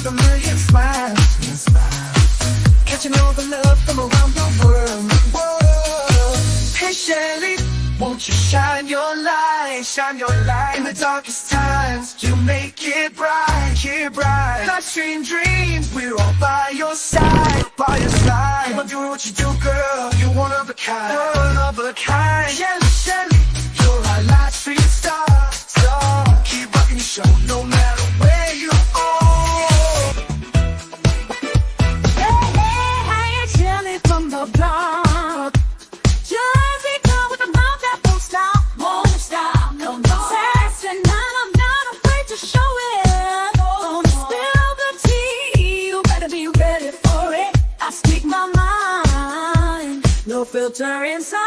with a million smiles. Catching all the love from around the world. Hey Shelly, won't you shine your light? Shine your light in the darkest times. You make it bright, Life's dreams, we're all by your side, Keep on doing what you do, girl. You're one of a kind, Shelly, Shelly, you're our light street star. Keep rocking your show, no matter where you are. Hey, Shelly from the block. Jersey girl with a mouth that won't stop, no. Sassy, and I'm not afraid to show it. Gonna spill the tea, you better be ready for it. I speak my mind, no filter inside.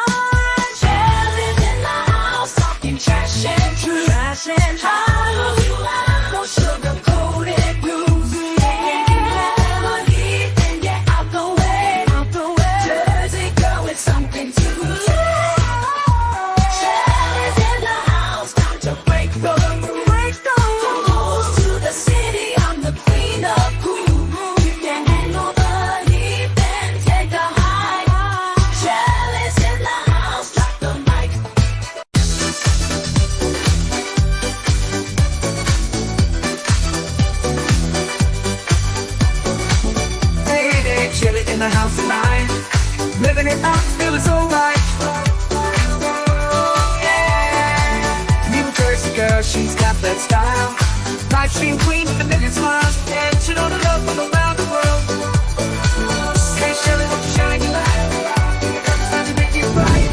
Shelly's in the house, talking trash and truth. No sugar-coated blues. Taking melody, then get out the way. Jersey girl with something to say. Shelly's in the house, time to break the rules. From coast to the city, I'm the queen of cool. You can handle the heat, then take a hike. Shelly's in the house, drop the mic. Hey, Shelly in the house tonight. Living it up, feeling so right. Yeah. New Jersey girl, she's got that style. Life stream queen with a million smiles. And she know the love from around the world. Hey Shelly, won't you shine your light? It's time to make it right.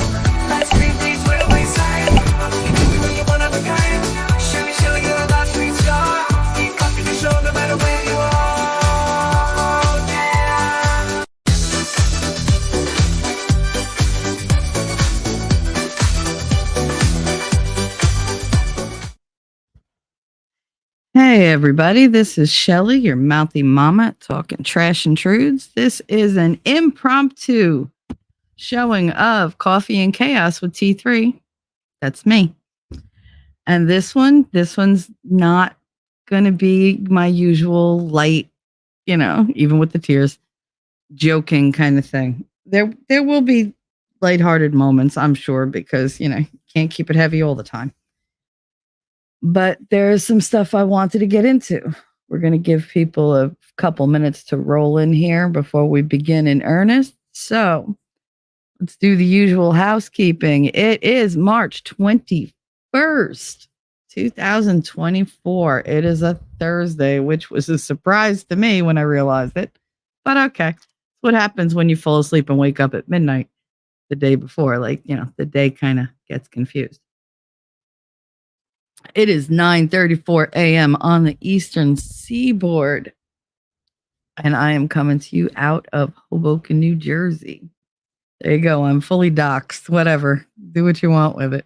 Life stream queens with a wayside. You're one of a kind. Shelly, Shelly, you're a life stream star. Keep rocking your show no matter where you are. Yeah. Hey everybody, this is Shelly, your mouthy mama, talking trash and truths. This is an impromptu showing of Coffee and Chaos with T3. That's me. And this one's not going to be my usual light, even with the tears, joking kind of thing. There will be lighthearted moments, I'm sure, because, you can't keep it heavy all the time. But there's some stuff I wanted to get into. We're going to give people a couple minutes to roll in here before we begin in earnest. So let's do the usual housekeeping. It is March 21st, 2024. It is a Thursday, which was a surprise to me when I realized it. But okay. It's what happens when you fall asleep and wake up at midnight the day before. The day kind of gets confused. It is 9:34 a.m. on the Eastern Seaboard, and I am coming to you out of Hoboken, New Jersey. There you go. I'm fully doxxed. Whatever. Do what you want with it.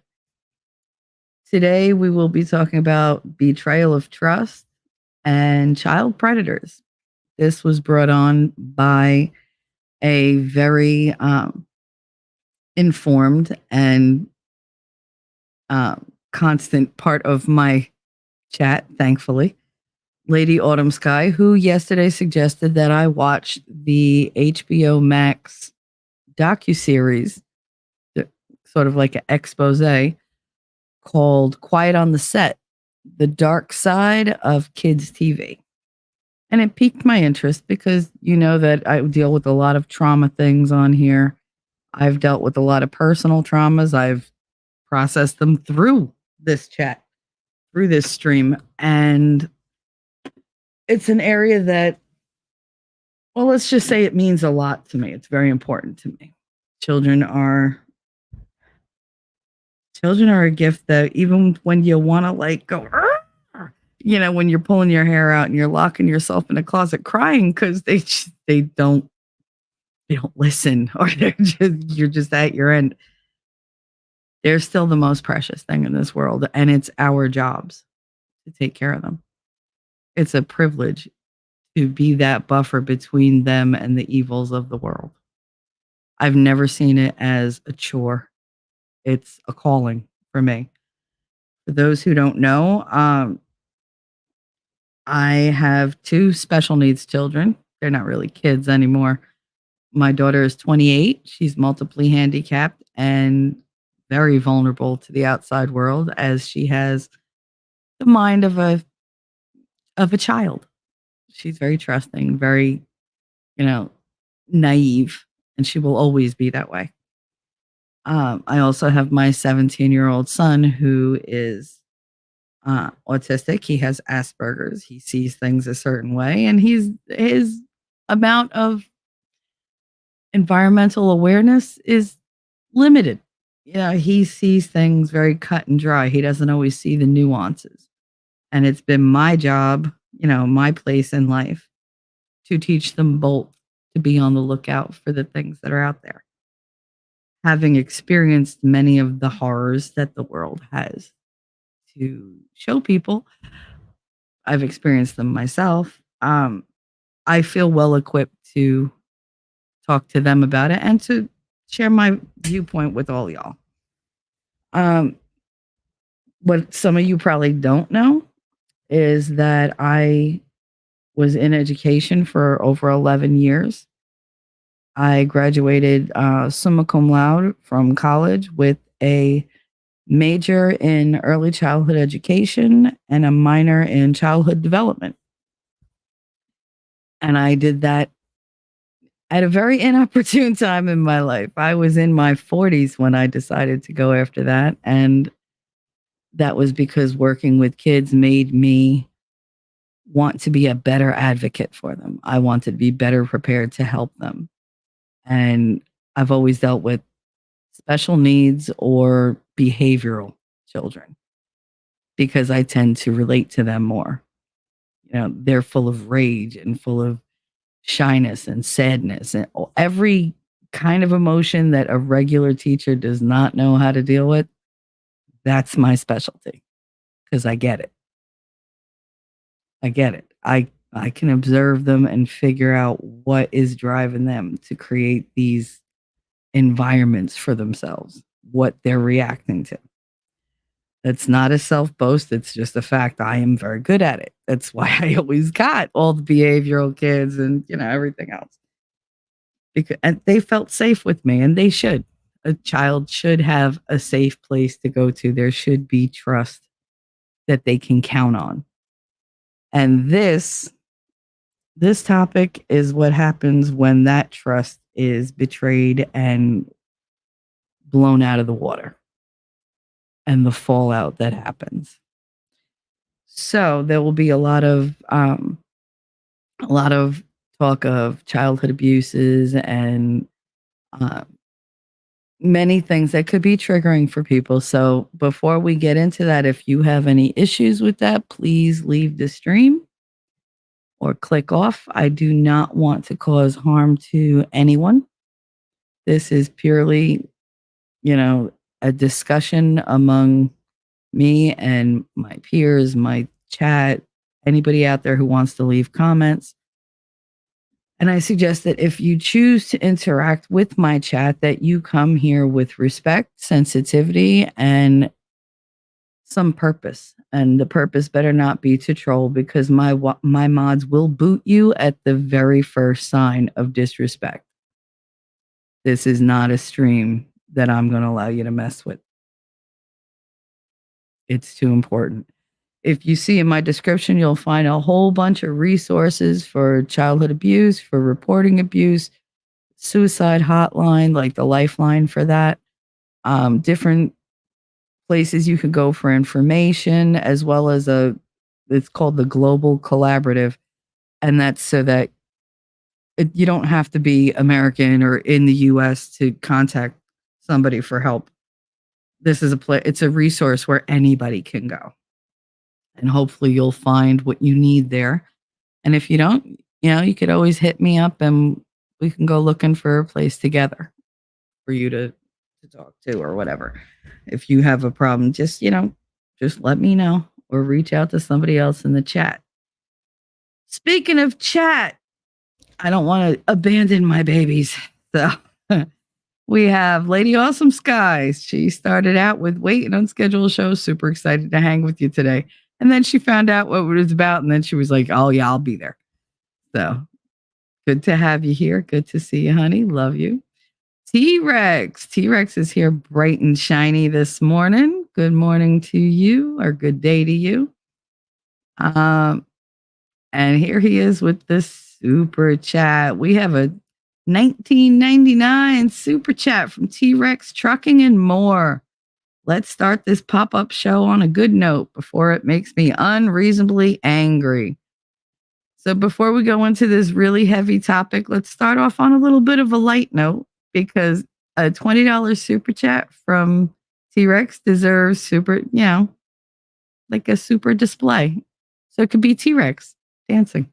Today, we will be talking about betrayal of trust and child predators. This was brought on by a very informed and constant part of my chat, thankfully, Lady Autumn Sky, who yesterday suggested that I watch the HBO Max docuseries, sort of like an expose, called Quiet on the Set, The Dark Side of Kids TV. And it piqued my interest because you know that I deal with a lot of trauma things on here. I've dealt with a lot of personal traumas. I've processed them through this chat, through this stream. And it's an area that, well, let's just say it means a lot to me. It's very important to me. Children are a gift that even when you want to go, when you're pulling your hair out and you're locking yourself in a closet crying because they don't listen, or you're just at your end. They're still the most precious thing in this world, and it's our jobs to take care of them. It's a privilege to be that buffer between them and the evils of the world. I've never seen it as a chore. It's a calling for me. For those who don't know, I have two special needs children. They're not really kids anymore. My daughter is 28. She's multiply handicapped and very vulnerable to the outside world as she has the mind of a child. She's very trusting, very, you know, naive, and she will always be that way. I also have my 17-year-old son who is autistic. He has Asperger's. He sees things a certain way, and his amount of environmental awareness is limited. He sees things very cut and dry. He doesn't always see the nuances. And it's been my job, my place in life to teach them both to be on the lookout for the things that are out there. Having experienced many of the horrors that the world has to show people, I've experienced them myself. I feel well equipped to talk to them about it and to share my viewpoint with all y'all. What some of you probably don't know is that I was in education for over 11 years. I graduated summa cum laude from college with a major in early childhood education and a minor in childhood development. And I did that at a very inopportune time in my life. I was in my 40s when I decided to go after that. And that was because working with kids made me want to be a better advocate for them. I wanted to be better prepared to help them. And I've always dealt with special needs or behavioral children because I tend to relate to them more. They're full of rage and full of shyness and sadness and every kind of emotion that a regular teacher does not know how to deal with. That's my specialty because I get it. I can observe them and figure out what is driving them to create these environments for themselves, what they're reacting to. That's not a self-boast. It's just a fact. I am very good at it. That's why I always got all the behavioral kids and, everything else. And they felt safe with me, and they should. A child should have a safe place to go to. There should be trust that they can count on. And this topic is what happens when that trust is betrayed and blown out of the water and the fallout that happens. So there will be a lot of talk of childhood abuses and many things that could be triggering for people. So before we get into that, if you have any issues with that, please leave the stream or click off. I do not want to cause harm to anyone. This is purely, a discussion among me and my peers, my chat, anybody out there who wants to leave comments. And I suggest that if you choose to interact with my chat, that you come here with respect, sensitivity, and some purpose. And the purpose better not be to troll because my mods will boot you at the very first sign of disrespect. This is not a stream that I'm going to allow you to mess with. It's too important. If you see in my description, you'll find a whole bunch of resources for childhood abuse, for reporting abuse, suicide hotline, like the lifeline for that, different places you could go for information, as well as it's called the Global Collaborative. And that's so that you don't have to be American or in the US to contact somebody for help. This is it's a resource where anybody can go. And hopefully you'll find what you need there. And if you don't, you could always hit me up and we can go looking for a place together for you to talk to or whatever. If you have a problem, just let me know or reach out to somebody else in the chat. Speaking of chat, I don't want to abandon my babies. So we have Lady Awesome Skies. She started out with Wait, an unscheduled show. Super excited to hang with you today. And then she found out what it was about, and then she was like, "Oh yeah, I'll be there." So good to have you here. Good to see you, honey. Love you. T-Rex. T-Rex is here bright and shiny this morning. Good morning to you, or good day to you. And here he is with the super chat. We have a 1999 super chat from T-Rex Trucking and More. Let's start this pop-up show on a good note before it makes me unreasonably angry. So before we go into this really heavy topic, let's start off on a little bit of a light note, because a $20 super chat from T-Rex deserves super, like a super display. So it could be T-Rex dancing.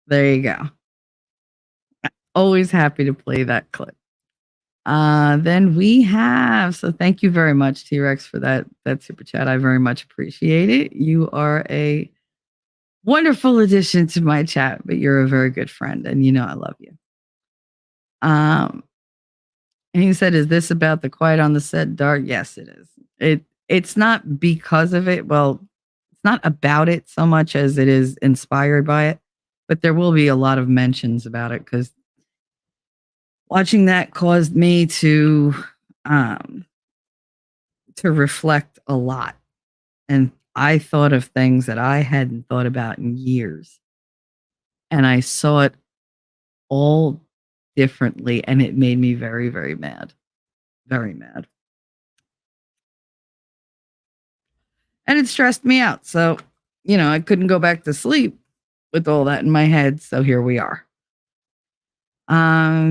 There you go. Always happy to play that clip. Then we have, so thank you very much, T-Rex, for that super chat. I very much appreciate it. You are a wonderful addition to my chat, but you're a very good friend, and I love you. And he said, "Is this about the Quiet on the Set Dark?" Yes, it is. It's not because of it. Well, it's not about it so much as it is inspired by it, but there will be a lot of mentions about it, because watching that caused me to reflect a lot. And I thought of things that I hadn't thought about in years. And I saw it all differently, and it made me very, very mad. Very mad. And it stressed me out. So, I couldn't go back to sleep with all that in my head. So here we are.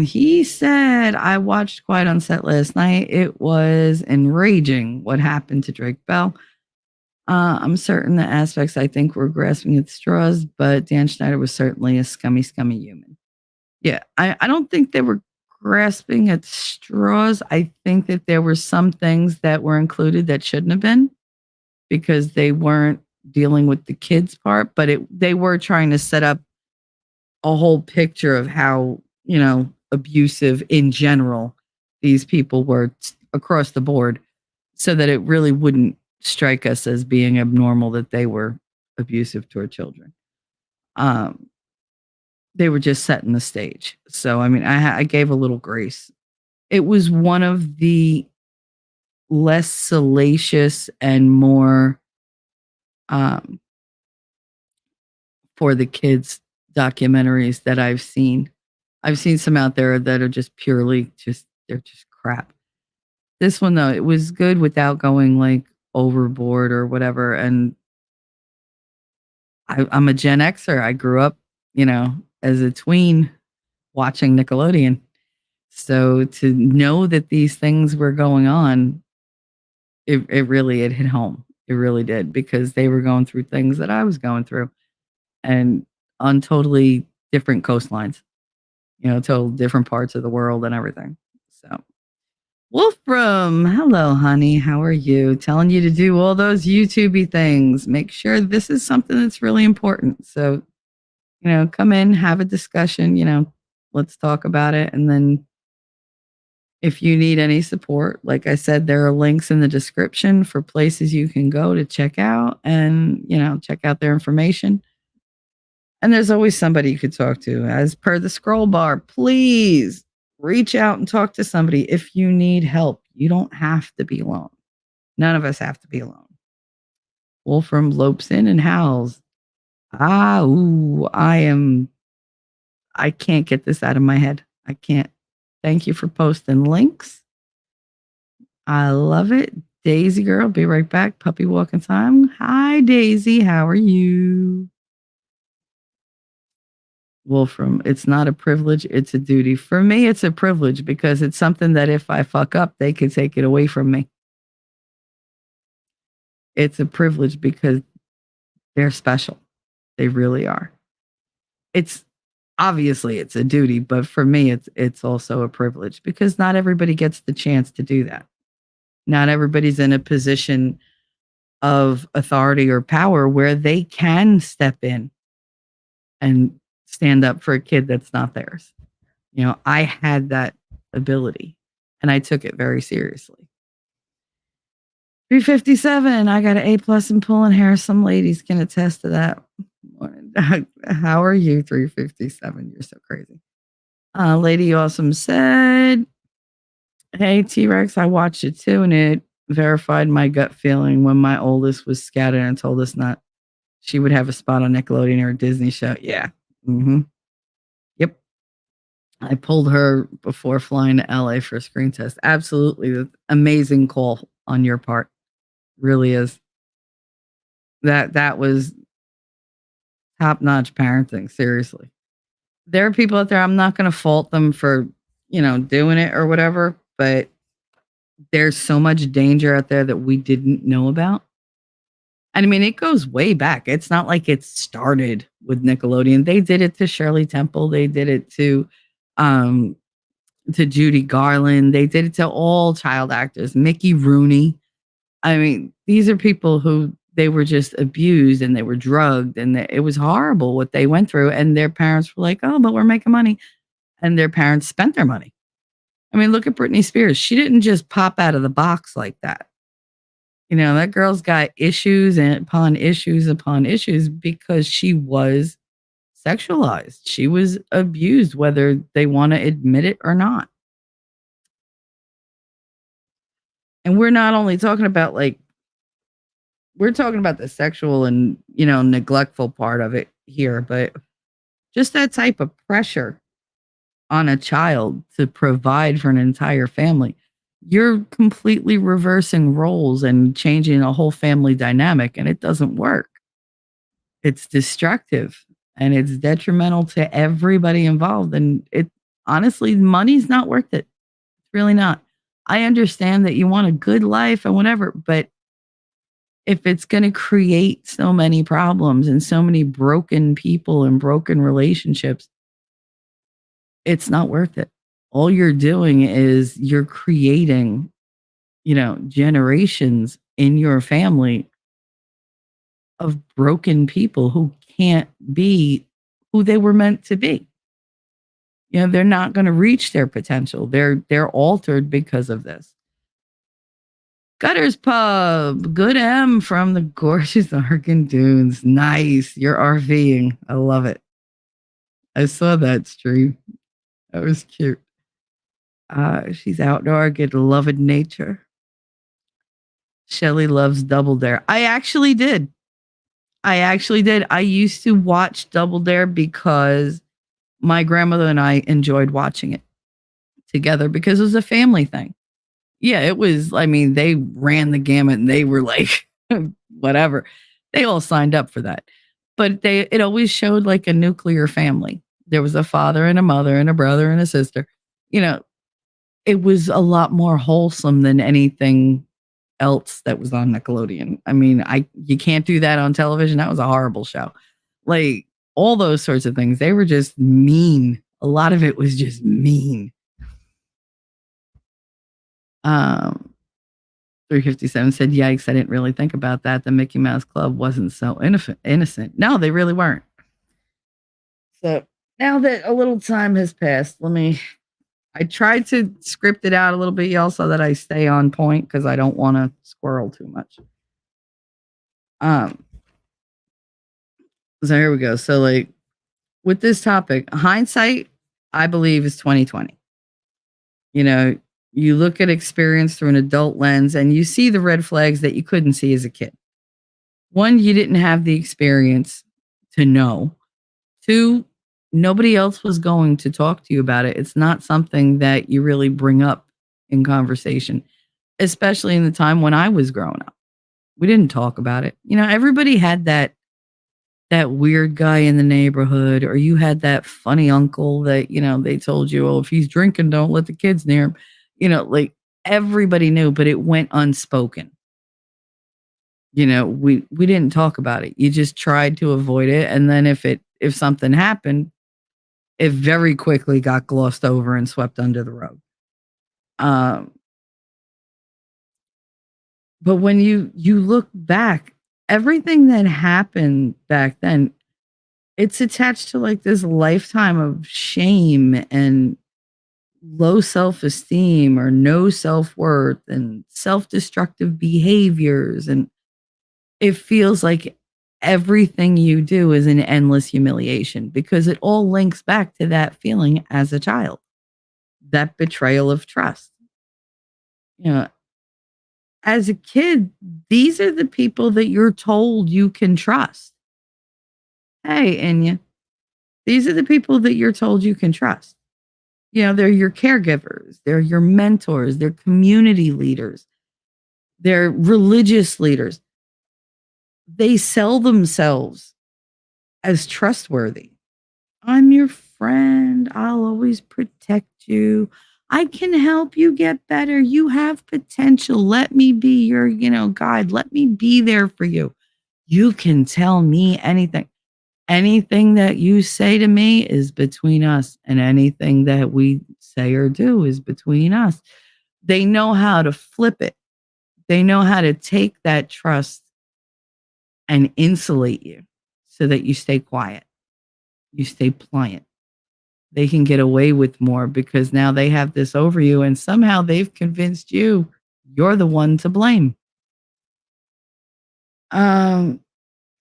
He said, "I watched Quiet on Set last night. It was enraging what happened to Drake Bell. I'm certain the aspects I think were grasping at straws, but Dan Schneider was certainly a scummy, scummy human." Yeah, I don't think they were grasping at straws. I think that there were some things that were included that shouldn't have been, because they weren't dealing with the kids part, but they were trying to set up a whole picture of how, abusive in general these people were across the board, so that it really wouldn't strike us as being abnormal that they were abusive toward children. They were just setting the stage. So, I mean, I gave a little grace. It was one of the less salacious and more for the kids documentaries that I've seen. I've seen some out there that are just purely they're just crap. This one, though, it was good without going like overboard or whatever. And I'm a Gen Xer. I grew up, as a tween watching Nickelodeon. So to know that these things were going on, it really hit home. It really did, because they were going through things that I was going through, and on totally different coastlines, total different parts of the world and everything. So Wolfram, hello, honey. How are you? Telling you to do all those YouTubey things. Make sure this is something that's really important. So, come in, have a discussion, let's talk about it. And then if you need any support, like I said, there are links in the description for places you can go to check out and, check out their information. And there's always somebody you could talk to. As per the scroll bar, please reach out and talk to somebody if you need help. You don't have to be alone. None of us have to be alone. Wolfram lopes in and howls. I can't get this out of my head. I can't. Thank you for posting links. I love it. Daisy girl, be right back. Puppy walking time. Hi, Daisy. How are you? Wolfram, it's not a privilege, it's a duty. For me, it's a privilege, because it's something that if I fuck up, they could take it away from me. It's a privilege because they're special. They really are. It's obviously it's a duty, but for me, it's also a privilege, because not everybody gets the chance to do that. Not everybody's in a position of authority or power where they can step in and stand up for a kid that's not theirs. I had that ability and I took it very seriously. 357, I got an A+ in pulling hair. Some ladies can attest to that. How are you, 357? You're so crazy. Lady Awesome said, hey, T-Rex, I watched it too, and it verified my gut feeling when my oldest was scattered and told us not she would have a spot on Nickelodeon or a Disney show. Yeah. Mm-hmm. Yep. I pulled her before flying to LA for a screen test. Absolutely. Amazing call on your part. Really is. That was top-notch parenting, seriously. There are people out there, I'm not going to fault them for, doing it or whatever, but there's so much danger out there that we didn't know about. And I mean, it goes way back. It's not like it started with Nickelodeon. They did it to Shirley Temple. They did it to Judy Garland. They did it to all child actors. Mickey Rooney. I mean, these are people who they were just abused and they were drugged and it was horrible what they went through. And their parents were like, oh, but we're making money. And their parents spent their money. I mean, look at Britney Spears. She didn't just pop out of the box like that. That girl's got issues upon issues because she was sexualized. She was abused, whether they want to admit it or not. And we're not only talking about we're talking about the sexual and, neglectful part of it here, but just that type of pressure on a child to provide for an entire family. You're completely reversing roles and changing a whole family dynamic, and it doesn't work. It's destructive and it's detrimental to everybody involved. And honestly, money's not worth it. It's really not. I understand that you want a good life and whatever, but if it's going to create so many problems and so many broken people and broken relationships, it's not worth it. All you're doing is you're creating, generations in your family of broken people who can't be who they were meant to be. They're not going to reach their potential. They're altered because of this. Gutters Pub, good M from the gorgeous Oregon Dunes. Nice. You're RVing. I love it. I saw that stream. That was cute. She's outdoor, get loving nature. Shelly loves Double Dare. I actually did. I used to watch Double Dare because my grandmother and I enjoyed watching it together because it was a family thing. Yeah, it was. I mean, they ran the gamut and they were like, whatever. They all signed up for that. But it always showed like a nuclear family. There was a father and a mother and a brother and a sister. It was a lot more wholesome than anything else that was on Nickelodeon. I mean, you can't do that on television. That was a horrible show. Like all those sorts of things, they were just mean. A lot of it was just mean. 357 said, yikes, I didn't really think about that. The Mickey Mouse Club wasn't so innocent. No, they really weren't. So now that a little time has passed, I tried to script it out a little bit, y'all, so that I stay on point because I don't want to squirrel too much. So here we go. So with this topic, hindsight, I believe, is 2020. You look at experience through an adult lens and you see the red flags that you couldn't see as a kid. One, you didn't have the experience to know. Two, nobody else was going to talk to you about it. It's not something that you really bring up in conversation, especially in the time when I was growing up. We didn't talk about it. Everybody had that weird guy in the neighborhood, or you had that funny uncle that, they told you, oh, if he's drinking, don't let the kids near him. Everybody knew, but it went unspoken. We didn't talk about it. You just tried to avoid it. And then if something happened, it very quickly got glossed over and swept under the rug. But when you look back, everything that happened back then, it's attached to like this lifetime of shame and low self-esteem or no self-worth and self-destructive behaviors, and it feels like everything you do is an endless humiliation because it all links back to that feeling as a child, that betrayal of trust. You know, as a kid, these are the people that you're told you can trust. Hey, Enya, these are the people that you're told you can trust. They're your caregivers, they're your mentors, they're community leaders, they're religious leaders. They sell themselves as trustworthy. I'm your friend. I'll always protect you. I can help you get better. You have potential. Let me be your, guide. Let me be there for you. You can tell me anything. Anything that you say to me is between us, and anything that we say or do is between us. They know how to flip it. They know how to take that trust and insulate you so that you stay quiet, you stay pliant. They can get away with more because now they have this over you, and somehow they've convinced you you're the one to blame. Um,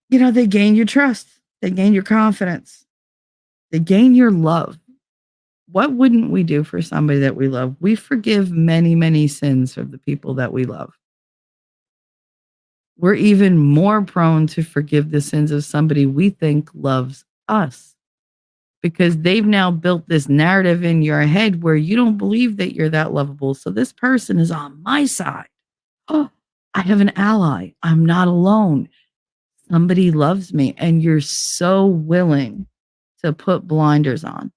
they gain your trust, they gain your confidence, they gain your love. What wouldn't we do for somebody that we love? We forgive many, many sins of the people that we love. We're even more prone to forgive the sins of somebody we think loves us because they've now built this narrative in your head where you don't believe that you're that lovable. So this person is on my side. Oh, I have an ally. I'm not alone. Somebody loves me. And you're so willing to put blinders on.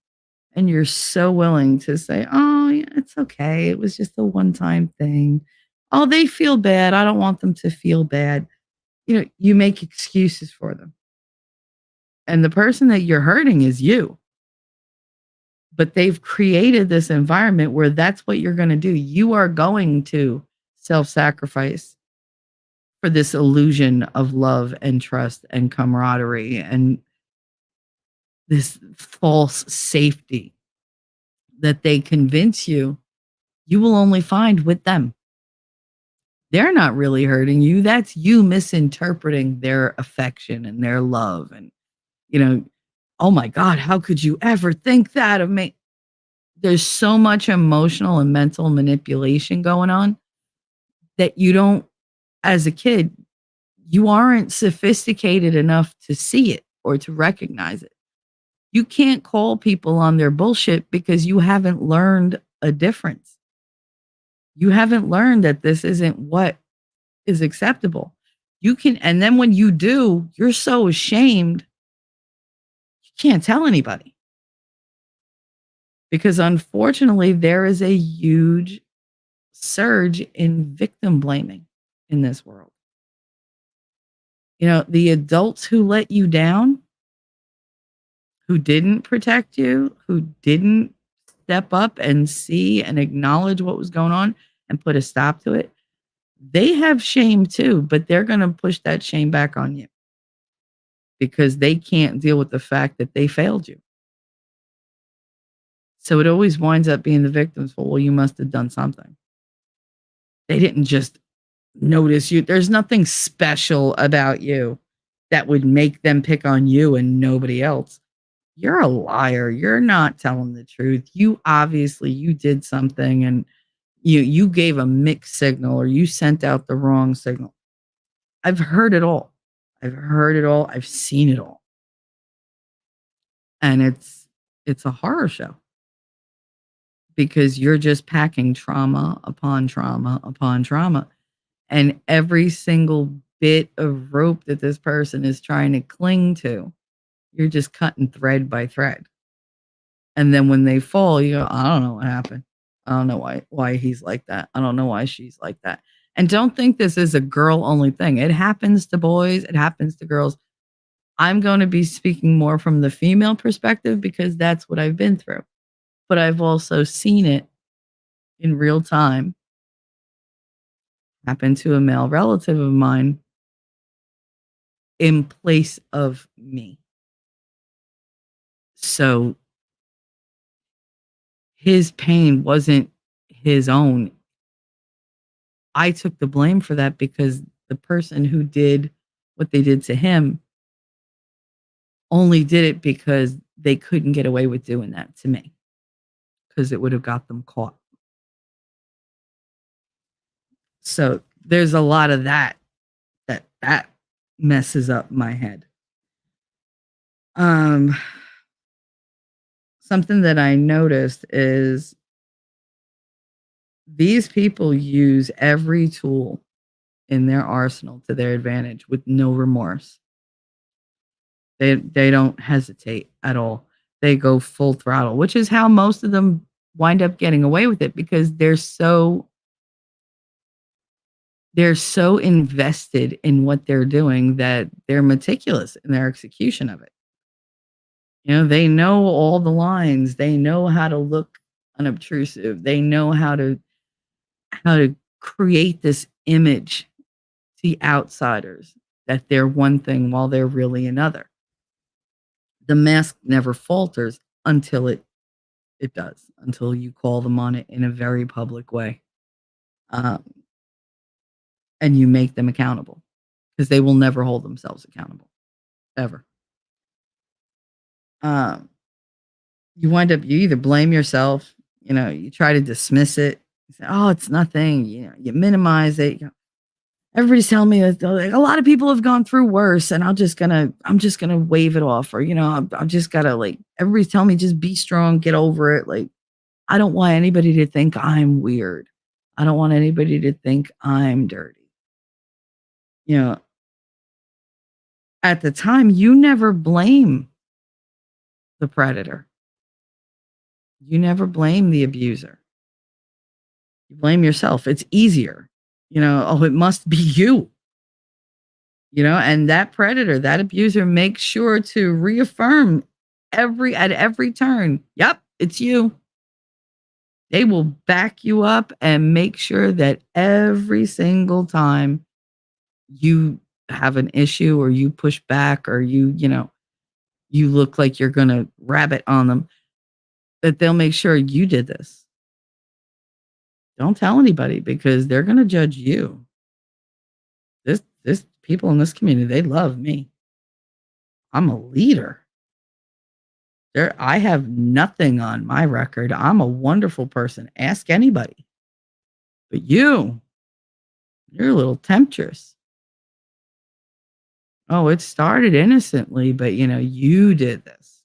And you're so willing to say, oh, yeah, it's okay. It was just a one time thing. Oh, they feel bad. I don't want them to feel bad. You make excuses for them. And the person that you're hurting is you. But they've created this environment where that's what you're going to do. You are going to self sacrifice for this illusion of love and trust and camaraderie and this false safety that they convince you will only find with them. They're not really hurting you. That's you misinterpreting their affection and their love. And, oh my God, how could you ever think that of me? There's so much emotional and mental manipulation going on that you don't, as a kid, you aren't sophisticated enough to see it or to recognize it. You can't call people on their bullshit because you haven't learned a difference. You haven't learned that this isn't what is acceptable. And then when you do, you're so ashamed, you can't tell anybody. Because unfortunately, there is a huge surge in victim blaming in this world. The adults who let you down, who didn't protect you, who didn't step up and see and acknowledge what was going on and put a stop to it, they have shame too, but they're going to push that shame back on you because they can't deal with the fact that they failed you. So it always winds up being the victim's fault. Well, you must have done something. They didn't just notice you. There's nothing special about you that would make them pick on you and nobody else. You're a liar. You're not telling the truth. You did something and you gave a mixed signal or you sent out the wrong signal. I've heard it all. I've seen it all. And it's a horror show because you're just packing trauma upon trauma upon trauma. And every single bit of rope that this person is trying to cling to, you're just cutting thread by thread. And then when they fall, you go, I don't know what happened. I don't know why he's like that. I don't know why she's like that. And don't think this is a girl only thing. It happens to boys. It happens to girls. I'm going to be speaking more from the female perspective because that's what I've been through. But I've also seen it in real time happened to a male relative of mine in place of me. So his pain wasn't his own. I took the blame for that because the person who did what they did to him only did it because they couldn't get away with doing that to me because it would have got them caught. So there's a lot of that messes up my head. Something that I noticed is these people use every tool in their arsenal to their advantage with no remorse. They don't hesitate at all. They go full throttle, which is how most of them wind up getting away with it because they're so invested in what they're doing that they're meticulous in their execution of it. They know all the lines. They know how to look unobtrusive. They know how to create this image to the outsiders that they're one thing while they're really another. The mask never falters until it does, until you call them on it in a very public way. Um, and you make them accountable because they will never hold themselves accountable ever. Um, you either blame yourself, you try to dismiss it. You say, "Oh, it's nothing." You minimize it. Everybody's telling me that like, a lot of people have gone through worse, and I'm just gonna wave it off, or I'm just gotta like everybody's telling me just be strong, get over it. Like I don't want anybody to think I'm weird. I don't want anybody to think I'm dirty. You know, at the time, you never blame the predator. You never blame the abuser. You blame yourself. It's easier. Oh, it must be you. And that predator, that abuser makes sure to reaffirm at every turn. Yep, it's you. They will back you up and make sure that every single time you have an issue or you push back or you look like you're going to rabbit on them, that they'll make sure you did this. Don't tell anybody because they're going to judge you. This people in this community, they love me. I'm a leader. I have nothing on my record. I'm a wonderful person. Ask anybody. But you're a little temptress. Oh, it started innocently, but you did this.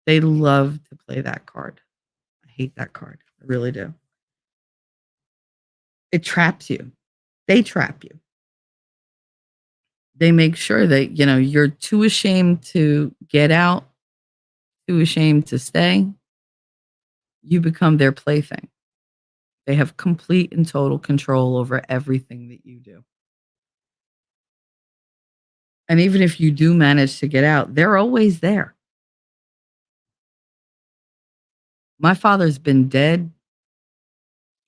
They love to play that card. I hate that card. I really do. It traps you. They trap you. They make sure that, you're too ashamed to get out, too ashamed to stay. You become their plaything. They have complete and total control over everything that you do. And even if you do manage to get out, they're always there. My father's been dead,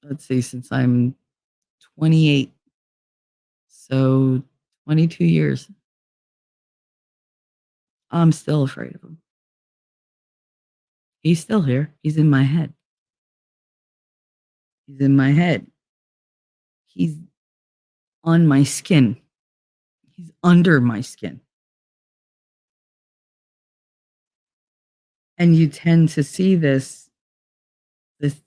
let's see, since I'm 28. So 22 years. I'm still afraid of him. He's still here. He's in my head. He's in my head. He's on my skin. He's under my skin. And you tend to see this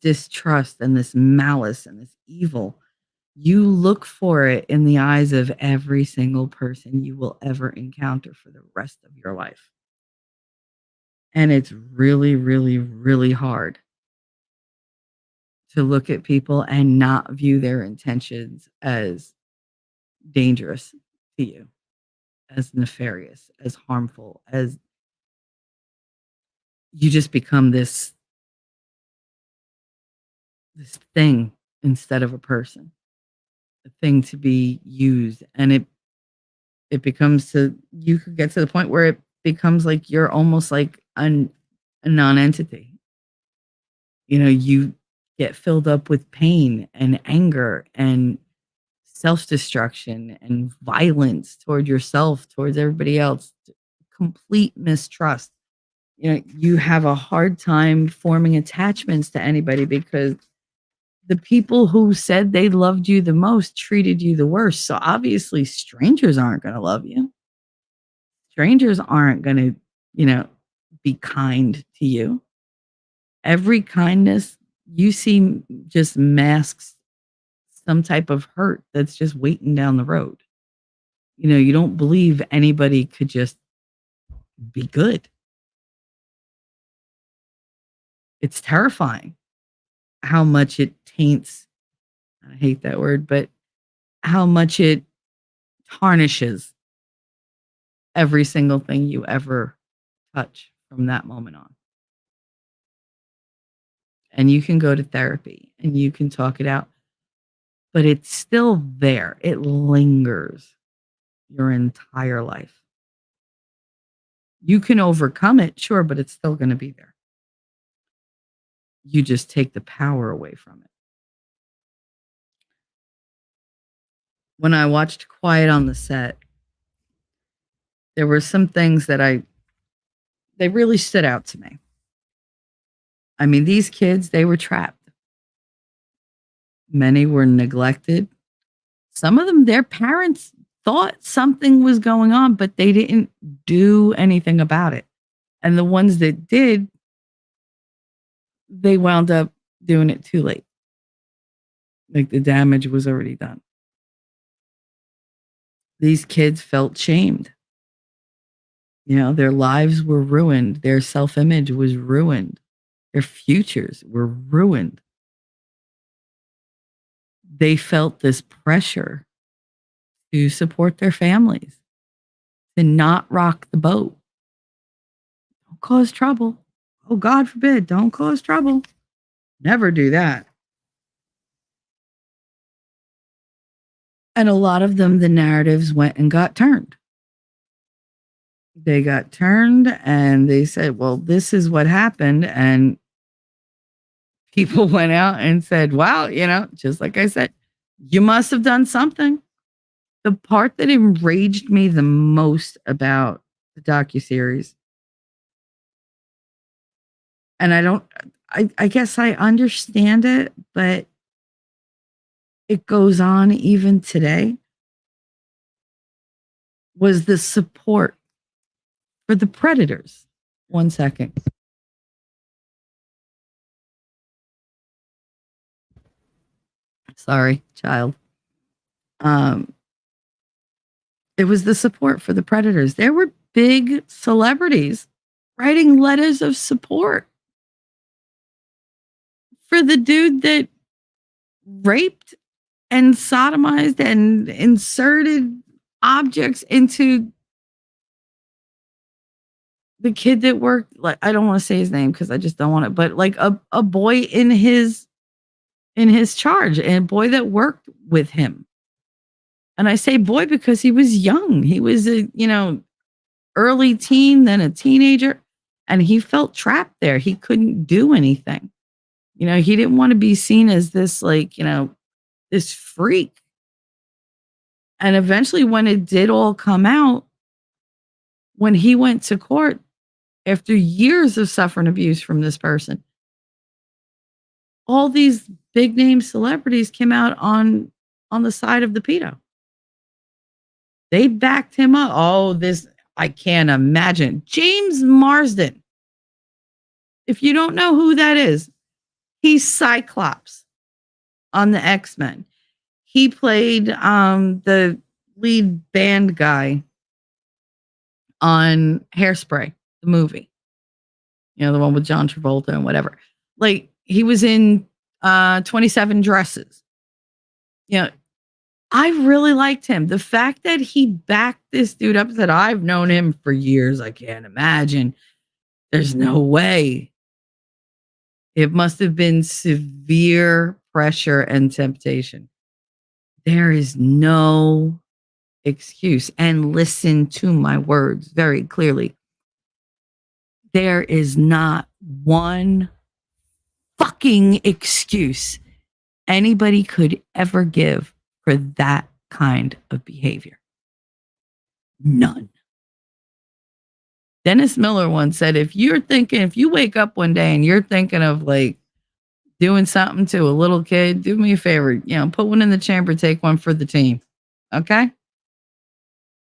distrust and this malice and this evil. You look for it in the eyes of every single person you will ever encounter for the rest of your life. And it's really, really, really hard to look at people and not view their intentions as dangerous to you, as nefarious, as harmful, as you just become this thing instead of a person, a thing to be used. And it becomes you could get to the point where it becomes like you're almost like a non-entity. You get filled up with pain and anger and self-destruction and violence toward yourself, towards everybody else, complete mistrust. You have a hard time forming attachments to anybody because the people who said they loved you the most treated you the worst. So obviously, strangers aren't going to love you. Strangers aren't going to, be kind to you. Every kindness you see just masks some type of hurt that's just waiting down the road. You don't believe anybody could just be good. It's terrifying how much it taints, I hate that word, but how much it tarnishes every single thing you ever touch from that moment on. And you can go to therapy and you can talk it out, but it's still there. It lingers your entire life. You can overcome it, sure, but it's still going to be there. You just take the power away from it. When I watched Quiet on the Set, there were some things that they really stood out to me. I mean, these kids, they were trapped. Many were neglected. Some of them, their parents thought something was going on, but they didn't do anything about it. And the ones that did, they wound up doing it too late. Like the damage was already done. These kids felt shamed. Their lives were ruined. Their self-image was ruined. Their futures were ruined. They felt this pressure to support their families, to not rock the boat. Don't cause trouble. Oh, God forbid, don't cause trouble. Never do that. And a lot of them, the narratives went and got turned. They got turned and they said, well, this is what happened. And people went out and said, wow, just like I said, you must have done something. The part that enraged me the most about the docuseries, and I guess I understand it, but it goes on even today, was the support for the predators. 1 second. Sorry, child. It was the support for the predators. There were big celebrities writing letters of support for the dude that raped and sodomized and inserted objects into the kid that worked, like, I don't want to say his name because I just don't want it, but like a boy in his charge, and a boy that worked with him. And I say boy because he was young. He was a, early teen, then a teenager, and he felt trapped there. He couldn't do anything. He didn't want to be seen as this, this freak. And eventually, when it did all come out, when he went to court after years of suffering abuse from this person, all these big name celebrities came out on the side of the pedo. They backed him up. Oh, I can't imagine. James Marsden. If you don't know who that is, he's Cyclops on the X-Men. He played the lead band guy on Hairspray, the movie. The one with John Travolta and whatever. Like, he was in 27 Dresses. I really liked him. The fact that he backed this dude up, said, I've known him for years. I can't imagine. There's no way. It must have been severe pressure and temptation. There is no excuse. And listen to my words very clearly. There is not one fucking excuse anybody could ever give for that kind of behavior. None. Dennis Miller once said, if you wake up one day and you're thinking of like doing something to a little kid, do me a favor, put one in the chamber, take one for the team. Okay?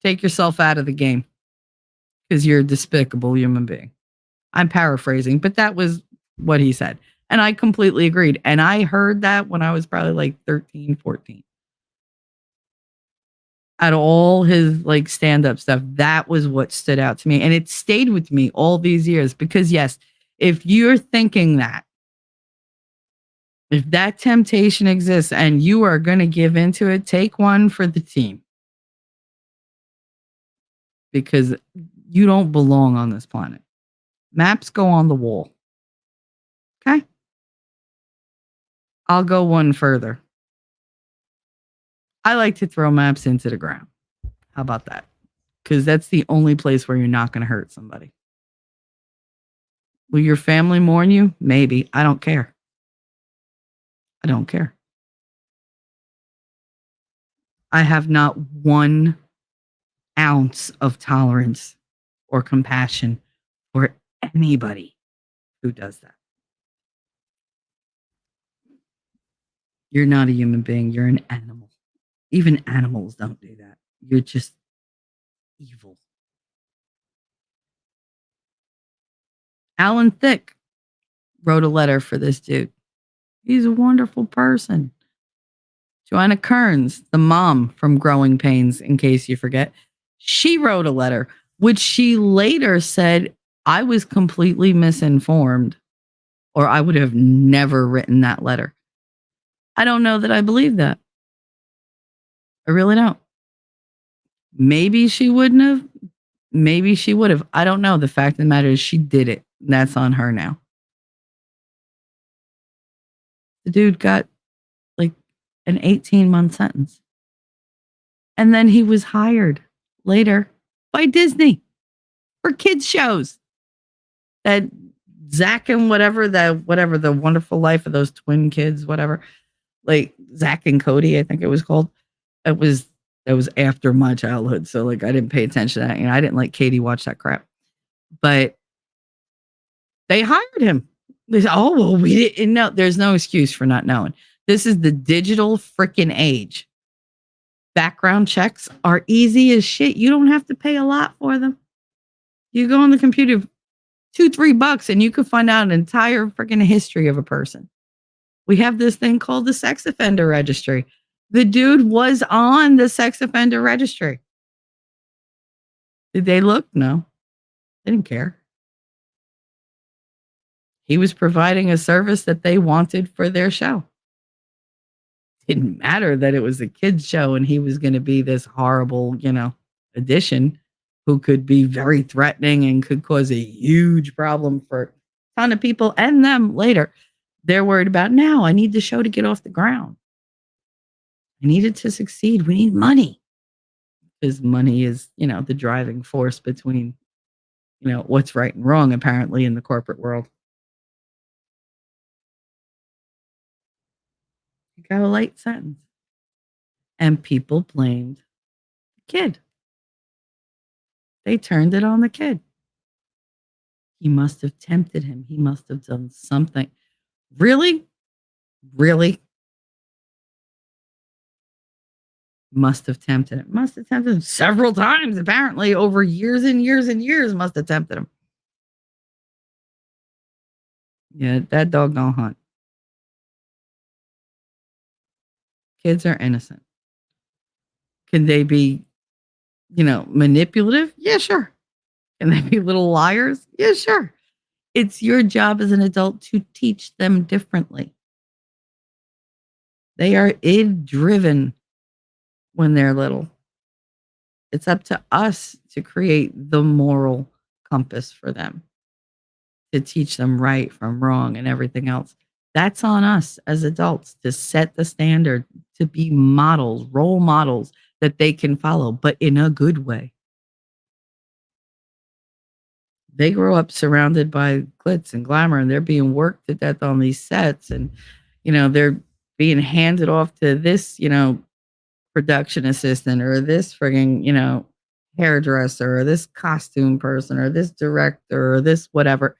Take yourself out of the game because you're a despicable human being. I'm paraphrasing, but that was what he said. And I completely agreed. And I heard that when I was probably like 13, 14. Out of all his like stand-up stuff, that was what stood out to me. And it stayed with me all these years because yes, if you're thinking that, if that temptation exists and you are going to give into it, take one for the team. Because you don't belong on this planet. Maps go on the wall. Okay? I'll go one further. I like to throw maps into the ground. How about that? Because that's the only place where you're not going to hurt somebody. Will your family mourn you? Maybe. I don't care. I don't care. I have not 1 ounce of tolerance or compassion for anybody who does that. You're not a human being. You're an animal. Even animals don't do that. You're just evil. Alan Thicke wrote a letter for this dude. He's a wonderful person. Joanna Kearns, the mom from Growing Pains, in case you forget, she wrote a letter, which she later said, I was completely misinformed, or I would have never written that letter. I don't know that I believe that. I really don't. Maybe she wouldn't have. Maybe she would have. I don't know. The fact of the matter is she did it. That's on her now. The dude got like an 18-month sentence. And then he was hired later by Disney for kids shows. That Zach and whatever, the wonderful life of those twin kids, whatever. Like Zach and Cody, I think it was called. That was after my childhood. So like I didn't pay attention to that. I didn't like Katie watch that crap. But they hired him. They said, oh, well, we didn't know. There's no excuse for not knowing. This is the digital freaking age. Background checks are easy as shit. You don't have to pay a lot for them. You go on the computer, $2-3 and you can find out an entire freaking history of a person. We have this thing called the sex offender registry. The dude was on the sex offender registry. Did they look? No. They didn't care. He was providing a service that they wanted for their show. Didn't matter that it was a kid's show and he was going to be this horrible, addition who could be very threatening and could cause a huge problem for a ton of people and them later. They're worried about now. I need the show to get off the ground. I need it to succeed. We need money. Because money is, the driving force between, what's right and wrong, apparently, in the corporate world. He got a light sentence. And people blamed the kid. They turned it on the kid. He must have tempted him. He must have done something. Really? Really? Must have tempted him. Must have tempted him several times, apparently, over years and years and years. Must have tempted him. Yeah, that dog don't hunt. Kids are innocent. Can they be, manipulative? Yeah, sure. Can they be little liars? Yeah, sure. It's your job as an adult to teach them differently. They are id-driven when they're little. It's up to us to create the moral compass for them, to teach them right from wrong and everything else. That's on us as adults to set the standard, to be models, role models that they can follow, but in a good way. They grow up surrounded by glitz and glamour, and they're being worked to death on these sets, and they're being handed off to this production assistant or this frigging, hairdresser or this costume person or this director or this whatever.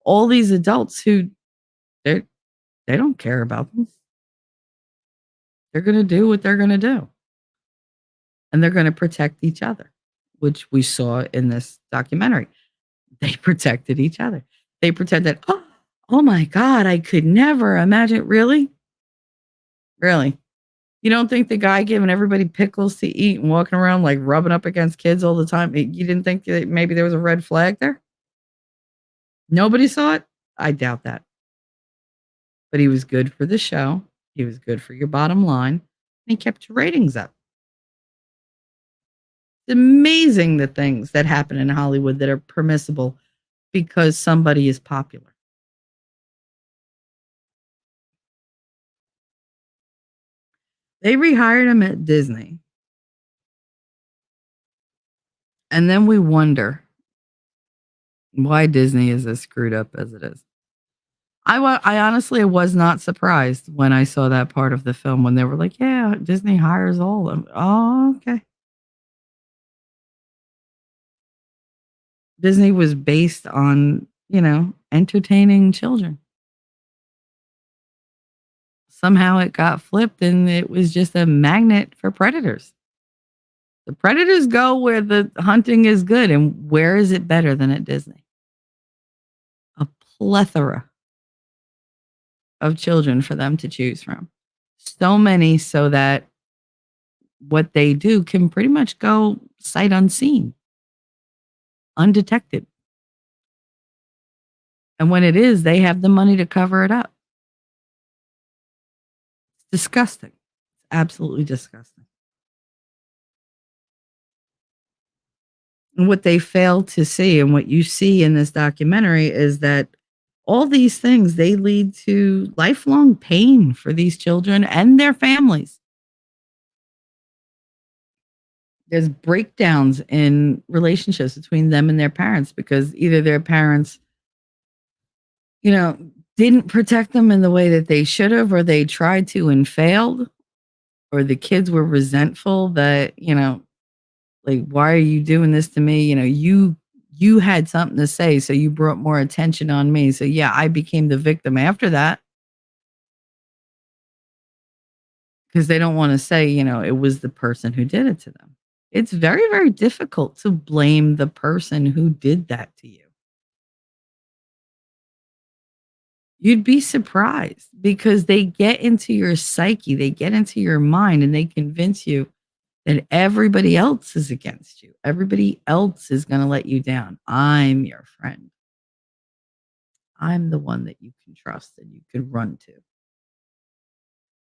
All these adults who they they don't care about them. They're going to do what they're going to do, and they're going to protect each other, which we saw in this documentary. They protected each other. They pretended, oh my God, I could never imagine. Really? Really? You don't think the guy giving everybody pickles to eat and walking around like rubbing up against kids all the time, you didn't think that maybe there was a red flag there? Nobody saw it? I doubt that. But he was good for the show. He was good for your bottom line. And he kept your ratings up. It's amazing the things that happen in Hollywood that are permissible because somebody is popular. They rehired him at Disney. And then we wonder why Disney is as screwed up as it is. I honestly was not surprised when I saw that part of the film when they were like, yeah, Disney hires all of them. Oh, okay. Disney was based on, entertaining children. Somehow it got flipped and it was just a magnet for predators. The predators go where the hunting is good. And where is it better than at Disney? A plethora of children for them to choose from. So many so that what they do can pretty much go sight unseen, undetected. And when it is, they have the money to cover it up. It's disgusting. It's absolutely disgusting. And what they fail to see and what you see in this documentary is that all these things, they lead to lifelong pain for these children and their families. There's breakdowns in relationships between them and their parents because either their parents, didn't protect them in the way that they should have, or they tried to and failed, or the kids were resentful that, like, why are you doing this to me? You had something to say, so you brought more attention on me. So yeah, I became the victim after that. Because they don't want to say, it was the person who did it to them. It's very, very difficult to blame the person who did that to you. You'd be surprised because they get into your psyche, they get into your mind, and they convince you that everybody else is against you. Everybody else is going to let you down. I'm your friend. I'm the one that you can trust and you can run to.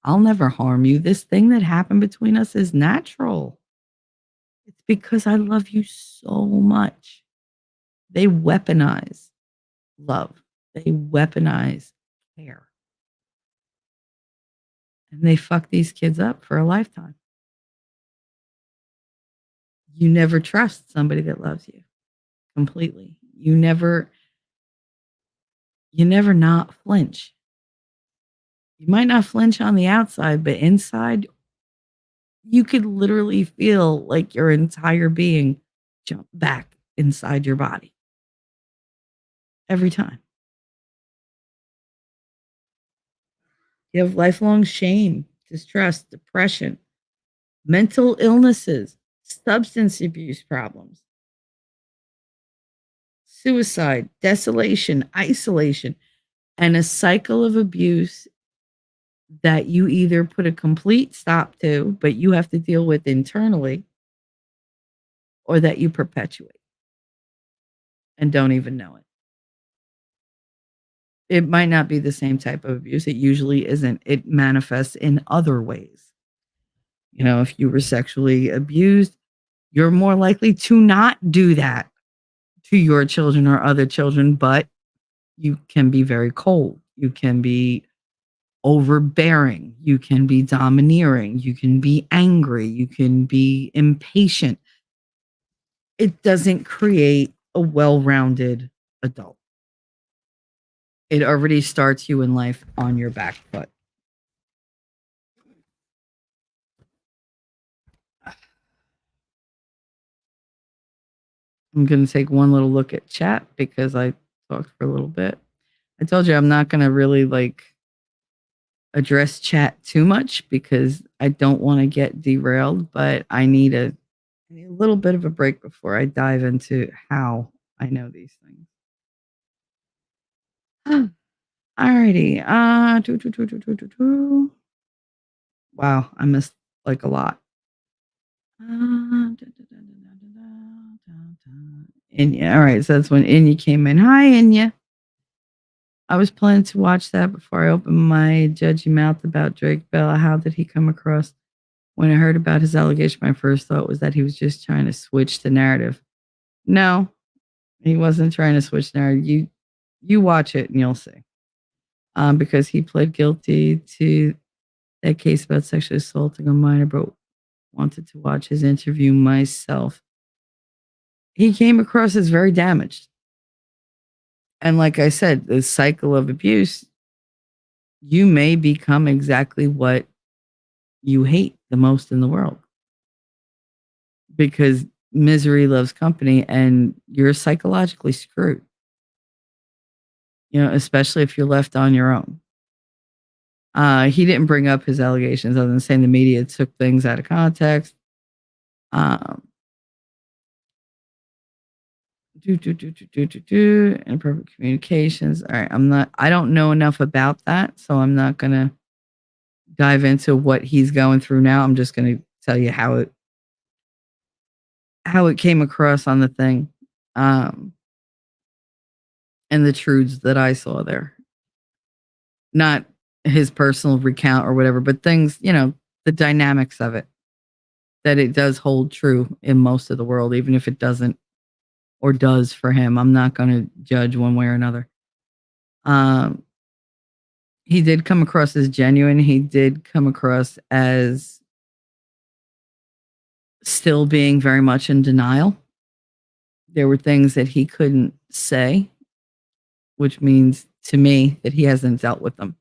I'll never harm you. This thing that happened between us is natural. It's because I love you so much. They weaponize love. They weaponize care. And they fuck these kids up for a lifetime. You never trust somebody that loves you completely. You never not flinch. You might not flinch on the outside, but inside, you could literally feel like your entire being jump back inside your body every time. You have lifelong shame, distrust, depression, mental illnesses, substance abuse problems, suicide, desolation, isolation, and a cycle of abuse that you either put a complete stop to, but you have to deal with internally, or that you perpetuate and don't even know it. It might not be the same type of abuse. It usually isn't. It manifests in other ways. If you were sexually abused, you're more likely to not do that to your children or other children, but you can be very cold. You can be overbearing. You can be domineering. You can be angry. You can be impatient. It doesn't create a well-rounded adult. It already starts you in life on your back foot. I'm going to take one little look at chat because I talked for a little bit. I told you I'm not going to really like address chat too much because I don't want to get derailed, but I need a little bit of a break before I dive into how I know these things. Alrighty. Wow, I missed like a lot. Inya. All right, so that's when Inya came in. Hi, Inya. I was planning to watch that before I opened my judgy mouth about Drake Bell. How did he come across? When I heard about his allegation, my first thought was that he was just trying to switch the narrative. No, he wasn't trying to switch the narrative. You watch it and you'll see. Because he pled guilty to that case about sexually assaulting a minor, but wanted to watch his interview myself. He came across as very damaged. And like I said, the cycle of abuse, you may become exactly what you hate the most in the world. Because misery loves company and you're psychologically screwed. You know, especially if you're left on your own. He didn't bring up his allegations other than saying the media took things out of context. Imperfect communications. All right, I don't know enough about that, so I'm not gonna dive into what he's going through now. I'm just gonna tell you how it came across on the thing, and the truths that I saw there. Not his personal recount or whatever, but things, the dynamics of it. That it does hold true in most of the world, even if it doesn't or does for him. I'm not going to judge one way or another. He did come across as genuine. He did come across as still being very much in denial. There were things that he couldn't say, which means to me that he hasn't dealt with them.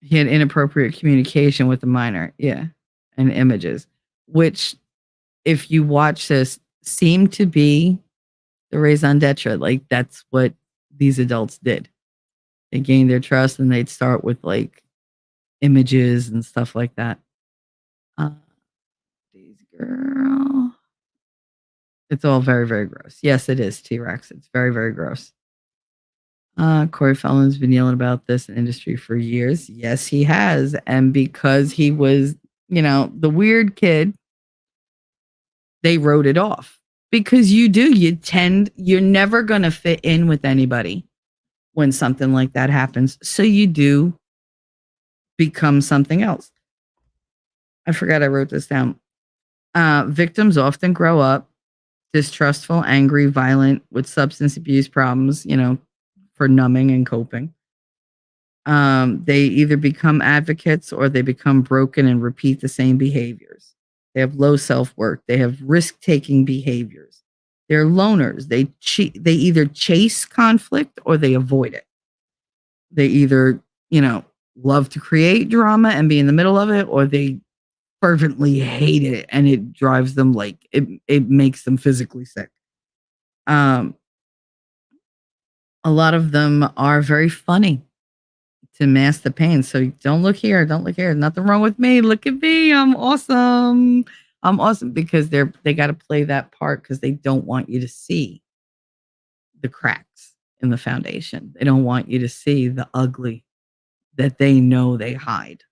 He had inappropriate communication with the minor, and images, which, if you watch this, seem to be the raison d'etre. Like, that's what these adults did. They gained their trust and they'd start with like images and stuff like that. These girl. It's all very, very gross. Yes, it is, T-Rex. It's very, very gross. Corey Feldman's been yelling about this industry for years. Yes, he has. And because he was, the weird kid, they wrote it off. Because you're never going to fit in with anybody when something like that happens. So you do become something else. I forgot I wrote this down. Victims often grow up distrustful, angry, violent, with substance abuse problems, for numbing and coping. They either become advocates or they become broken and repeat the same behaviors. They have low self-worth. They have risk-taking behaviors. They're loners. They either chase conflict or they avoid it. They either, love to create drama and be in the middle of it, or they fervently hate it and it drives them like it makes them physically sick. A lot of them are very funny to mask the pain. So don't look here, nothing wrong with me. Look at me, I'm awesome. I'm awesome, because they got to play that part because they don't want you to see the cracks in the foundation. They don't want you to see the ugly that they know they hide.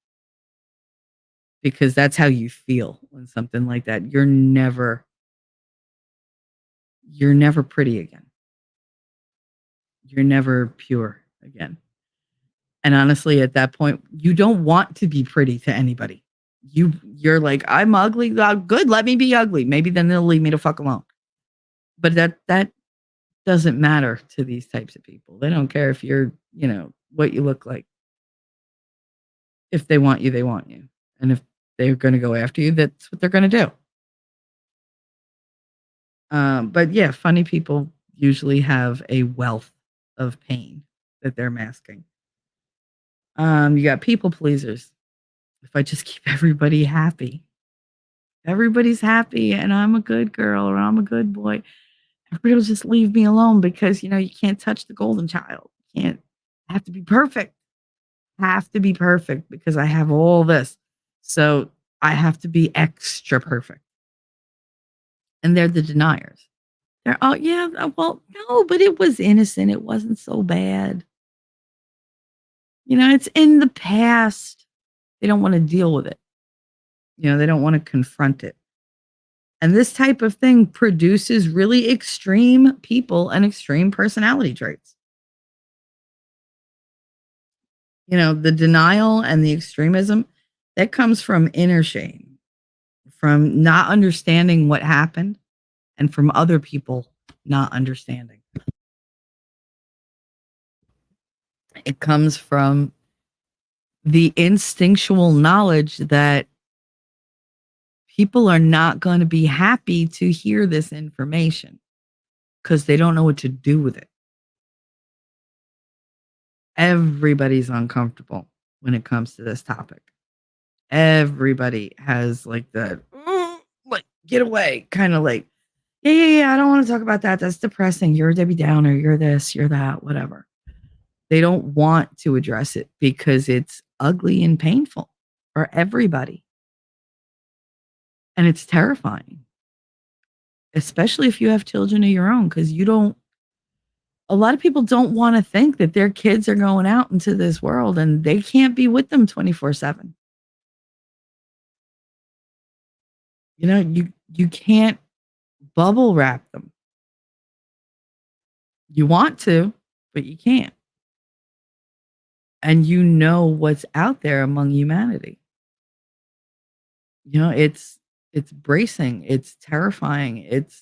Because that's how you feel when something like that. You're never pretty again. You're never pure again. And honestly, at that point, you don't want to be pretty to anybody. You're like, I'm ugly. Good, let me be ugly. Maybe then they'll leave me the fuck alone. But that doesn't matter to these types of people. They don't care if you're, what you look like. If they want you, they want you. And if they're going to go after you, that's what they're going to do. But yeah, funny people usually have a wealth of pain that they're masking. You got people pleasers. If I just keep everybody happy, Everybody's happy and I'm a good girl or I'm a good boy. Everybody will just leave me alone because, you can't touch the golden child. You can't I have to be perfect. Have to be perfect because I have all this. So I have to be extra perfect. And they're the deniers. They're, oh, yeah, well, no, but it was innocent. It wasn't so bad. It's in the past. They don't want to deal with it. They don't want to confront it. And this type of thing produces really extreme people and extreme personality traits. The denial and the extremism that comes from inner shame, from not understanding what happened, and from other people not understanding. It comes from the instinctual knowledge that people are not going to be happy to hear this information because they don't know what to do with it. Everybody's uncomfortable when it comes to this topic. Everybody has like the like get away kind of like, yeah, I don't want to talk about that. That's depressing. You're a Debbie Downer. You're this, you're that, whatever. They don't want to address it because it's ugly and painful for everybody. And it's terrifying, especially if you have children of your own, because a lot of people don't want to think that their kids are going out into this world and they can't be with them 24/7. You can't bubble wrap them. You want to, but you can't. And you know what's out there among humanity. It's bracing, it's terrifying, it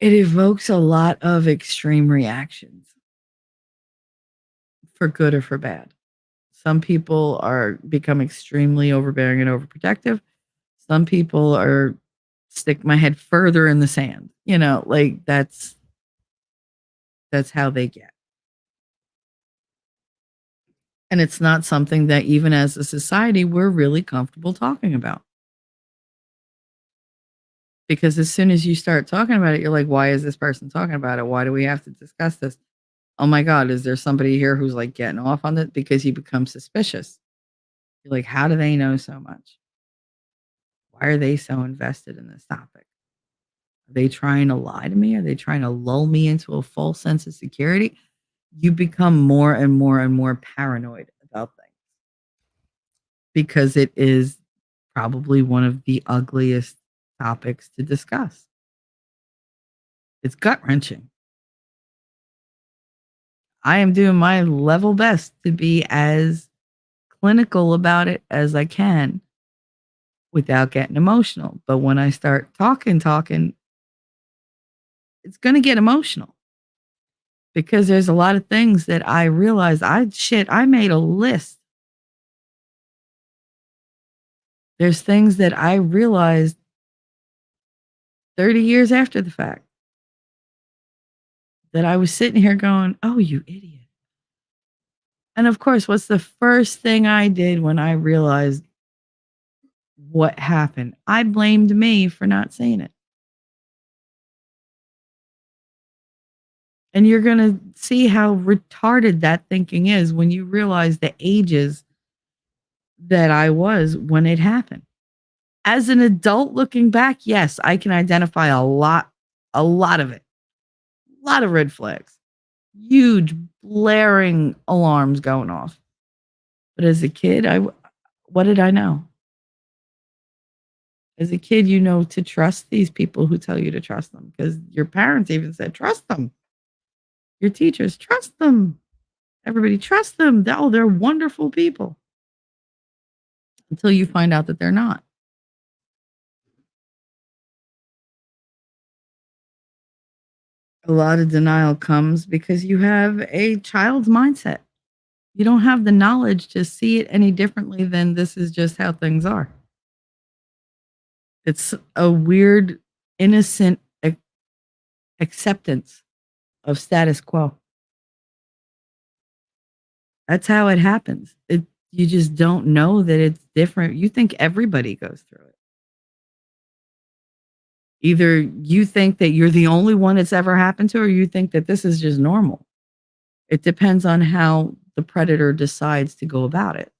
evokes a lot of extreme reactions for good or for bad. Some people become extremely overbearing and overprotective. Some people are stick my head further in the sand. Like that's how they get. And it's not something that even as a society we're really comfortable talking about. Because as soon as you start talking about it, you're like, why is this person talking about it? Why do we have to discuss this? Oh my God, is there somebody here who's like getting off on it? Because you become suspicious. You're like, how do they know so much? Why are they so invested in this topic? Are they trying to lie to me? Are they trying to lull me into a false sense of security? You become more and more and more paranoid about things because it is probably one of the ugliest topics to discuss. It's gut wrenching. I am doing my level best to be as clinical about it as I can without getting emotional. But when I start talking, it's going to get emotional because there's a lot of things that I realized I made a list. There's things that I realized 30 years after the fact that I was sitting here going, oh, you idiot. And of course, what's the first thing I did when I realized what happened? I blamed me for not seeing it. And you're going to see how retarded that thinking is when you realize the ages that I was when it happened. As an adult looking back, yes, I can identify a lot of it. A lot of red flags. Huge blaring alarms going off. But as a kid, what did I know? As a kid, you know to trust these people who tell you to trust them because your parents even said, trust them. Your teachers, trust them. Everybody trust them. Oh, they're wonderful people. Until you find out that they're not. A lot of denial comes because you have a child's mindset. You don't have the knowledge to see it any differently than this is just how things are. It's a weird, innocent acceptance of status quo. That's how it happens. You just don't know that it's different. You think everybody goes through it. Either you think that you're the only one it's ever happened to, or you think that this is just normal. It depends on how the predator decides to go about it.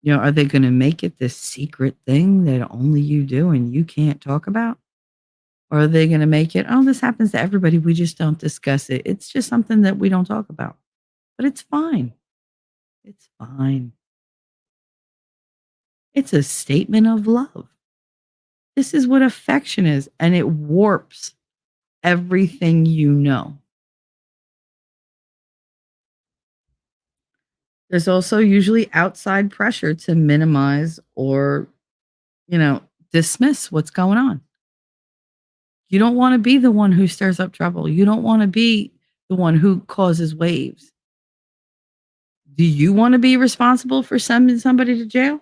Are they going to make it this secret thing that only you do and you can't talk about? Or are they going to make it, oh, this happens to everybody. We just don't discuss it. It's just something that we don't talk about. But it's fine. It's fine. It's a statement of love. This is what affection is, and it warps everything you know. There's also usually outside pressure to minimize or, dismiss what's going on. You don't want to be the one who stirs up trouble. You don't want to be the one who causes waves. Do you want to be responsible for sending somebody to jail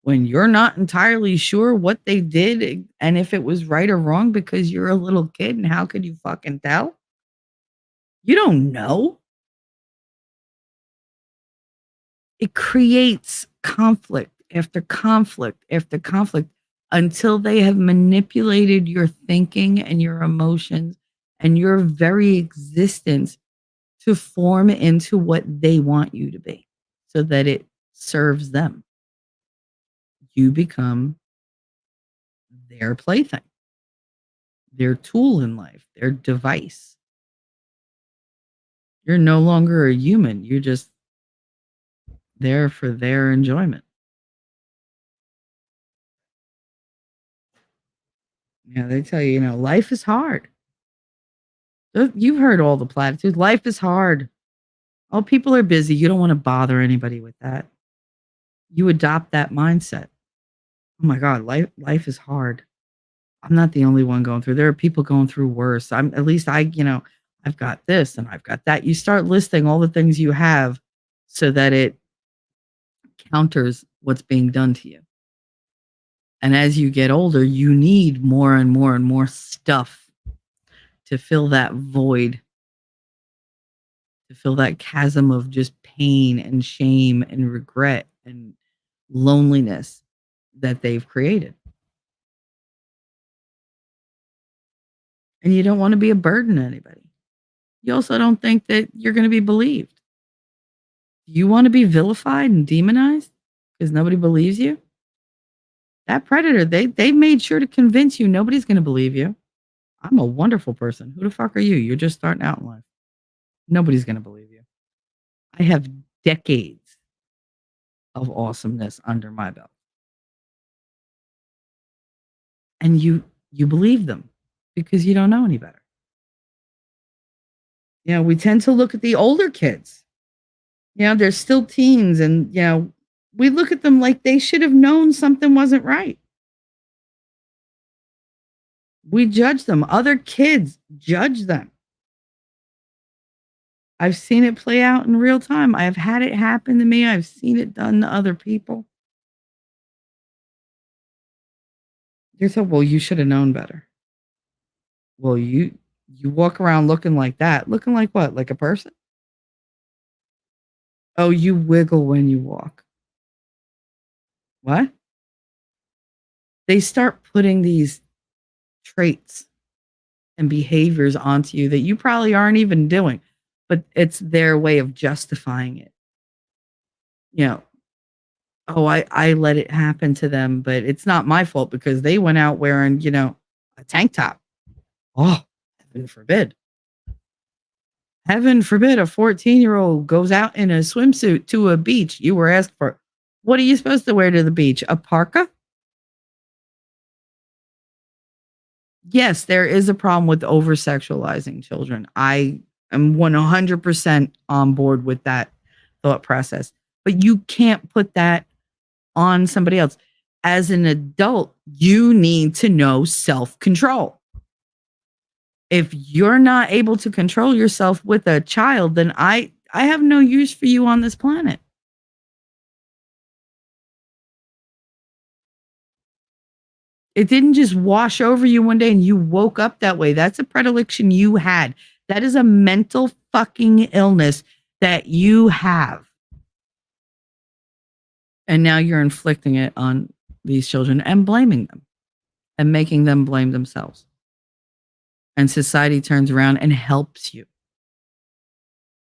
when you're not entirely sure what they did and if it was right or wrong because you're a little kid and how could you fucking tell? You don't know. It creates conflict after conflict after conflict until they have manipulated your thinking and your emotions and your very existence to form into what they want you to be so that it serves them. You become their plaything, their tool in life, their device. You're no longer a human. You're just there for their enjoyment. They tell you, life is hard. You've heard all the platitudes. Life is hard. Oh, people are busy. You don't want to bother anybody with that. You adopt that mindset. Oh my God, life is hard. I'm not the only one going through. There are people going through worse. I've got this and I've got that. You start listing all the things you have so that it counters what's being done to you. And as you get older, you need more and more and more stuff to fill that void, to fill that chasm of just pain and shame and regret and loneliness that they've created. And you don't want to be a burden to anybody. You also don't think that you're going to be believed. You want to be vilified and demonized because nobody believes you? That predator, they made sure to convince you nobody's going to believe you. I'm a wonderful person. Who the fuck are you? You're just starting out in life. Nobody's going to believe you. I have decades of awesomeness under my belt. And you believe them because you don't know any better. We tend to look at the older kids. They're still teens and, we look at them like they should have known something wasn't right. We judge them. Other kids judge them. I've seen it play out in real time. I've had it happen to me. I've seen it done to other people. You're so, well, you should have known better. Well, you walk around looking like that. Looking like what? Like a person? Oh, you wiggle when you walk. What? They start putting these traits and behaviors onto you that you probably aren't even doing, but it's their way of justifying it. Oh, I let it happen to them, but it's not my fault because they went out wearing, a tank top. Oh, heaven forbid. Heaven forbid a 14-year-old goes out in a swimsuit to a beach. You were asked for, what are you supposed to wear to the beach? A parka? Yes, there is a problem with over-sexualizing children. I am 100% on board with that thought process. But you can't put that on somebody else. As an adult, you need to know self-control. If you're not able to control yourself with a child, then I have no use for you on this planet. It didn't just wash over you one day and you woke up that way. That's a predilection you had. That is a mental fucking illness that you have. And now you're inflicting it on these children and blaming them and making them blame themselves. And society turns around and helps you.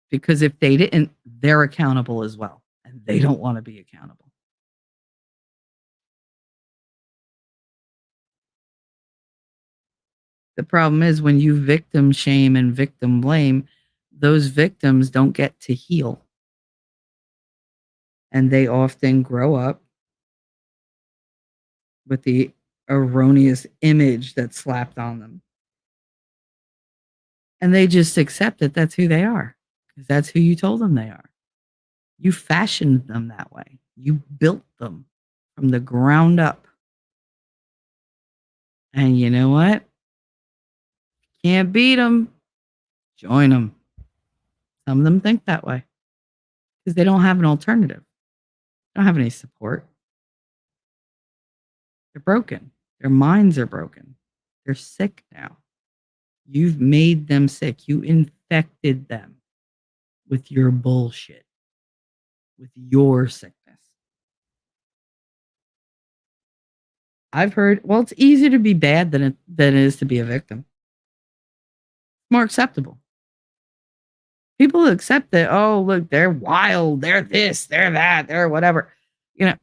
Because if they didn't, they're accountable as well. And they don't want to be accountable. The problem is when you victim shame and victim blame, those victims don't get to heal. And they often grow up with the erroneous image that's slapped on them. And they just accept that that's who they are because that's who you told them they are. You fashioned them that way. You built them from the ground up. And you know what? Can't beat them. Join them. Some of them think that way because they don't have an alternative. They don't have any support. They're broken. Their minds are broken. They're sick now. You've made them sick. You infected them with your bullshit, with your sickness. I've heard, well, it's easier to be bad than it is to be a victim. More acceptable. People accept that, oh, look, they're wild, they're this, they're that, they're whatever. You know,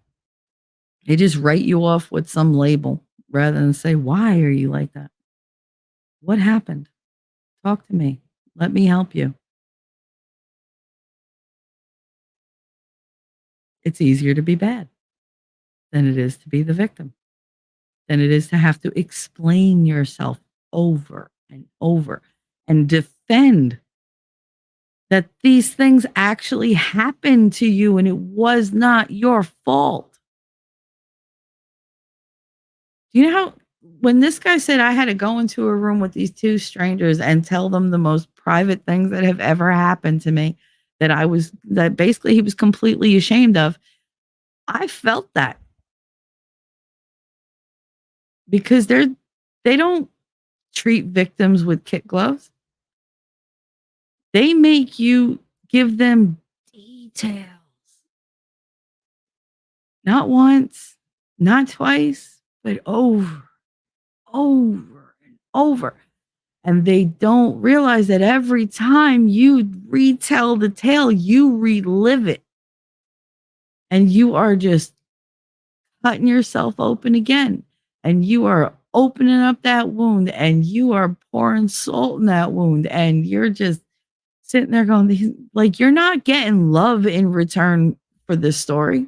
they just write you off with some label rather than say, why are you like that? What happened? Talk to me. Let me help you. It's easier to be bad than it is to be the victim, than it is to have to explain yourself over and over and defend that these things actually happened to you and it was not your fault. You know how when this guy said I had to go into a room with these two strangers and tell them the most private things that have ever happened to me that basically he was completely ashamed of, I felt that. Because they don't treat victims with kid gloves. They make you give them details. Not once, not twice, but over and over. And they don't realize that every time you retell the tale, you relive it. And you are just cutting yourself open again. And you are opening up that wound and you are pouring salt in that wound. And you're just sitting there going, like, you're not getting love in return for this story.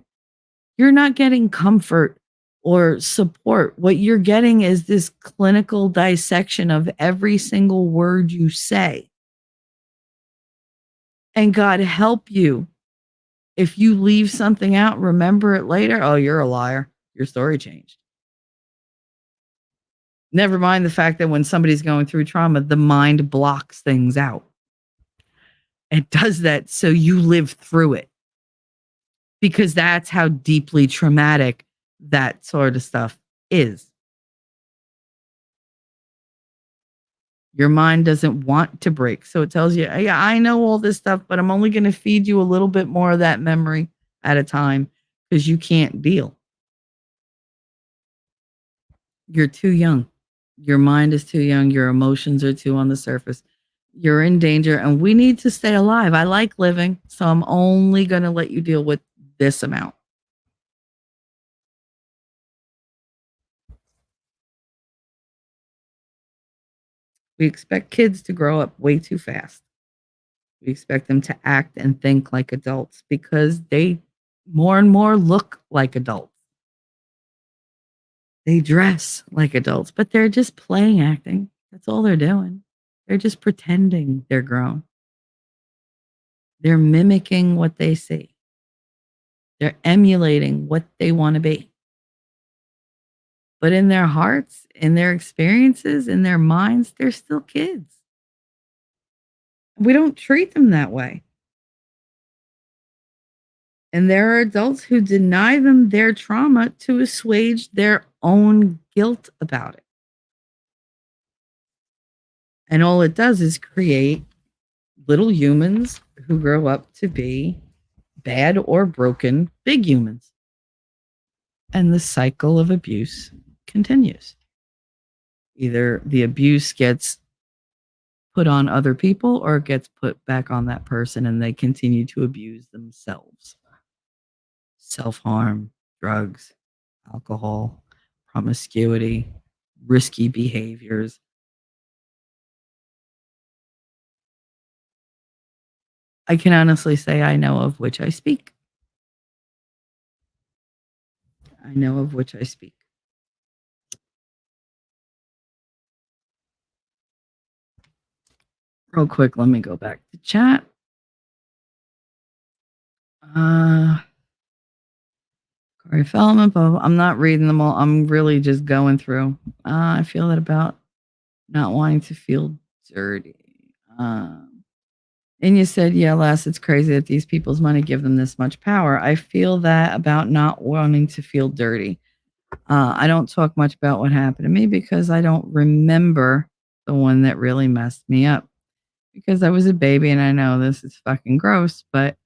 You're not getting comfort or support. What you're getting is this clinical dissection of every single word you say. And God help you. If you leave something out, remember it later. Oh, you're a liar. Your story changed. Never mind the fact that when somebody's going through trauma, the mind blocks things out. It does that so you live through it. Because that's how deeply traumatic that sort of stuff is. Your mind doesn't want to break. So it tells you, yeah, I know all this stuff, but I'm only going to feed you a little bit more of that memory at a time because you can't deal. You're too young. Your mind is too young. Your emotions are too on the surface. You're in danger and we need to stay alive. I like living, so I'm only going to let you deal with this amount. We expect kids to grow up way too fast. We expect them to act and think like adults because they more and more look like adults. They dress like adults, but they're just playing acting. That's all they're doing. They're just pretending they're grown. They're mimicking what they see. They're emulating what they want to be. But in their hearts, in their experiences, in their minds, they're still kids. We don't treat them that way. And there are adults who deny them their trauma to assuage their own guilt about it. And all it does is create little humans who grow up to be bad or broken big humans. and the cycle of abuse continues. Either the abuse gets put on other people or it gets put back on that person and they continue to abuse themselves. Self-harm, drugs, alcohol, promiscuity, risky behaviors. I can honestly say I know of which I speak. I know of which I speak. Real quick, let me go back to chat. Corey Feldman, but I'm not reading them all. I'm really just going through. I feel that about not wanting to feel dirty. And you said, yeah, Les, it's crazy that these people's money give them this much power. I feel that about not wanting to feel dirty. I don't talk much about what happened to me because I don't remember the one that really messed me up. Because I was a baby and I know this is fucking gross, but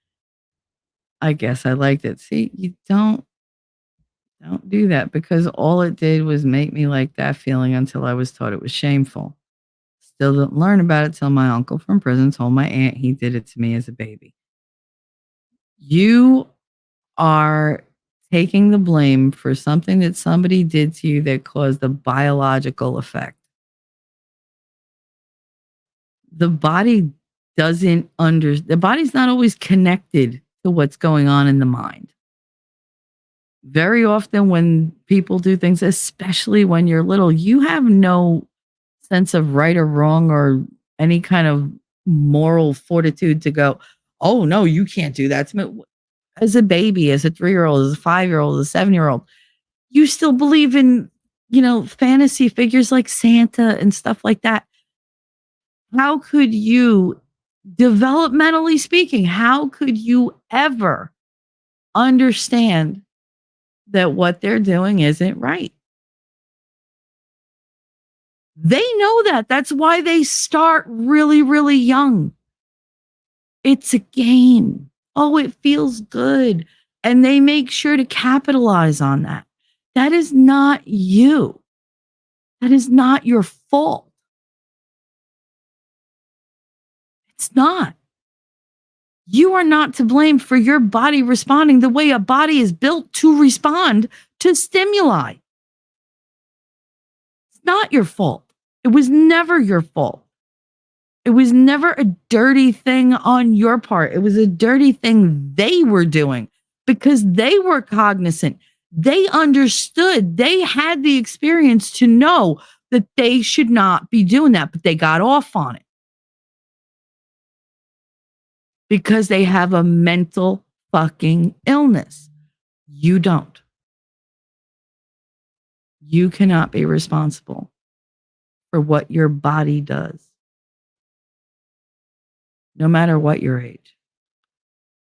I guess I liked it. See, you don't do that because all it did was make me like that feeling until I was taught it was shameful. Still didn't learn about it till my uncle from prison told my aunt he did it to me as a baby. You are taking the blame for something that somebody did to you that caused a biological effect. The body the body's not always connected to what's going on in the mind. Very often when people do things, especially when you're little, you have no sense of right or wrong or any kind of moral fortitude to go, oh no, you can't do that to me. As a baby, as a 3-year-old, as a 5-year-old, as a 7-year-old, you still believe in, fantasy figures like Santa and stuff like that. How could you, developmentally speaking, how could you ever understand that what they're doing isn't right? They know that. That's why they start really, really young. It's a game. Oh, it feels good. And they make sure to capitalize on that. That is not you. That is not your fault. It's not. You are not to blame for your body responding the way a body is built to respond to stimuli. It's not your fault. It was never your fault. It was never a dirty thing on your part. It was a dirty thing they were doing because they were cognizant. They understood. They had the experience to know that they should not be doing that, but they got off on it because they have a mental fucking illness. You don't. You cannot be responsible for what your body does, no matter what your age.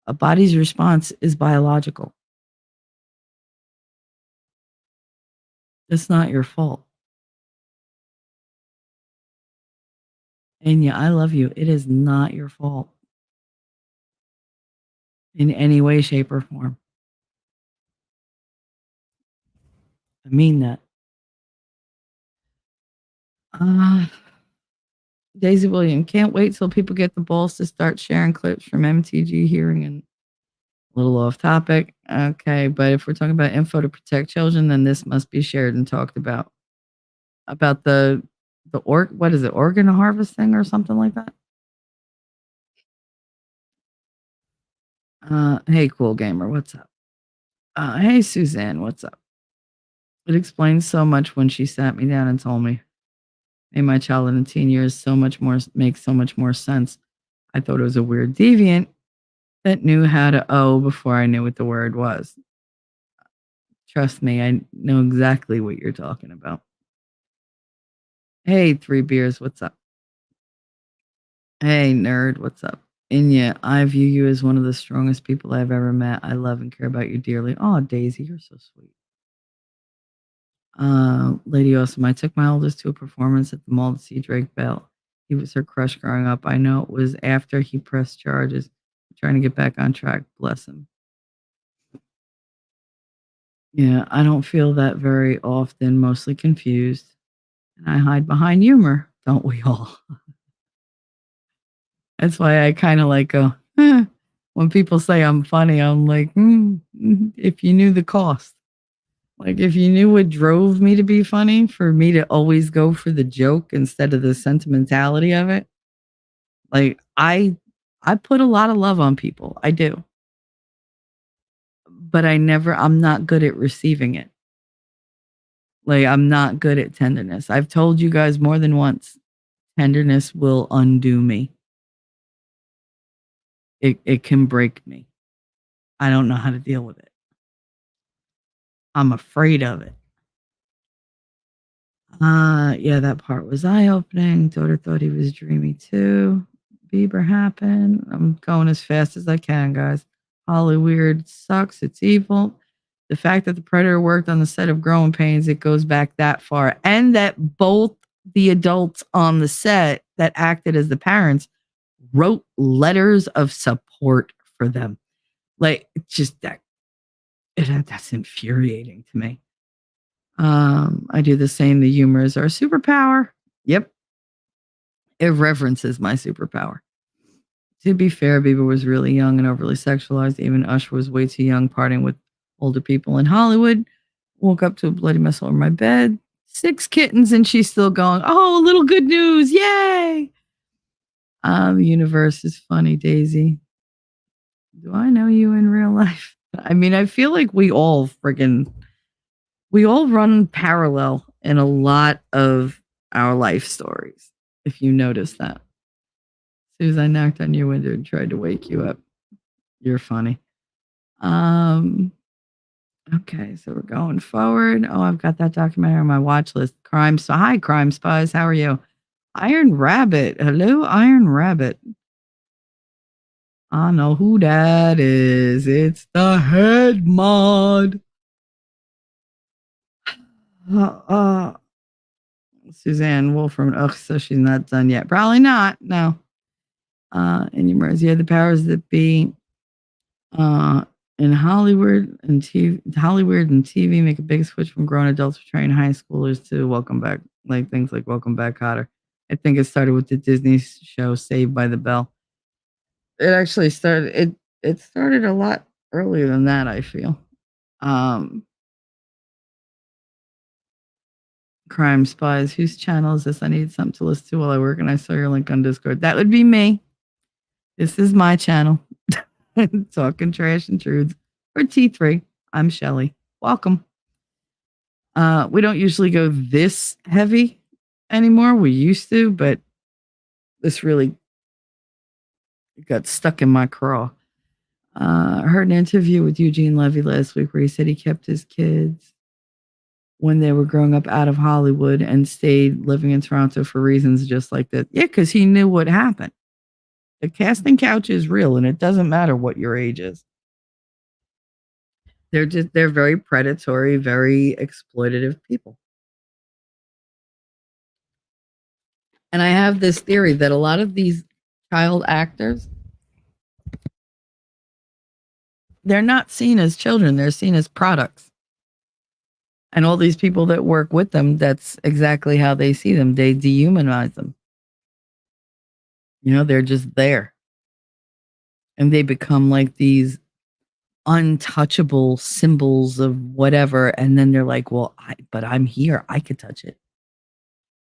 A body's response is biological. It's not your fault. And yeah, I love you. It is not your fault in any way, shape, or form. I mean that. Uh, Daisy William, can't wait till people get the balls to start sharing clips from MTG hearing and a little off topic. Okay, but if we're talking about info to protect children, then this must be shared and talked about. About what is it, organ harvesting or something like that? Hey, cool gamer, what's up? Hey, Suzanne, what's up? It explains so much when she sat me down and told me, made my child in teen years makes so much more sense. I thought it was a weird deviant that knew how to O before I knew what the word was. Trust me, I know exactly what you're talking about. Hey, 3 beers, what's up? Hey, nerd, what's up? Inya, I view you as one of the strongest people I've ever met. I love and care about you dearly. Oh, Daisy, you're so sweet. Lady Awesome, I took my oldest to a performance at the mall to see Drake Bell. He was her crush growing up. I know it was after he pressed charges, trying to get back on track. Bless him. Yeah, I don't feel that very often, mostly confused. And I hide behind humor, don't we all? That's why I kind of like go, when people say I'm funny, I'm like, if you knew the cost. Like, if you knew what drove me to be funny, for me to always go for the joke instead of the sentimentality of it, like, I put a lot of love on people. I do. But I'm not good at receiving it. Like, I'm not good at tenderness. I've told you guys more than once, tenderness will undo me. It can break me. I don't know how to deal with it. I'm afraid of it. Yeah, that part was eye-opening. Daughter thought he was dreamy too. Bieber happened. I'm going as fast as I can, guys. Hollyweird sucks. It's evil. The fact that the predator worked on the set of Growing Pains, it goes back that far. And that both the adults on the set that acted as the parents wrote letters of support for them. Like, just that's infuriating to me. I do the same. The humor is our superpower. Yep. Irreverence is my superpower. To be fair, Bieber was really young and overly sexualized. Even Usher was way too young, partying with older people in Hollywood. Woke up to a bloody mess over my bed. 6 kittens, and she's still going, oh, a little good news. Yay. The universe is funny, Daisy. Do I know you in real life? I mean, I feel like we all run parallel in a lot of our life stories, if you notice that. As soon as I knocked on your window and tried to wake you up, you're funny. Okay, so we're going forward. Oh, I've got that documentary on my watch list. Hi, Crime Spies. How are you? Iron Rabbit. Hello, Iron Rabbit. I know who that is. It's the head mod. Suzanne Wolfram. Ugh, so she's not done yet. Probably not. No. And you yeah, the powers that be in Hollywood and TV make a big switch from grown adults portraying high schoolers to welcome back, like things like Welcome Back, Kotter. I think it started with the Disney show Saved by the Bell. It actually started it started a lot earlier than that, I feel. Crime Spies. Whose channel is this? I need something to listen to while I work, and I saw your link on Discord. That would be me. This is my channel. Talking Trash and Truths for T3. I'm Shelly. Welcome. We don't usually go this heavy anymore. We used to, but this really got stuck in my craw. I heard an interview with Eugene Levy last week where he said he kept his kids when they were growing up out of Hollywood and stayed living in Toronto for reasons just like that. Yeah, because he knew what happened. The casting couch is real, and it doesn't matter what your age is. They're very predatory, very exploitative people. And I have this theory that a lot of these child actors, they're not seen as children, they're seen as products. And all these people that work with them, that's exactly how they see them. They dehumanize them. You know, they're just there. And they become like these untouchable symbols of whatever. And then they're like, well, but I'm here. I could touch it.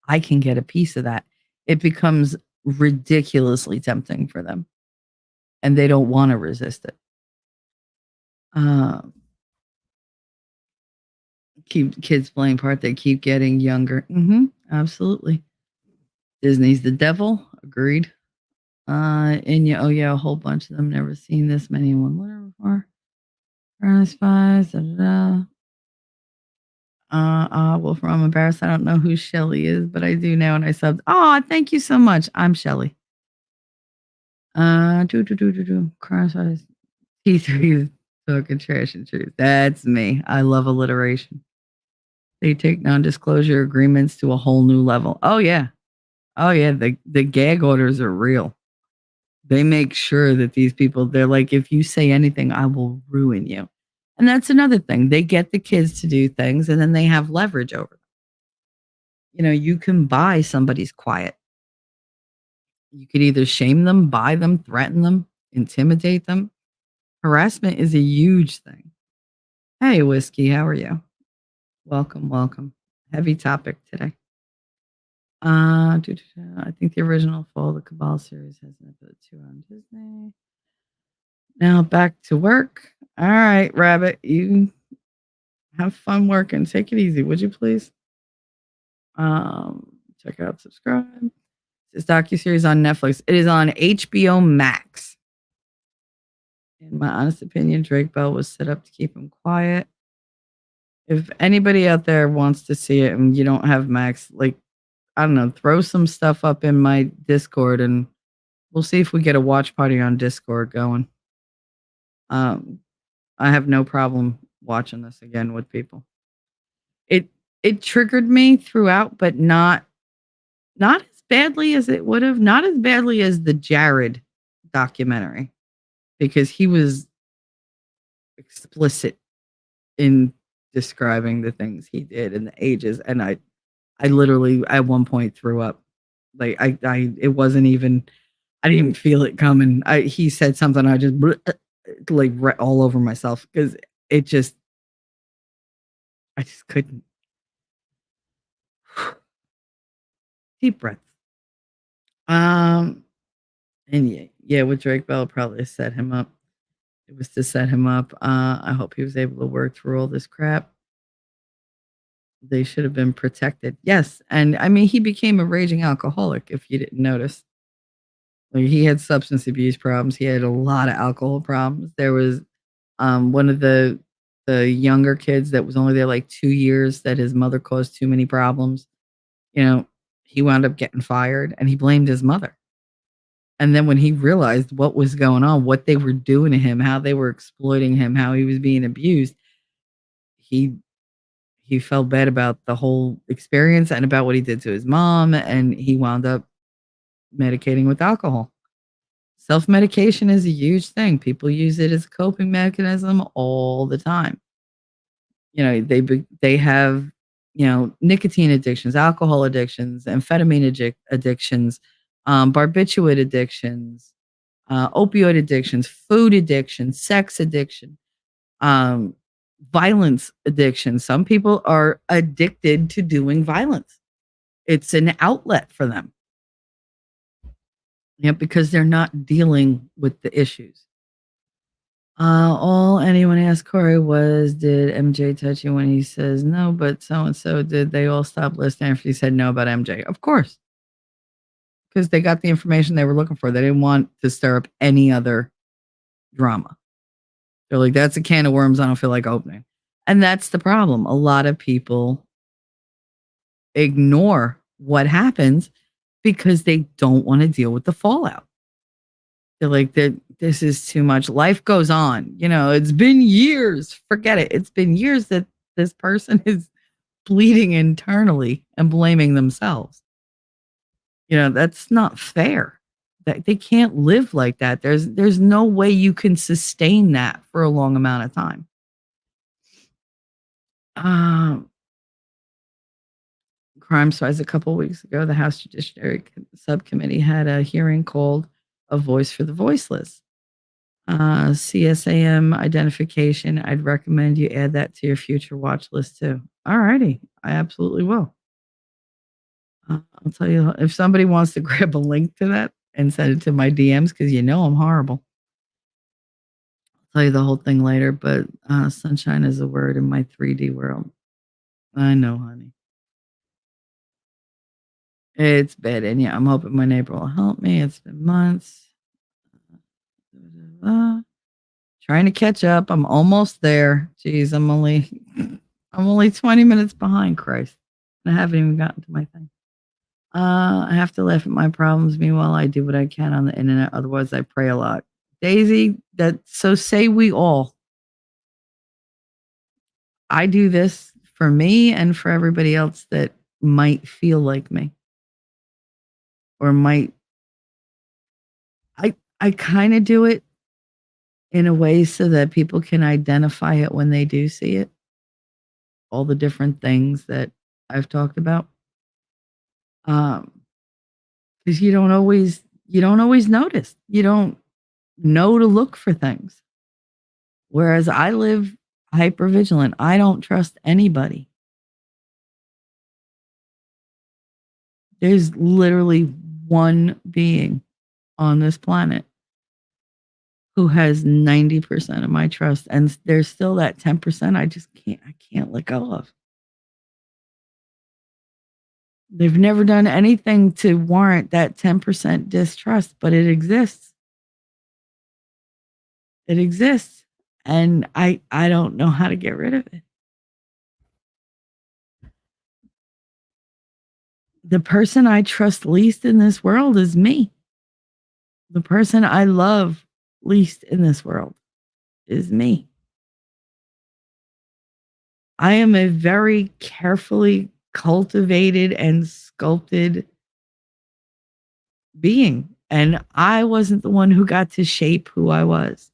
I can get a piece of that. It becomes ridiculously tempting for them. And they don't want to resist it. Keep kids playing part, they keep getting younger. Absolutely. Disney's the devil. Agreed. And yeah, oh yeah, a whole bunch of them. Never seen this many in one letter before. Spies. Wolfram, I'm embarrassed. I don't know who Shelly is, but I do now, and I subbed. Oh, thank you so much. I'm Shelly. Crime Spies. T3 is talking trash and truth. That's me. I love alliteration. They take non-disclosure agreements to a whole new level. Oh yeah. The gag orders are real. They make sure that these people, they're like, if you say anything, I will ruin you. And that's another thing. They get the kids to do things and then they have leverage over them. You know, you can buy somebody's quiet. You could either shame them, buy them, threaten them, intimidate them. Harassment is a huge thing. Hey, Whiskey, how are you? Welcome, welcome. Heavy topic today. I think the original Fall of the Cabal series has an episode 2 on Disney. Now back to work. All right, Rabbit, you have fun working. Take it easy, would you please? Check out, subscribe. This docuseries on Netflix. It is on HBO Max. In my honest opinion, Drake Bell was set up to keep him quiet. If anybody out there wants to see it and you don't have Max, like, I don't know, throw some stuff up in my Discord and we'll see if we get a watch party on Discord going. I have no problem watching this again with people. It triggered me throughout, but not as badly as it would have, not as badly as the Jared documentary, because he was explicit in describing the things he did and the ages, and I literally at one point threw up. Like it wasn't even, I didn't even feel it coming. He said something, I just like all over myself because I just couldn't. Deep breaths. And yeah, with Drake Bell probably set him up. It was to set him up. I hope he was able to work through all this crap. They should have been protected. Yes, and I mean he became a raging alcoholic. If you didn't notice, like he had substance abuse problems. He had a lot of alcohol problems. There was one of the younger kids that was only there like 2 years that his mother caused too many problems. You know, he wound up getting fired and he blamed his mother. And then when he realized what was going on, what they were doing to him, how they were exploiting him, how he was being abused, he felt bad about the whole experience and about what he did to his mom, and he wound up medicating with alcohol. Self-medication is a huge thing. People use it as a coping mechanism all the time. You know, they have, you know, nicotine addictions, alcohol addictions, amphetamine addictions, barbiturate addictions, opioid addictions, food addiction, sex addiction, violence addiction. Some people are addicted to doing violence. It's an outlet for them. Yeah, because they're not dealing with the issues. All anyone asked Corey was, did MJ touch you when he says no, but so and so did. They all stop listening after he said no about MJ? Of course. Because they got the information they were looking for. They didn't want to stir up any other drama. They're like, that's a can of worms I don't feel like opening. And that's the problem. A lot of people ignore what happens because they don't want to deal with the fallout. They're like, this is too much. Life goes on. You know, it's been years. Forget it. It's been years that this person is bleeding internally and blaming themselves. You know, that's not fair. That they can't live like that. There's no way you can sustain that for a long amount of time. Crime Spies a couple weeks ago, the House Judiciary Subcommittee had a hearing called A Voice for the Voiceless. CSAM identification. I'd recommend you add that to your future watch list too. All righty. I absolutely will. I'll tell you, if somebody wants to grab a link to that and send it to my DMs, because you know I'm horrible. I'll tell you the whole thing later, but sunshine is a word in my 3D world. I know, honey. It's bad, and yeah, I'm hoping my neighbor will help me. It's been months. Trying to catch up. I'm almost there. Jeez, I'm only 20 minutes behind, Christ. I haven't even gotten to my thing. I have to laugh at my problems. Meanwhile, I do what I can on the internet. Otherwise, I pray a lot. Daisy, so say we all. I do this for me and for everybody else that might feel like me. Or might. I kind of do it in a way so that people can identify it when they do see it. All the different things that I've talked about. Because you don't always notice. You don't know to look for things. Whereas I live hyper vigilant. I don't trust anybody. There's literally one being on this planet who has 90% of my trust, and there's still that 10% I can't let go of. They've never done anything to warrant that 10% distrust, but it exists. It exists, and I don't know how to get rid of it. The person I trust least in this world is me. The person I love least in this world is me. I am a very carefully cultivated and sculpted being, and I wasn't the one who got to shape who I was.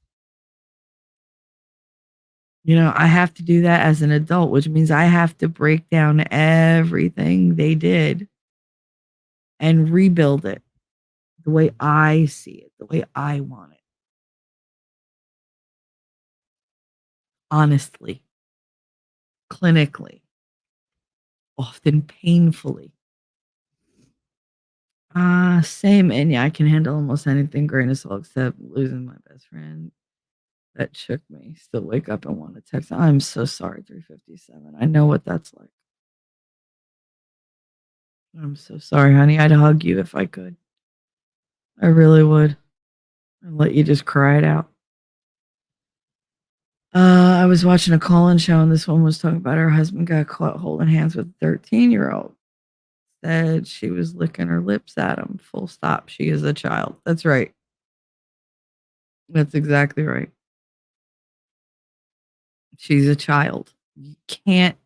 You know, I have to do that as an adult, which means I have to break down everything they did and rebuild it the way I see it, the way I want it. Honestly, clinically, often painfully. Same. And yeah, I can handle almost anything, grain of salt, except losing my best friend. That shook me. Still wake up and want to text. I'm so sorry, 357. I know what that's like. I'm so sorry, honey. I'd hug you if I could. I really would. And let you just cry it out. I was watching a call-in show, and this one was talking about her husband got caught holding hands with a 13-year-old. Said she was licking her lips at him. Full stop. She is a child. That's right. That's exactly right. She's a child. You can't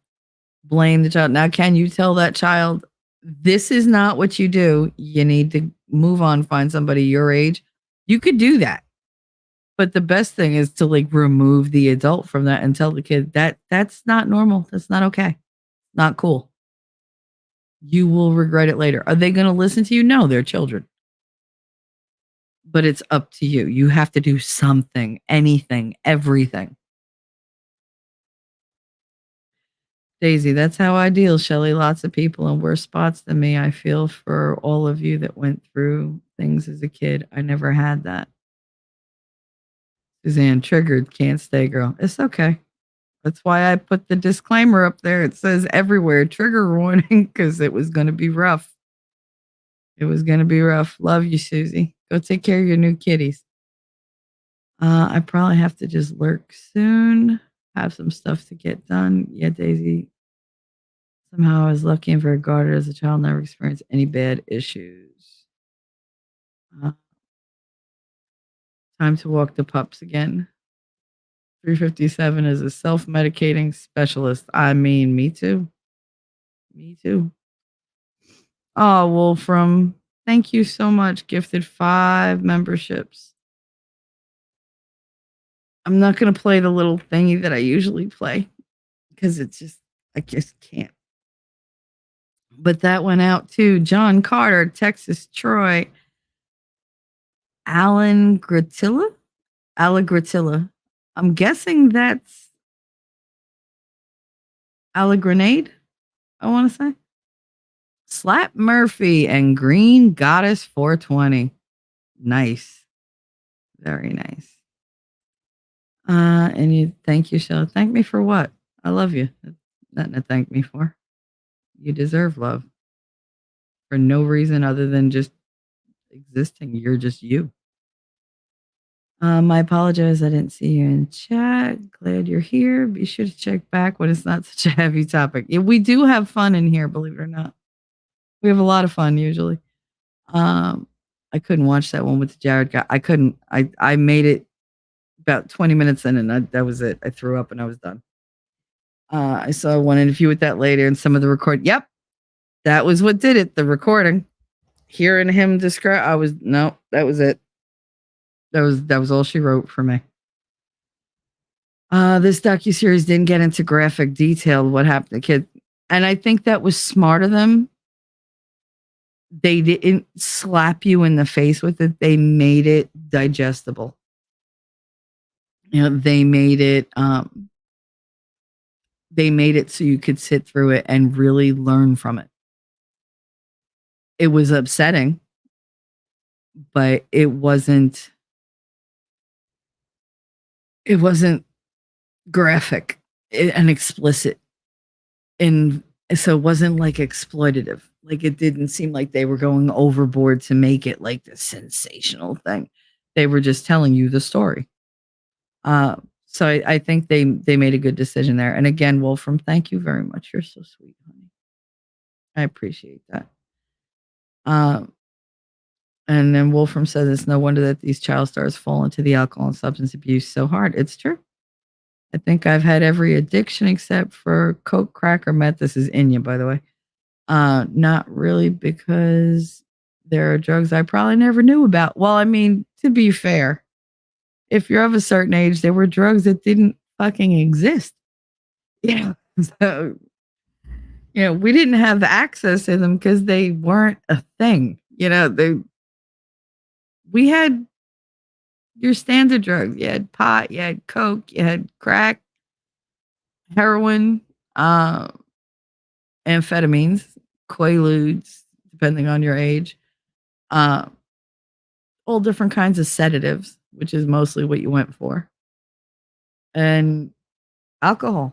blame the child. Now, can you tell that child, this is not what you do? You need to move on, find somebody your age. You could do that. But the best thing is to like remove the adult from that and tell the kid that that's not normal. That's not okay. Not cool. You will regret it later. Are they going to listen to you? No, they're children. But it's up to you. You have to do something, anything, everything. Daisy, that's how I deal, Shelly. Lots of people in worse spots than me. I feel for all of you that went through things as a kid. I never had that. Suzanne, triggered, can't stay, girl. It's okay. That's why I put the disclaimer up there. It says everywhere, trigger warning, because it was going to be rough. It was going to be rough. Love you, Susie. Go take care of your new kitties. I probably have to just lurk soon. Have some stuff to get done. Yeah, Daisy. Somehow I was lucky and very guarded as a child, never experienced any bad issues. Time to walk the pups again. 357 is a self-medicating specialist. I mean, me too. Me too. Oh, Wolfram, thank you so much. Gifted 5 memberships. I'm not going to play the little thingy that I usually play because I just can't. But that went out to John Carter, Texas, Troy, Alan Gratilla. I'm guessing that's Grenade, I want to say. Slap Murphy and Green Goddess 420. Nice. Very nice. And you thank you, Shell. Thank me for what? I love you. Nothing to thank me for. You deserve love. For no reason other than just existing. You're just you. I apologize. I didn't see you in chat. Glad you're here. Be sure to check back when it's not such a heavy topic. Yeah, we do have fun in here, believe it or not. We have a lot of fun usually. I couldn't watch that one with the Jared guy. I couldn't. I made it about 20 minutes in, and that was it. I threw up and I was done. I saw one interview with that later, and some of the record. Yep, that was what did it. The recording, hearing him describe. No, that was it. That was all she wrote for me. This docuseries didn't get into graphic detail what happened to the kid. And I think that was smart of them. They didn't slap you in the face with it. They made it digestible. They made it so you could sit through it and really learn from it. It was upsetting, but it wasn't graphic and explicit. And so it wasn't like exploitative. Like it didn't seem like they were going overboard to make it like the sensational thing. They were just telling you the story. So I think they made a good decision there. And again, Wolfram, thank you very much. You're so sweet, honey. I appreciate that. And then Wolfram says it's no wonder that these child stars fall into the alcohol and substance abuse so hard. It's true. I think I've had every addiction except for coke, crack, or meth. This is Inya, by the way. Not really, because there are drugs I probably never knew about. Well, I mean, to be fair, if you're of a certain age, there were drugs that didn't fucking exist. Yeah. So, we didn't have access to them because they weren't a thing. We had your standard drugs. You had pot, you had coke, you had crack, heroin, amphetamines, quaaludes, depending on your age, all different kinds of sedatives, which is mostly what you went for, and alcohol,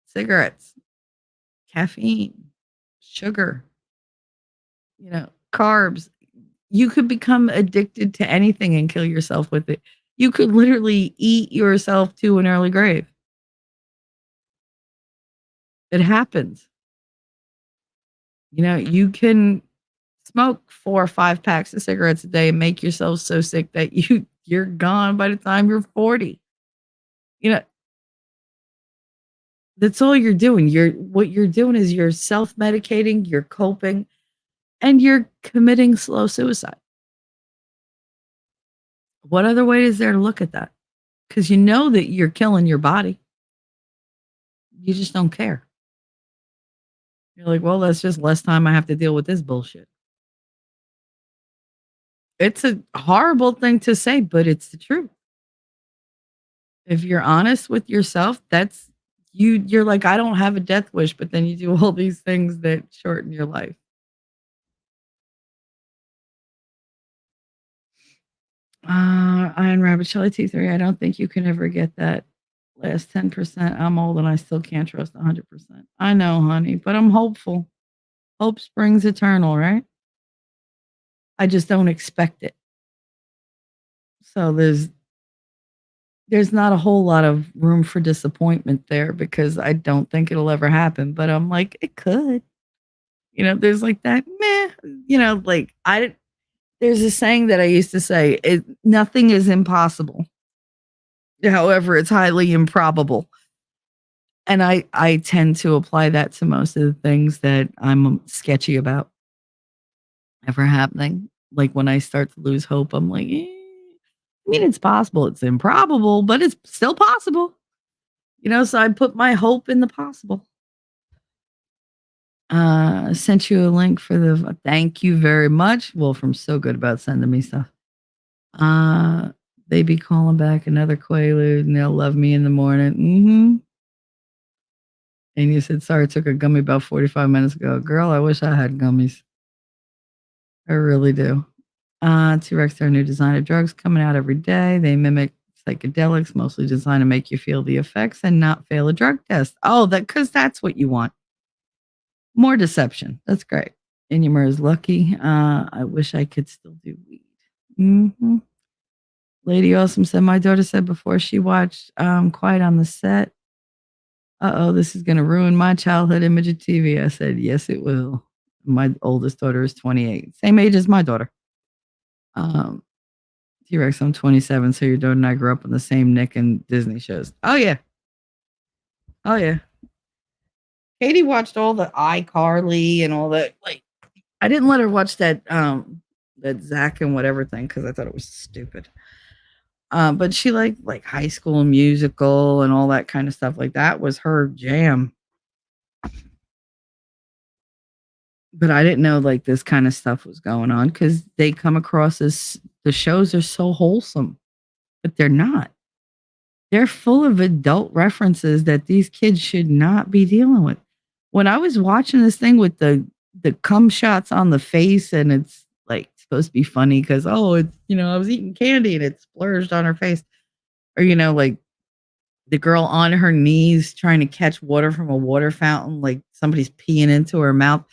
cigarettes, caffeine, sugar, carbs. You could become addicted to anything and kill yourself with it. You could literally eat yourself to an early grave. It happens. You can smoke 4 or 5 packs of cigarettes a day and make yourself so sick that you're gone by the time you're 40. That's all you're doing. What you're doing is you're self-medicating, you're coping, and you're committing slow suicide. What other way is there to look at that? Because you know that you're killing your body. You just don't care. You're like, well, that's just less time I have to deal with this bullshit. It's a horrible thing to say, but it's the truth. If you're honest with yourself, that's you're like, I don't have a death wish, but then you do all these things that shorten your life. Iron Rabbit Shelly T3. I don't think you can ever get that last 10%. I'm old and I still can't trust 100%. I know, honey, but I'm hopeful. Hope springs eternal, right? I just don't expect it. So there's not a whole lot of room for disappointment there because I don't think it'll ever happen. But I'm like, it could. There's like that, meh, there's a saying that I used to say, nothing is impossible. However, it's highly improbable. And I tend to apply that to most of the things that I'm sketchy about ever happening. Like when I start to lose hope, I'm like, I mean, it's possible. It's improbable, but it's still possible. So I put my hope in the possible. Sent you a link for the thank you very much. Wolfram's so good about sending me stuff. They be calling back another Quaalude and they'll love me in the morning. Mm-hmm. And you said, sorry, I took a gummy about 45 minutes ago. Girl, I wish I had gummies. I really do. T-Rex, there are new design of drugs coming out every day. They mimic psychedelics, mostly designed to make you feel the effects and not fail a drug test. Oh, because that's what you want. More deception. That's great. Inumar is lucky. I wish I could still do weed. Mm-hmm. Lady Awesome said, my daughter said before she watched Quiet on the Set, this is going to ruin my childhood image of TV. I said, yes, it will. My oldest daughter is 28. Same age as my daughter. T-Rex, I'm 27, so your daughter and I grew up on the same Nick and Disney shows. Oh, yeah. Oh, yeah. Katie watched all the iCarly and all that. Like, I didn't let her watch that Zach and whatever thing because I thought it was stupid. But she liked like High School Musical and all that kind of stuff. Like that was her jam. But I didn't know like this kind of stuff was going on because they come across as the shows are so wholesome, but they're not. They're full of adult references that these kids should not be dealing with. When I was watching this thing with the cum shots on the face and it's like supposed to be funny because it's I was eating candy and it splurged on her face. Or like the girl on her knees trying to catch water from a water fountain, like somebody's peeing into her mouth.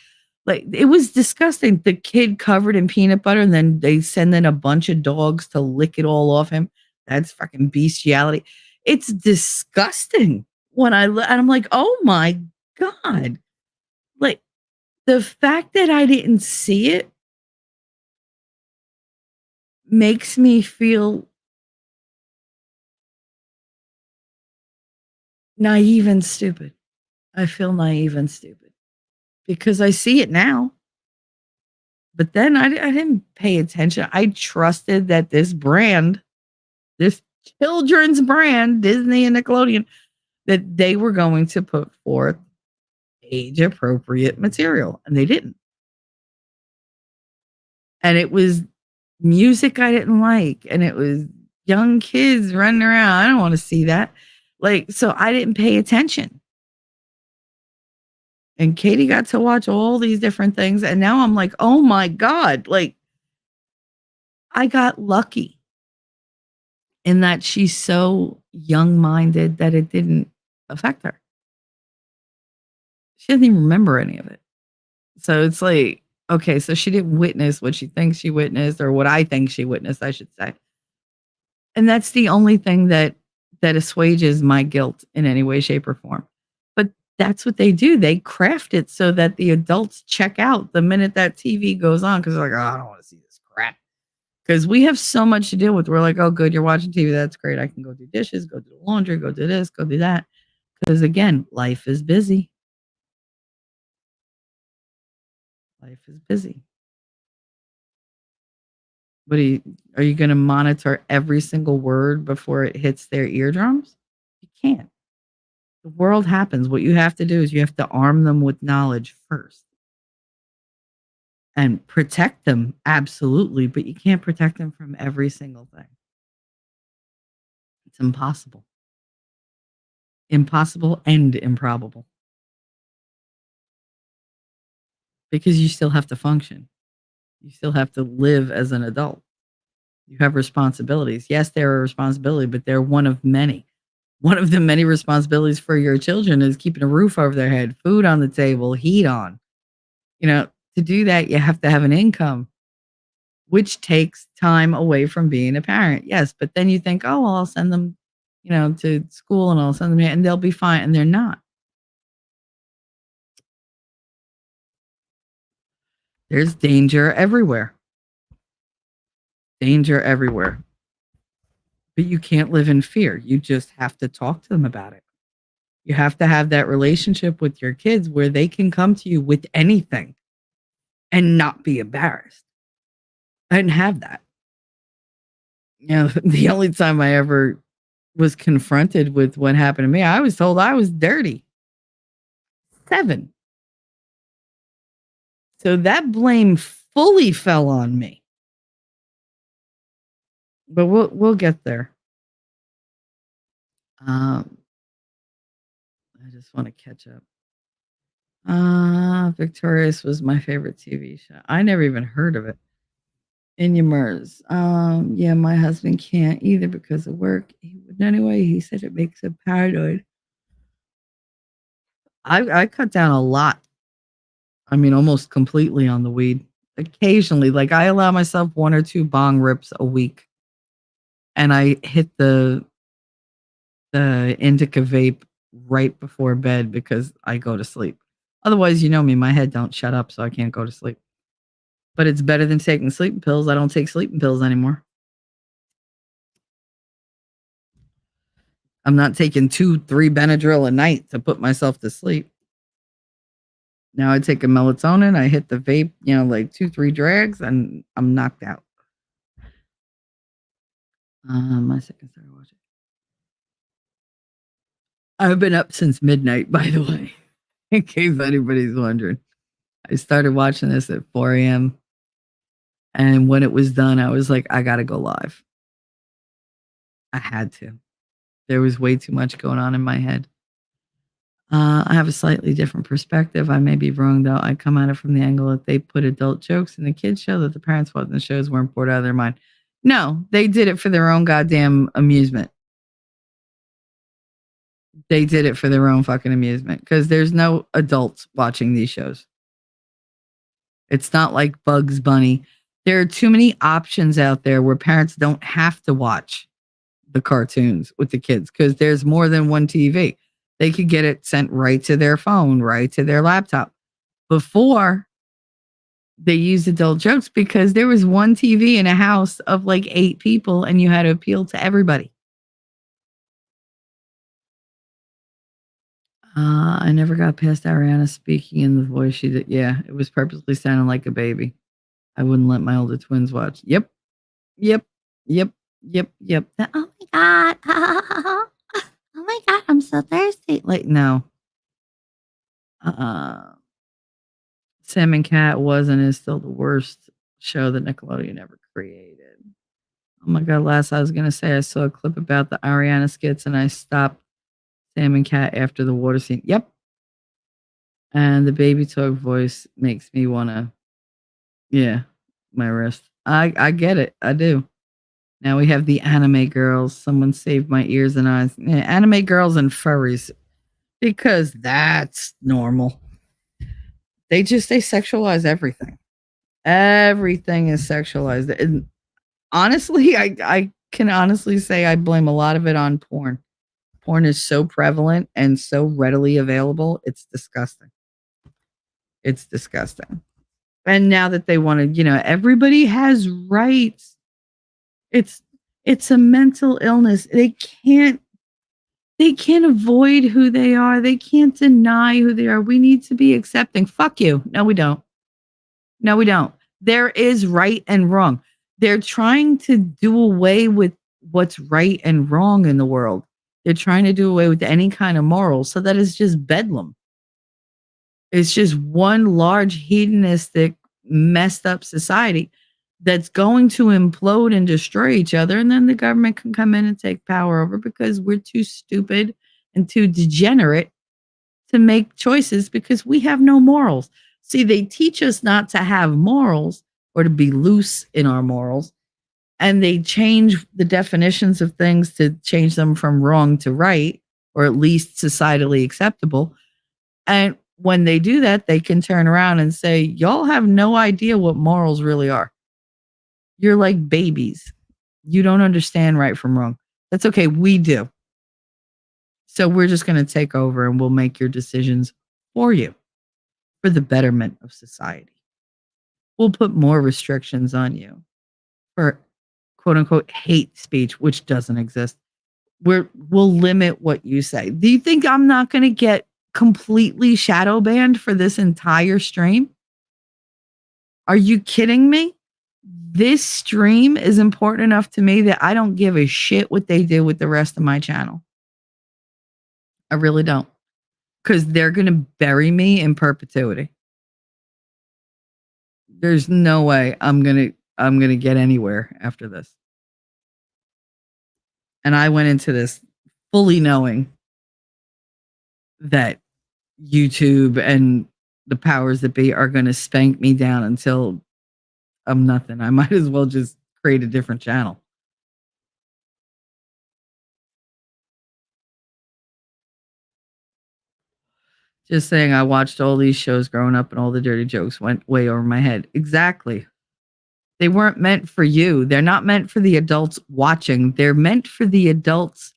Like it was disgusting. The kid covered in peanut butter, and then they send in a bunch of dogs to lick it all off him. That's fucking bestiality. It's disgusting. And I'm like, oh my God. Like the fact that I didn't see it makes me feel naive and stupid. I feel naive and stupid because I see it now. But then I didn't pay attention. I trusted that this brand, this children's brand, Disney and Nickelodeon, that they were going to put forth age appropriate material, and they didn't. And it was music I didn't like, and it was young kids running around. I don't want to see that. Like, so I didn't pay attention. And Katie got to watch all these different things. And now I'm like, oh my God, like I got lucky in that she's so young minded that it didn't affect her. She doesn't even remember any of it. So it's like, okay, so she didn't witness what she thinks she witnessed or what I think she witnessed, I should say. And that's the only thing that assuages my guilt in any way, shape, or form. But that's what they do. They craft it so that the adults check out the minute that TV goes on because they're like, oh, I don't want to see this crap. Because we have so much to deal with. We're like, oh, good, you're watching TV. That's great. I can go do dishes, go do the laundry, go do this, go do that. Because again, life is busy. Life is busy. But are you going to monitor every single word before it hits their eardrums? You can't. The world happens. What you have to do is you have to arm them with knowledge first and protect them. Absolutely. But you can't protect them from every single thing. It's impossible. Impossible and improbable. Because you still have to function. You still have to live as an adult. You have responsibilities. Yes, they're a responsibility, but they're one of many. One of the many responsibilities for your children is keeping a roof over their head, food on the table, heat on. To do that, you have to have an income, which takes time away from being a parent. Yes, but then you think, oh, well, I'll send them, to school and I'll send them here and they'll be fine. And they're not. There's danger everywhere. Danger everywhere. But you can't live in fear. You just have to talk to them about it. You have to have that relationship with your kids where they can come to you with anything and not be embarrassed. I didn't have that. The only time I ever was confronted with what happened to me, I was told I was dirty. 7. So that blame fully fell on me. But we'll get there. I just want to catch up. Victorious was my favorite TV show. I never even heard of it. Inyamers. Yeah, my husband can't either because of work. He would anyway. He said it makes him paranoid. I cut down a lot. I mean, almost completely on the weed. Occasionally, like I allow myself 1 or 2 bong rips a week, and I hit the indica vape right before bed because I go to sleep. Otherwise, you know me, my head don't shut up, so I can't go to sleep. But it's better than taking sleeping pills. I don't take sleeping pills anymore. I'm not taking 2, 3 Benadryl a night to put myself to sleep. Now I take a melatonin, I hit the vape, like 2, 3 drags, and I'm knocked out. My second started watching. I've been up since midnight, by the way, in case anybody's wondering. I started watching this at 4 a.m. And when it was done, I was like, I got to go live. I had to. There was way too much going on in my head. I have a slightly different perspective. I may be wrong, though. I come at it from the angle that they put adult jokes in the kids' show that the parents watching the shows weren't bored out of their mind. No, they did it for their own goddamn amusement. They did it for their own fucking amusement because there's no adults watching these shows. It's not like Bugs Bunny. There are too many options out there where parents don't have to watch the cartoons with the kids because there's more than one TV. They could get it sent right to their phone, right to their laptop. Before, they used adult jokes because there was one TV in a house of like 8 people and you had to appeal to everybody. I never got past Ariana speaking in the voice she did. Yeah, it was purposely sounding like a baby. I wouldn't let my older twins watch. Yep. Yep. Yep. Yep. Yep. Oh my God. Oh my God. I'm so thirsty. Like, no. Sam and Cat was and is still the worst show that Nickelodeon ever created. Oh my God. Last I was going to say, I saw a clip about the Ariana skits and I stopped Sam and Cat after the water scene. Yep. And the baby talk voice makes me want to, yeah, my wrist. I get it. I do. Now we have the anime girls. Someone saved my ears and eyes. Yeah, anime girls and furries. Because that's normal. They sexualize everything. Everything is sexualized. And honestly, I can honestly say I blame a lot of it on porn. Porn is so prevalent and so readily available. It's disgusting. It's disgusting. And now that they want to, everybody has rights. It's a mental illness. They can't avoid who they are. They can't deny who they are. We need to be accepting. Fuck you. No, we don't. No, we don't. There is right and wrong. They're trying to do away with what's right and wrong in the world. They're trying to do away with any kind of moral. So that is just bedlam. It's just one large hedonistic, messed up society that's going to implode and destroy each other. And then the government can come in and take power over because we're too stupid and too degenerate to make choices because we have no morals. See, they teach us not to have morals or to be loose in our morals. And they change the definitions of things to change them from wrong to right, or at least societally acceptable. And when they do that, they can turn around and say, y'all have no idea what morals really are. You're like babies. You don't understand right from wrong. That's okay. We do. So we're just going to take over and we'll make your decisions for you for the betterment of society. We'll put more restrictions on you for quote unquote hate speech, which doesn't exist. We'll limit what you say. Do you think I'm not going to get completely shadow banned for this entire stream? Are you kidding me? This stream is important enough to me that I don't give a shit what they do with the rest of my channel. I really don't. Because they're going to bury me in perpetuity. There's no way I'm going to get anywhere after this. And I went into this fully knowing that YouTube and the powers that be are going to spank me down until I'm nothing. I might as well just create a different channel. Just saying, I watched all these shows growing up and all the dirty jokes went way over my head. Exactly. They weren't meant for you. They're not meant for the adults watching. They're meant for the adults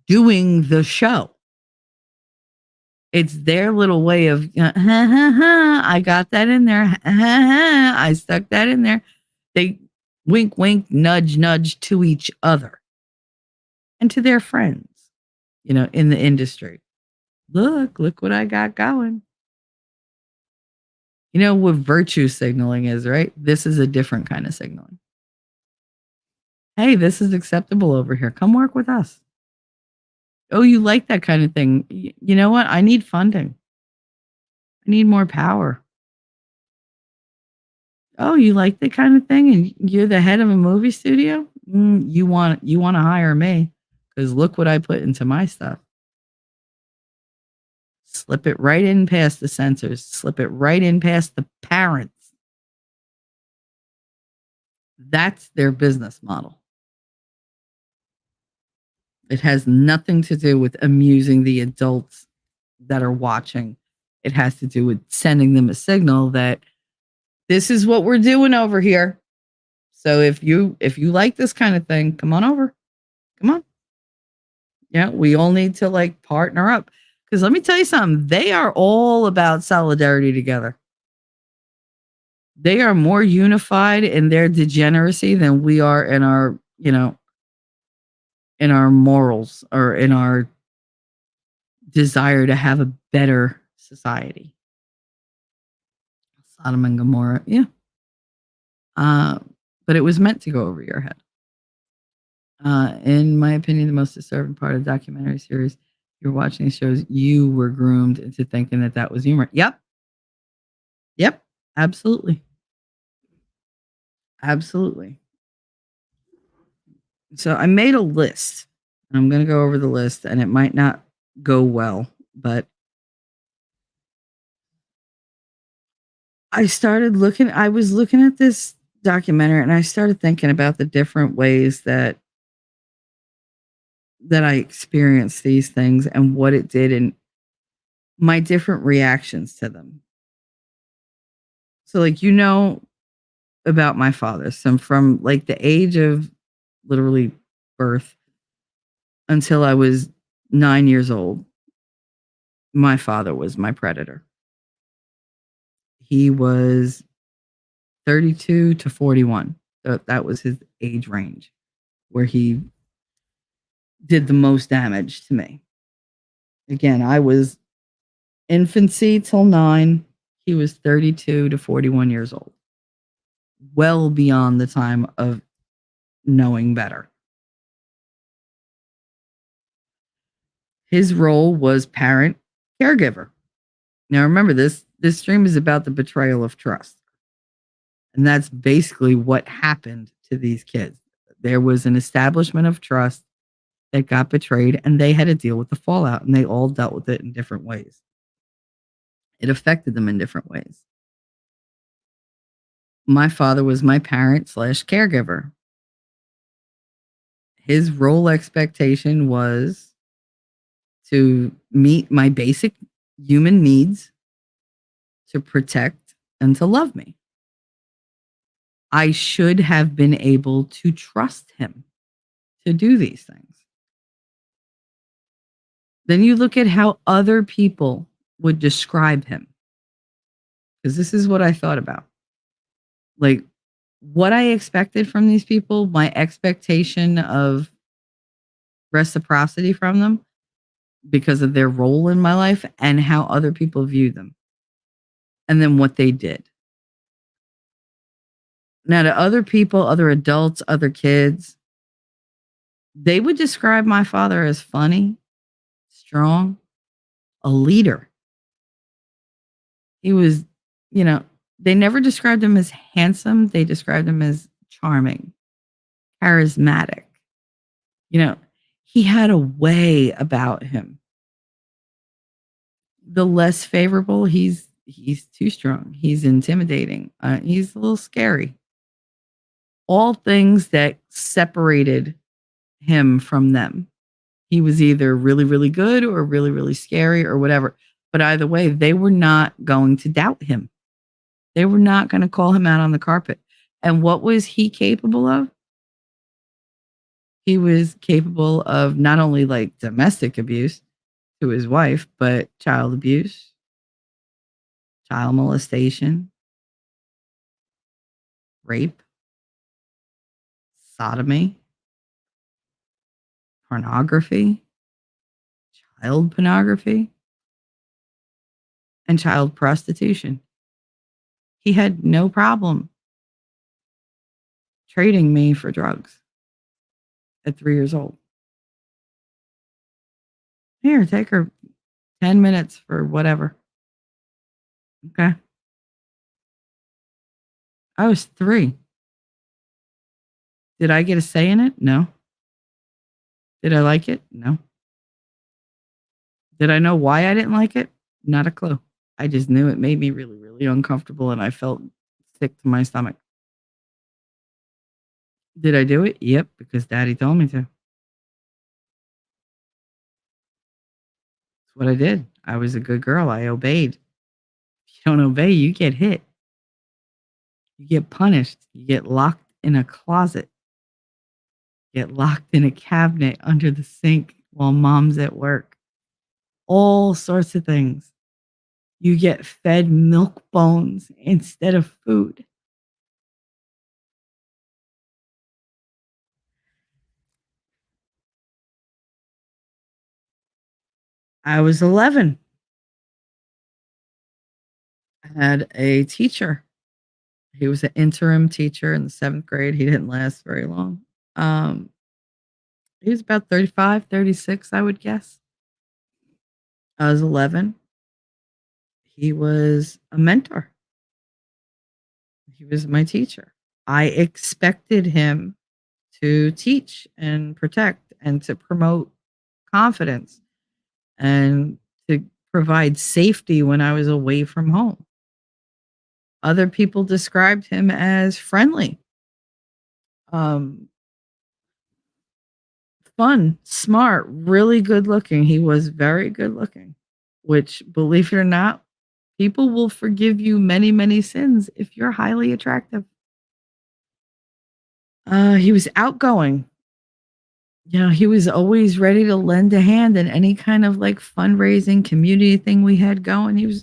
doing the show. It's their little way of, I got that in there. I stuck that in there. They wink, wink, nudge, nudge to each other and to their friends, in the industry. Look what I got going. You know what virtue signaling is, right? This is a different kind of signaling. Hey, this is acceptable over here. Come work with us. Oh, you like that kind of thing. You know what? I need funding. I need more power. Oh, you like that kind of thing, and you're the head of a movie studio? You want to hire me because look what I put into my stuff. Slip it right in past the censors. Slip it right in past the parents. That's their business model. It has nothing to do with amusing the adults that are watching. It has to do with sending them a signal that this is what we're doing over here. So if you like this kind of thing, come on over. Come on. Yeah, we all need to like partner up. Because let me tell you something, they are all about solidarity together. They are more unified in their degeneracy than we are in our, in our morals or in our desire to have a better society. Sodom and Gomorrah, yeah. But it was meant to go over your head. In my opinion, the most disturbing part of the documentary series, you're watching these shows, you were groomed into thinking that that was humor. Yep. Yep. Absolutely. Absolutely. So I made a list. And I'm going to go over the list, and it might not go well, but I was looking at this documentary and I started thinking about the different ways that I experienced these things and what it did and my different reactions to them. So like about my father. So from like the age of literally birth until I was 9 years old, my father was my predator. He was 32 to 41. So that was his age range where he did the most damage to me. Again, I was infancy till 9. He was 32 to 41 years old. Well beyond the time of knowing better. His role was parent, caregiver. Now remember this stream is about the betrayal of trust. And that's basically what happened to these kids. There was an establishment of trust that got betrayed and they had to deal with the fallout and they all dealt with it in different ways. It affected them in different ways. My father was my parent / caregiver. His role expectation was to meet my basic human needs, to protect, and to love me. I should have been able to trust him to do these things. Then you look at how other people would describe him. Because this is what I thought about. Like what I expected from these people, my expectation of reciprocity from them because of their role in my life and how other people view them. And then what they did. Now, to other people, other adults, other kids, they would describe my father as funny, strong, a leader. He was, they never described him as handsome. They described him as charming, charismatic. He had a way about him. The less favorable, he's too strong. He's intimidating. He's a little scary. All things that separated him from them. He was either really, really good or really, really scary or whatever. But either way, they were not going to doubt him. They were not going to call him out on the carpet. And what was he capable of? He was capable of not only like domestic abuse to his wife, but child abuse, child molestation, rape, sodomy, pornography, child pornography, and child prostitution. He had no problem trading me for drugs. at 3 years old. Here, take her 10 minutes for whatever. Okay. I was 3. Did I get a say in it? No. Did I like it? No. Did I know why I didn't like it? Not a clue. I just knew it made me really, really uncomfortable and I felt sick to my stomach. Did I do it? Yep, because daddy told me to. That's what I did. I was a good girl. I obeyed. If you don't obey, you get hit. You get punished. You get locked in a closet. You get locked in a cabinet under the sink while mom's at work. All sorts of things. You get fed milk bones instead of food. I was 11. I had a teacher. He was an interim teacher in the 7th grade. He didn't last very long. Um, he was about 35, 36, I would guess. I was 11. He was a mentor. He was my teacher. I expected him to teach and protect and to promote confidence and to provide safety when I was away from home. Other people described him as friendly, um, fun, smart, really good looking. He was very good looking, which, believe it or not, people will forgive you many, many sins if you're highly attractive. He was outgoing. You know, he was always ready to lend a hand in any kind of like fundraising community thing we had going.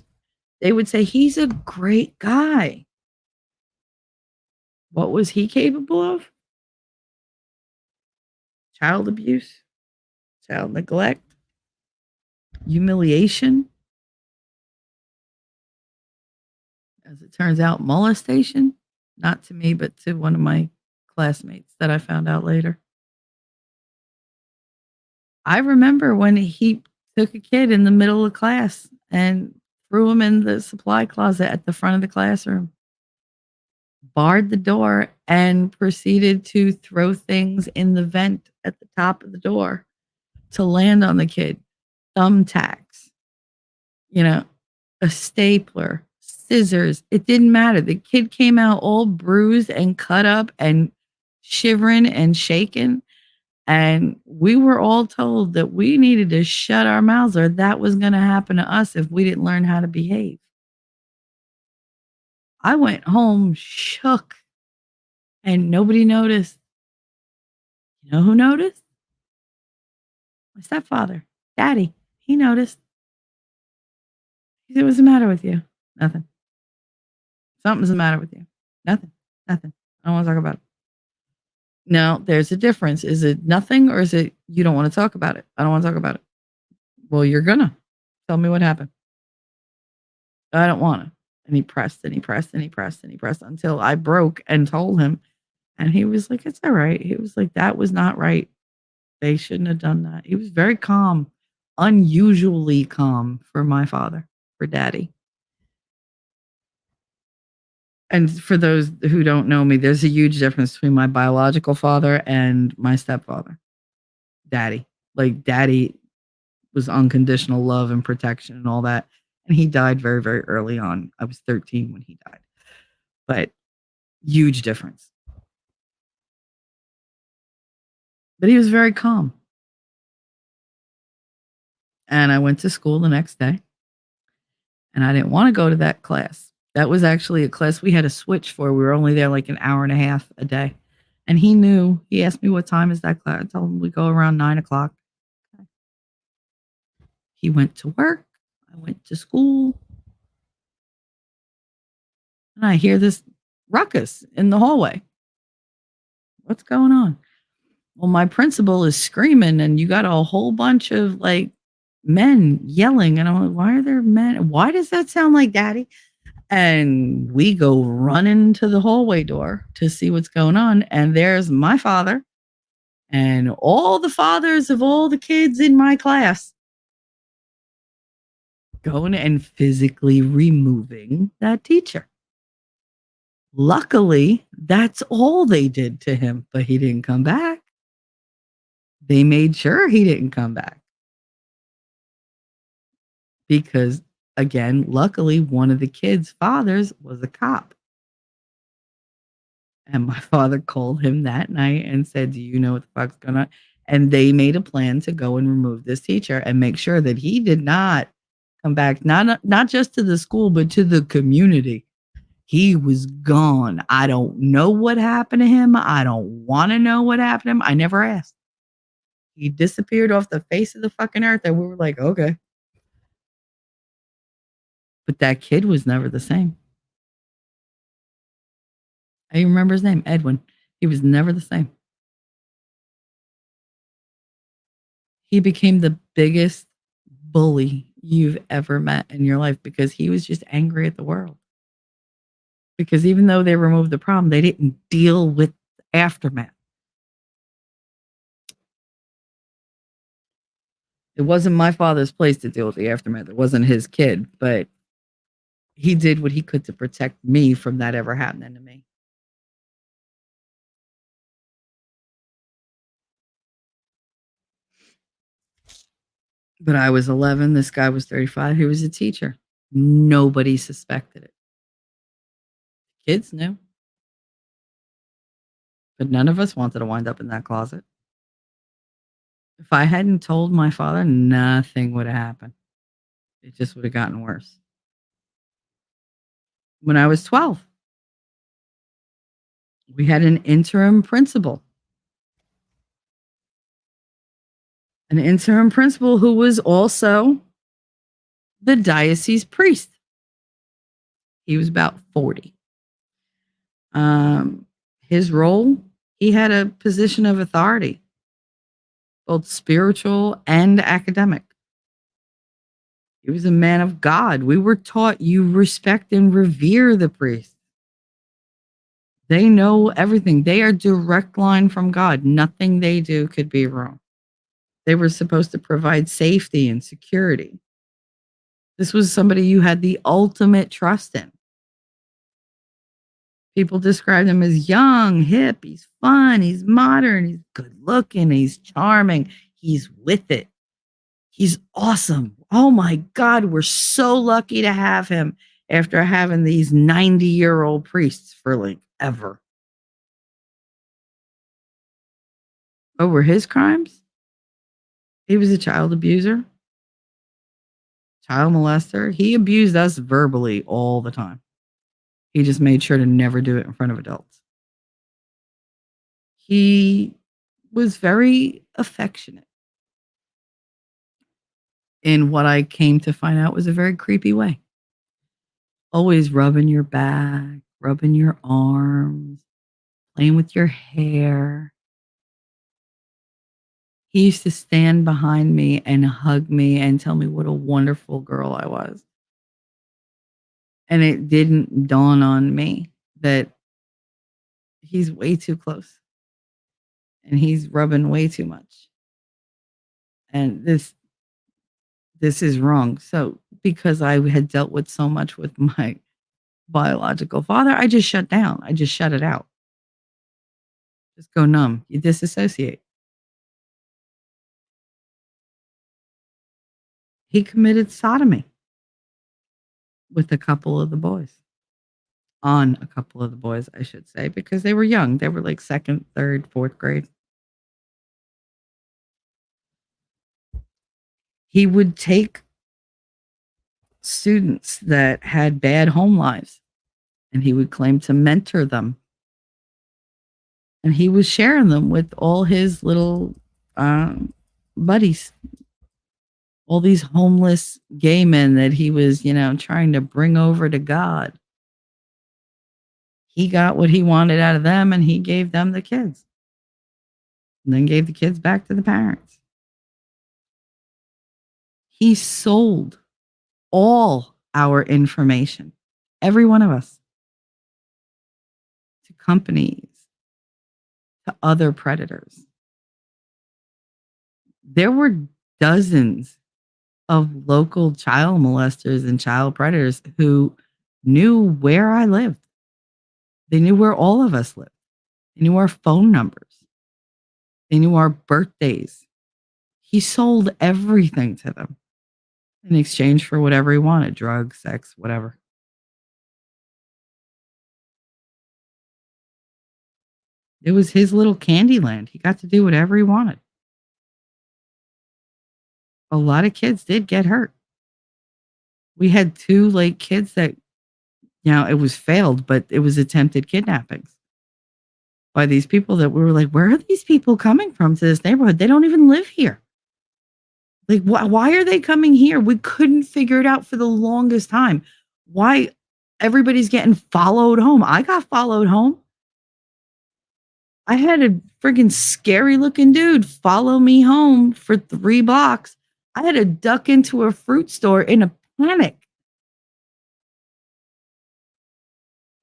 They would say, he's a great guy. What was he capable of? Child abuse, child neglect, humiliation. As it turns out, molestation. Not to me, but to one of my classmates that I found out later. I remember when he took a kid in the middle of class and threw him in the supply closet at the front of the classroom, barred the door, and proceeded to throw things in the vent at the top of the door to land on the kid. Thumbtacks, you know, a stapler, scissors. It didn't matter. The kid came out all bruised and cut up and shivering and shaking. And we were all told that we needed to shut our mouths or that was going to happen to us if we didn't learn how to behave. I went home shook and nobody noticed. You know who noticed? My stepfather, daddy. He noticed. He said, what's the matter with you? Nothing. Something's the matter with you. Nothing. Nothing. I don't want to talk about it. No, there's a difference. Is it nothing or is it you don't want to talk about it? I don't want to talk about it. Well, you're gonna. Tell me what happened. I don't want to. And he pressed and he pressed and he pressed and he pressed until I broke and told him. And he was like, it's all right. He was like, that was not right. They shouldn't have done that. He was very calm, unusually calm for my father, for daddy. And for those who don't know me, there's a huge difference between my biological father and my stepfather, daddy. Like, daddy was unconditional love and protection and all that. And he died very, very early on. I was 13 when he died. But huge difference. But he was very calm. And I went to school the next day. And I didn't want to go to that class. That was actually a class we had a switch for. We were only there like an hour and a half a day. And he knew. He asked me, what time is that class? I told him we go around 9:00. He went to work. I went to school. And I hear this ruckus in the hallway. What's going on? Well, my principal is screaming, and you got a whole bunch of like men yelling. And I'm like, why are there men? Why does that sound like daddy? And we go running to the hallway door to see what's going on. And there's my father And all the fathers of all the kids in my class going and physically removing that teacher. Luckily, that's all they did to him, but he didn't come back. They made sure he didn't come back. Because, again, luckily, one of the kids' fathers was a cop. And my father called him that night and said, "Do you know what the fuck's going on?" And they made a plan to go and remove this teacher and make sure that he did not come back, not just to the school, but to the community. He was gone. I don't know what happened to him. I don't want to know what happened to him. I never asked. He disappeared off the face of the fucking earth, and we were like, okay. But that kid was never the same. I remember his name, Edwin. He was never the same. He became the biggest bully you've ever met in your life because he was just angry at the world. Because even though they removed the problem, they didn't deal with the aftermath. It wasn't my father's place to deal with the aftermath. It wasn't his kid, but he did what he could to protect me from that ever happening to me. But I was 11. This guy was 35. He was a teacher. Nobody suspected it. Kids knew. But none of us wanted to wind up in that closet. If I hadn't told my father, nothing would have happened. It just would have gotten worse. When I was 12, we had an interim principal. An interim principal who was also the diocese priest. He was about 40. His role, he had a position of authority, both spiritual and academic. He was a man of God. We were taught you respect and revere the priest. They know everything. They are direct line from God. Nothing they do could be wrong. They were supposed to provide safety and security. This was somebody you had the ultimate trust in. People described him as young, hip, he's fun, he's modern, he's good looking, he's charming, he's with it. He's awesome. Oh my God, we're so lucky to have him after having these 90-year-old priests for like ever. What were his crimes? He was a child abuser, child molester. He abused us verbally all the time. He just made sure to never do it in front of adults. He was very affectionate in what I came to find out was a very creepy way. Always rubbing your back, rubbing your arms, playing with your hair. He used to stand behind me and hug me and tell me what a wonderful girl I was. And it didn't dawn on me that he's way too close and he's rubbing way too much. And this is wrong. So because I had dealt with so much with my biological father, I just shut down. I just shut it out. Just go numb. You disassociate. He committed sodomy with a couple of the boys. On a couple of the boys, I should say, because they were young. They were like second, third, fourth grade. He would take students that had bad home lives and he would claim to mentor them. And he was sharing them with all his little buddies, all these homeless gay men that he was, trying to bring over to God. He got what he wanted out of them and he gave them the kids and then gave the kids back to the parents. He sold all our information, every one of us, to companies, to other predators. There were dozens of local child molesters and child predators who knew where I lived. They knew where all of us lived. They knew our phone numbers. They knew our birthdays. He sold everything to them in exchange for whatever he wanted, drugs, sex, whatever. It was his little candy land. He got to do whatever he wanted. A lot of kids did get hurt. We had 2 like kids that, it was failed, but it was attempted kidnappings by these people that we were like, where are these people coming from to this neighborhood? They don't even live here. Like, why are they coming here? We couldn't figure it out for the longest time. Why everybody's getting followed home. I got followed home. I had a friggin' scary looking dude follow me home for 3 blocks. I had to duck into a fruit store in a panic.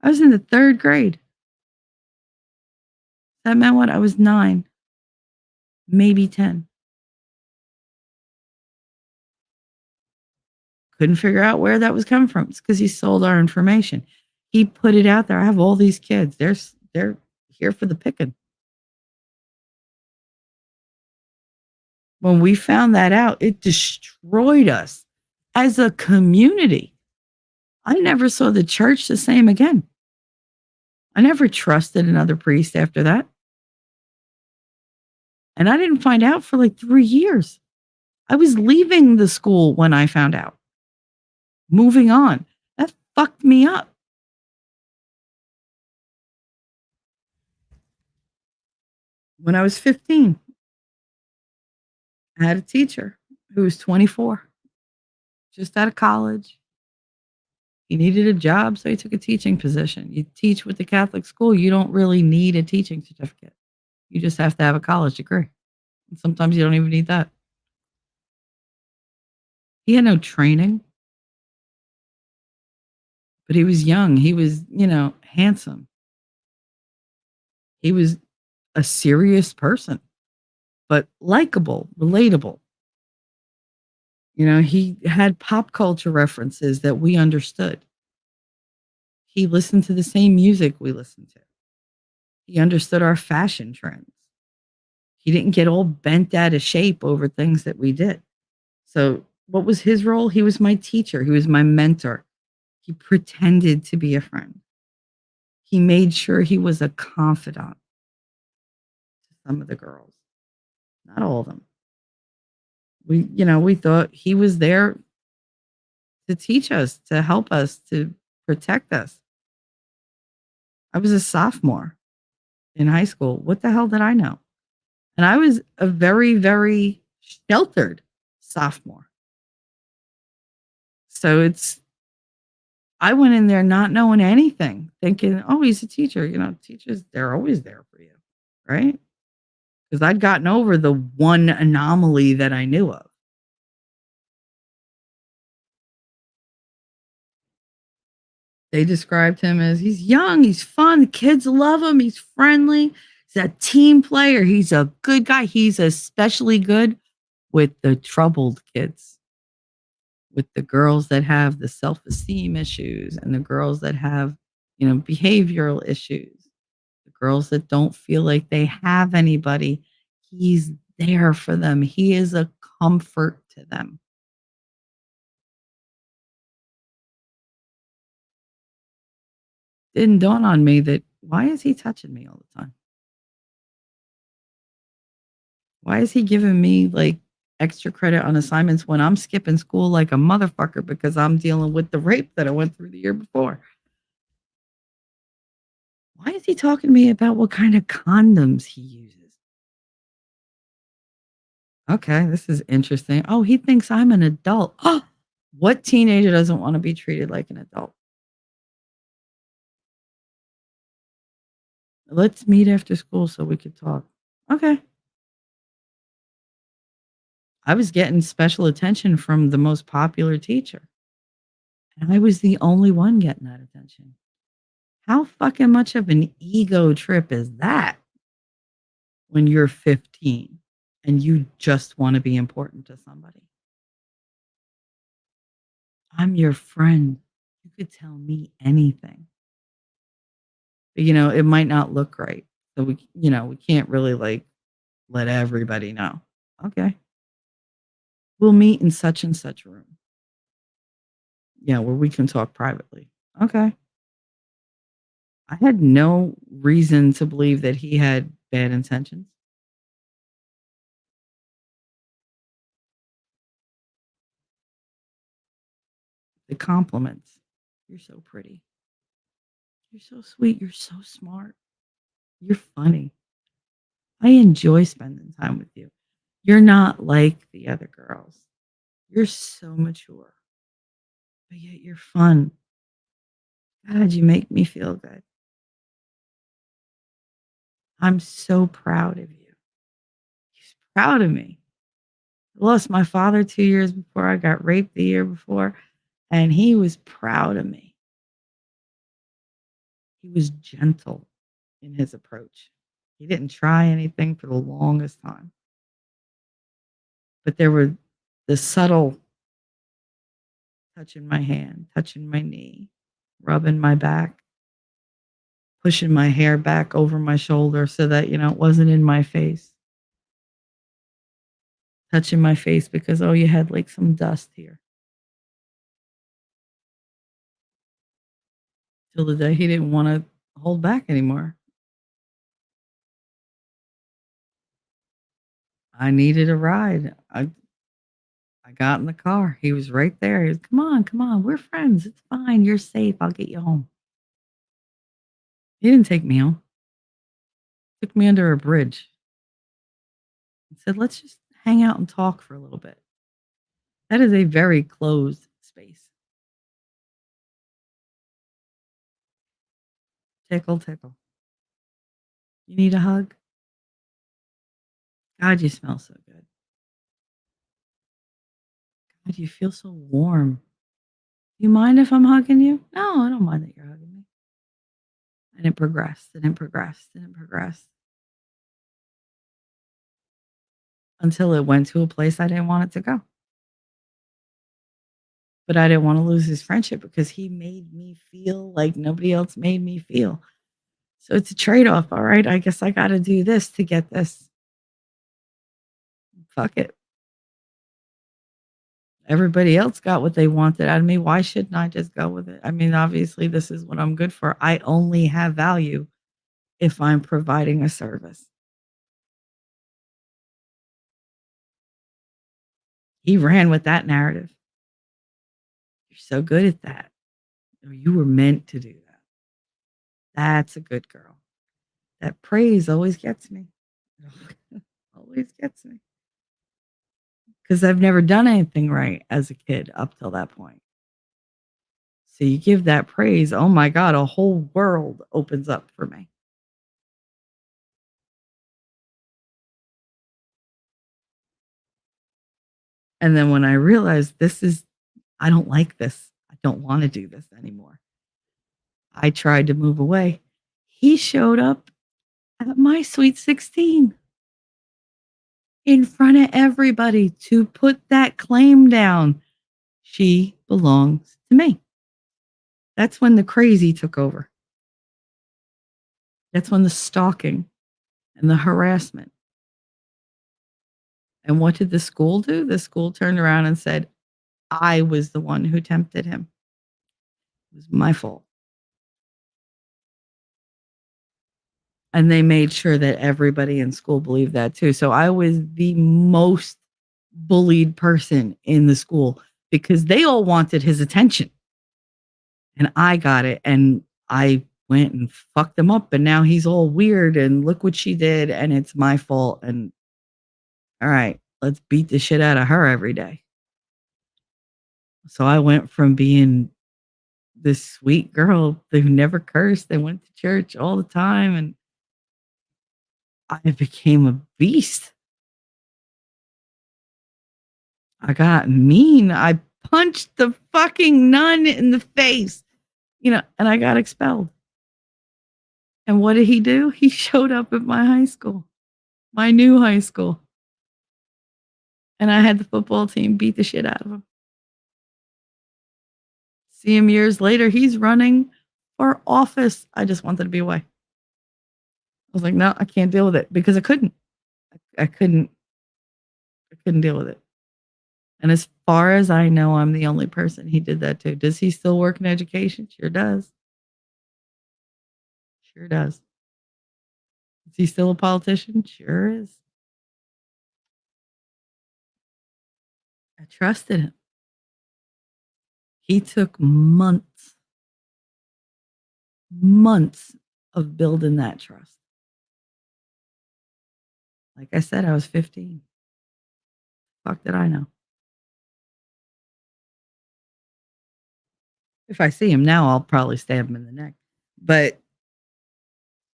I was in the 3rd grade. That meant what? I was 9, maybe 10. Couldn't figure out where that was coming from. It's because he sold our information. He put it out there. I have all these kids. They're here for the picking. When we found that out, it destroyed us as a community. I never saw the church the same again. I never trusted another priest after that. And I didn't find out for like 3 years. I was leaving the school when I found out. Moving on. That fucked me up. When I was 15, I had a teacher who was 24, just out of college. He needed a job, so he took a teaching position. You teach with the Catholic school, you don't really need a teaching certificate. You just have to have a college degree. And sometimes you don't even need that. He had no training, but he was young. He was, handsome. He was a serious person, but likable, relatable. He had pop culture references that we understood. He listened to the same music we listened to. He understood our fashion trends. He didn't get all bent out of shape over things that we did. So, what was his role? He was my teacher. He was my mentor. He pretended to be a friend. He made sure he was a confidant to some of the girls, not all of them. We thought he was there to teach us, to help us, to protect us. I was a sophomore in high school. What the hell did I know? And I was a very, very sheltered sophomore. So I went in there not knowing anything, thinking, oh, he's a teacher. Teachers, they're always there for you, right? Because I'd gotten over the one anomaly that I knew of. They described him as he's young, he's fun, the kids love him, he's friendly, he's a team player, he's a good guy. He's especially good with the troubled kids, with the girls that have the self-esteem issues and the girls that have, behavioral issues, the girls that don't feel like they have anybody. He's there for them. He is a comfort to them. Didn't dawn on me that why is he touching me all the time? Why is he giving me like extra credit on assignments when I'm skipping school like a motherfucker because I'm dealing with the rape that I went through the year before? Why is he talking to me about what kind of condoms he uses? Okay, this is interesting. Oh, he thinks I'm an adult. Oh, what teenager doesn't want to be treated like an adult? Let's meet after school so we could talk. Okay. I was getting special attention from the most popular teacher. And I was the only one getting that attention. How fucking much of an ego trip is that when you're 15? and you just want to be important to somebody. I'm your friend. You could tell me anything. But, it might not look right. So we can't really like let everybody know. Okay. We'll meet in such and such room. Yeah, where we can talk privately. Okay. I had no reason to believe that he had bad intentions. The compliments. You're so pretty. You're so sweet. You're so smart. You're funny. I enjoy spending time with you. You're not like the other girls. You're so mature, but yet you're fun. God, you make me feel good. I'm so proud of you. He's proud of me. I lost my father 2 years before. I got raped the year before, and he was proud of me. He was gentle in his approach. He didn't try anything for the longest time. But there were the subtle touching my hand, touching my knee, rubbing my back, pushing my hair back over my shoulder so that, it wasn't in my face. Touching my face because, oh, you had like some dust here. Till the day he didn't want to hold back anymore. I needed a ride. I got in the car. He was right there. He was, come on. We're friends. It's fine. You're safe. I'll get you home. He didn't take me home. Took me under a bridge. He said, let's just hang out and talk for a little bit. That is a very closed space. Tickle, tickle. You need a hug? God, you smell so good. God, you feel so warm. You mind if I'm hugging you? No, I don't mind that you're hugging me. And it progressed and it progressed and it progressed until it went to a place I didn't want it to go. But I didn't want to lose his friendship because he made me feel like nobody else made me feel. So it's a trade off. All right. I guess I got to do this to get this. Fuck it. Everybody else got what they wanted out of me. Why shouldn't I just go with it? I mean, obviously, this is what I'm good for. I only have value if I'm providing a service. He ran with that narrative. You're so good at that. You were meant to do that. That's a good girl. That praise always gets me. Always gets me. Because I've never done anything right as a kid up till that point. So you give that praise, oh my God, a whole world opens up for me. And then when I realized I don't like this. I don't want to do this anymore. I tried to move away. He showed up at my sweet 16 in front of everybody to put that claim down. She belongs to me. That's when the crazy took over. That's when the stalking and the harassment. And what did the school do? The school turned around and said, I was the one who tempted him. It was my fault. And they made sure that everybody in school believed that too. So I was the most bullied person in the school because they all wanted his attention. And I got it. And I went and fucked him up. And now he's all weird. And look what she did. And it's my fault. And all right, let's beat the shit out of her every day. So I went from being this sweet girl who never cursed and went to church all the time. And I became a beast. I got mean. I punched the fucking nun in the face, and I got expelled. And what did he do? He showed up at my high school, my new high school. And I had the football team beat the shit out of him. See him years later, he's running for office. I just wanted to be away. I was like, no, I can't deal with it because I couldn't. I couldn't. I couldn't deal with it. And as far as I know, I'm the only person he did that to. Does he still work in education? Sure does. Sure does. Is he still a politician? Sure is. I trusted him. He took months of building that trust. Like I said, I was 15. Fuck did I know? If I see him now, I'll probably stab him in the neck. But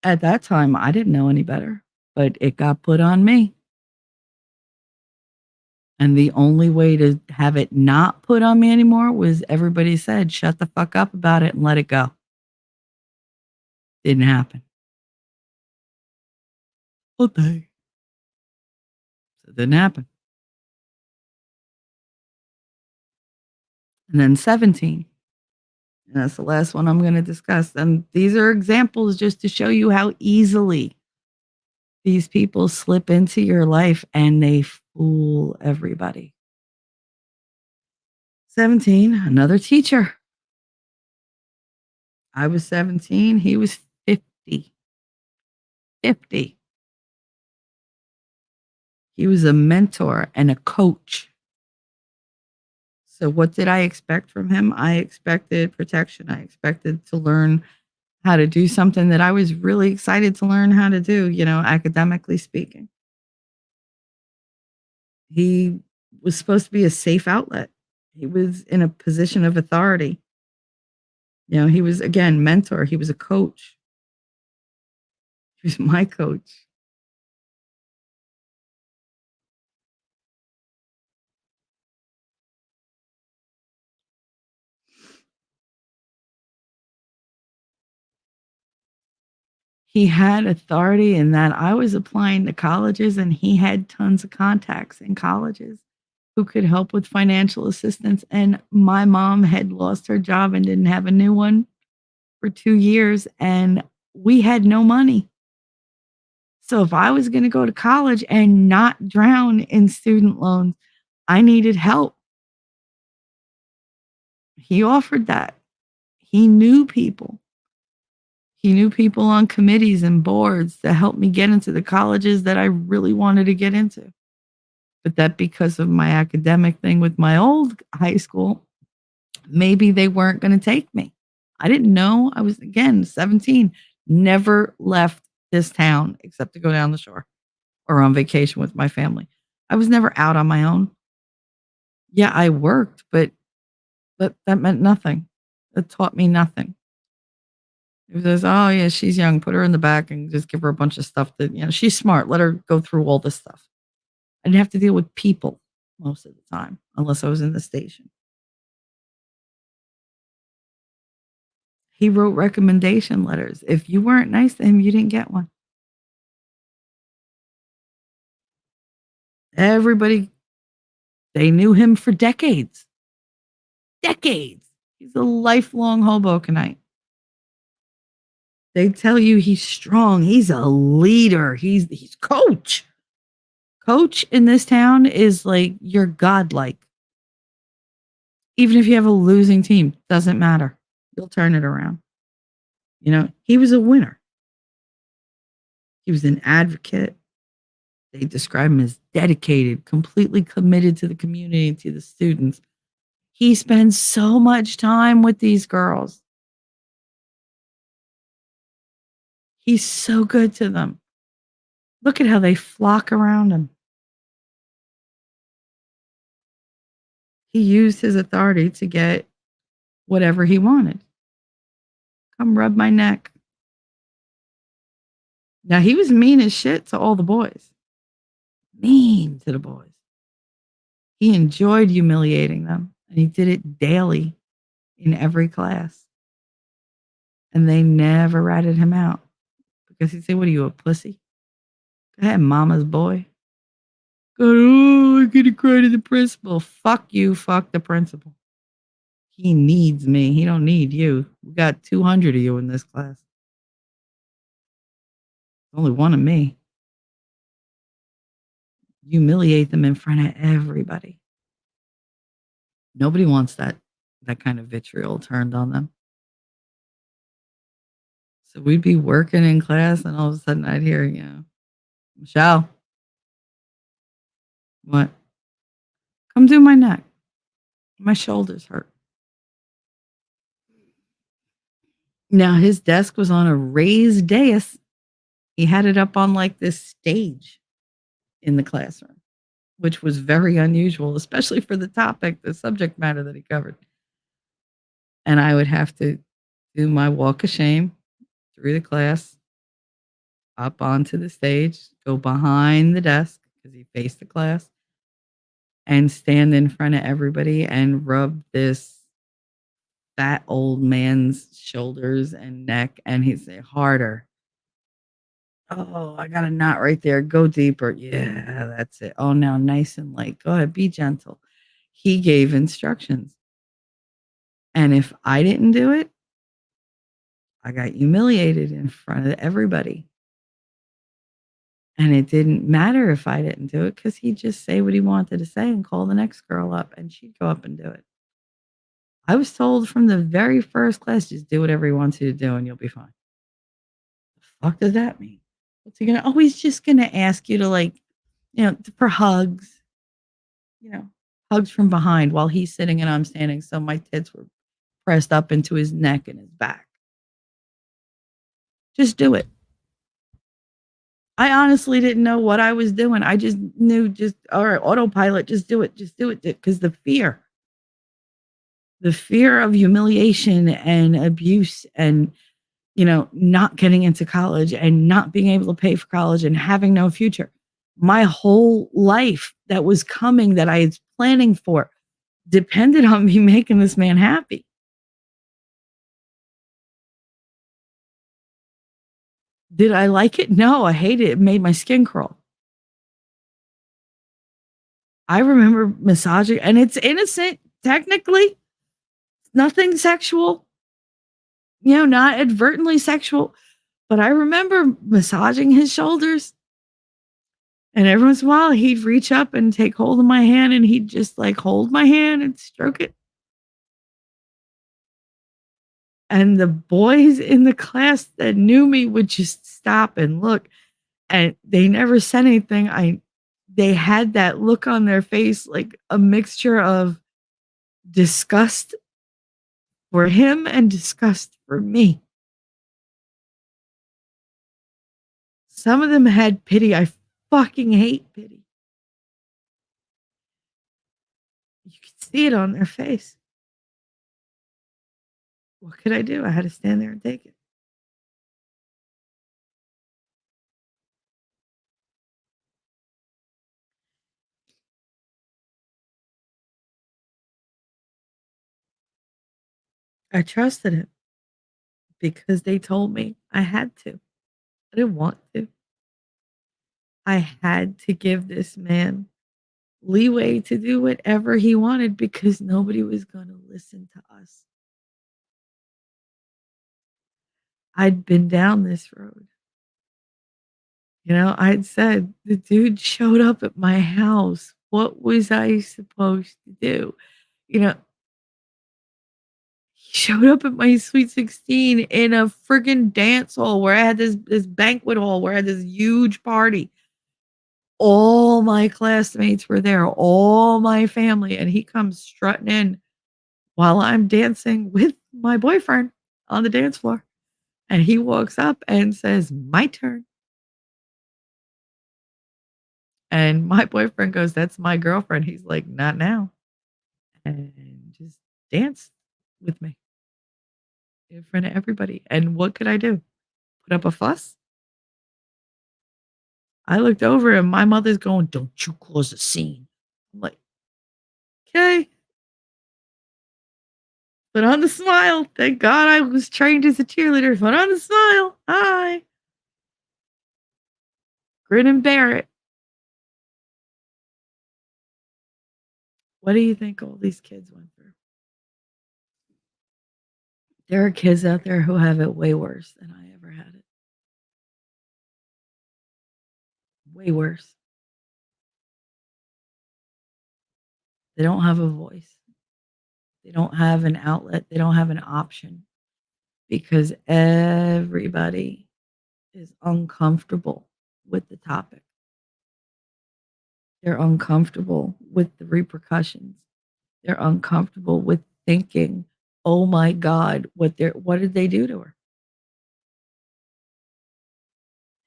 at that time, I didn't know any better. But it got put on me. And the only way to have it not put on me anymore was everybody said, shut the fuck up about it and let it go. Didn't happen. Okay. So it didn't happen. And then 17. And that's the last one I'm going to discuss. And these are examples just to show you how easily these people slip into your life and they fool everybody. 17, another teacher. I was 17. He was 50. 50. He was a mentor and a coach. So what did I expect from him? I expected protection. I expected to learn how to do something that I was really excited to learn how to do, academically speaking. He was supposed to be a safe outlet. He was in a position of authority. He was, again, mentor. He was a coach. He was my coach. He had authority in that I was applying to colleges and he had tons of contacts in colleges who could help with financial assistance. And my mom had lost her job and didn't have a new one for 2 years, and we had no money. So if I was going to go to college and not drown in student loans, I needed help. He offered that. He knew people. He knew people on committees and boards to help me get into the colleges that I really wanted to get into. But that because of my academic thing with my old high school, maybe they weren't going to take me. I didn't know. I was, again, 17, never left this town except to go down the shore or on vacation with my family. I was never out on my own. Yeah, I worked, but that meant nothing. It taught me nothing. It was, oh, yeah, she's young. Put her in the back and just give her a bunch of stuff that, she's smart. Let her go through all this stuff. I didn't have to deal with people most of the time, unless I was in the station. He wrote recommendation letters. If you weren't nice to him, you didn't get one. Everybody, they knew him for decades. Decades. He's a lifelong Hobokenite. They tell you he's strong. He's a leader. He's coach. Coach in this town is like you're godlike. Even if you have a losing team, doesn't matter. You'll turn it around. He was a winner. He was an advocate. They describe him as dedicated, completely committed to the community, to the students. He spends so much time with these girls. He's so good to them. Look at how they flock around him. He used his authority to get whatever he wanted. Come rub my neck. Now, he was mean as shit to all the boys. Mean to the boys. He enjoyed humiliating them, and he did it daily in every class. And they never ratted him out because he'd say, what are you, a pussy? Go ahead, mama's boy. Oh, I'm gonna cry to the principal. Fuck you, fuck the principal. He needs me. He don't need you. We got 200 of you in this class. Only one of me. Humiliate them in front of everybody. Nobody wants that kind of vitriol turned on them. So we'd be working in class, and all of a sudden I'd hear, Michelle, what? Come do my neck. My shoulders hurt. Now his desk was on a raised dais. He had it up on like this stage in the classroom, which was very unusual, especially for the subject matter that he covered. And I would have to do my walk of shame through the class, up onto the stage, go behind the desk because he faced the class, and stand in front of everybody and rub this fat old man's shoulders and neck. And he'd say, harder. Oh, I got a knot right there. Go deeper. Yeah, that's it. Oh, now nice and light. Go ahead. Be gentle. He gave instructions. And if I didn't do it, I got humiliated in front of everybody. And it didn't matter if I didn't do it because he'd just say what he wanted to say and call the next girl up and she'd go up and do it. I was told from the very first class, just do whatever he wants you to do and you'll be fine. The fuck does that mean? What's he gonna? Oh, he's just gonna ask you to for hugs, hugs from behind while he's sitting and I'm standing. So my tits were pressed up into his neck and his back. Just do it. I honestly didn't know what I was doing. I just knew all right, autopilot, just do it, because the fear of humiliation and abuse and, not getting into college and not being able to pay for college and having no future. My whole life that was coming that I was planning for depended on me making this man happy. Did I like it? No, I hated it. It made my skin crawl. I remember massaging, and it's innocent, technically. Nothing sexual, not advertently sexual. But I remember massaging his shoulders. And every once in a while, he'd reach up and take hold of my hand, and he'd just hold my hand and stroke it. And the boys in the class that knew me would just stop and look, and they never said anything. They had that look on their face, like a mixture of disgust for him and disgust for me. Some of them had pity. I fucking hate pity. You could see it on their face. What could I do? I had to stand there and take it. I trusted him because they told me I had to. I didn't want to. I had to give this man leeway to do whatever he wanted because nobody was going to listen to us. I'd been down this road. I'd said, the dude showed up at my house. What was I supposed to do? He showed up at my Sweet 16 in a friggin' dance hall where I had this banquet hall where I had this huge party. All my classmates were there, all my family, and he comes strutting in while I'm dancing with my boyfriend on the dance floor. And he walks up and says, my turn. And my boyfriend goes, that's my girlfriend. He's like, not now. And just danced with me in front of everybody. And what could I do? Put up a fuss? I looked over and my mother's going, don't you cause a scene. I'm like, okay. Put on the smile. Thank God I was trained as a cheerleader. Put on the smile. Hi. Grin and bear it. What do you think all these kids went through? There are kids out there who have it way worse than I ever had it. Way worse. They don't have a voice. They don't have an outlet. They don't have an option because everybody is uncomfortable with the topic. They're uncomfortable with the repercussions. They're uncomfortable with thinking, "Oh my God, what did they do to her?"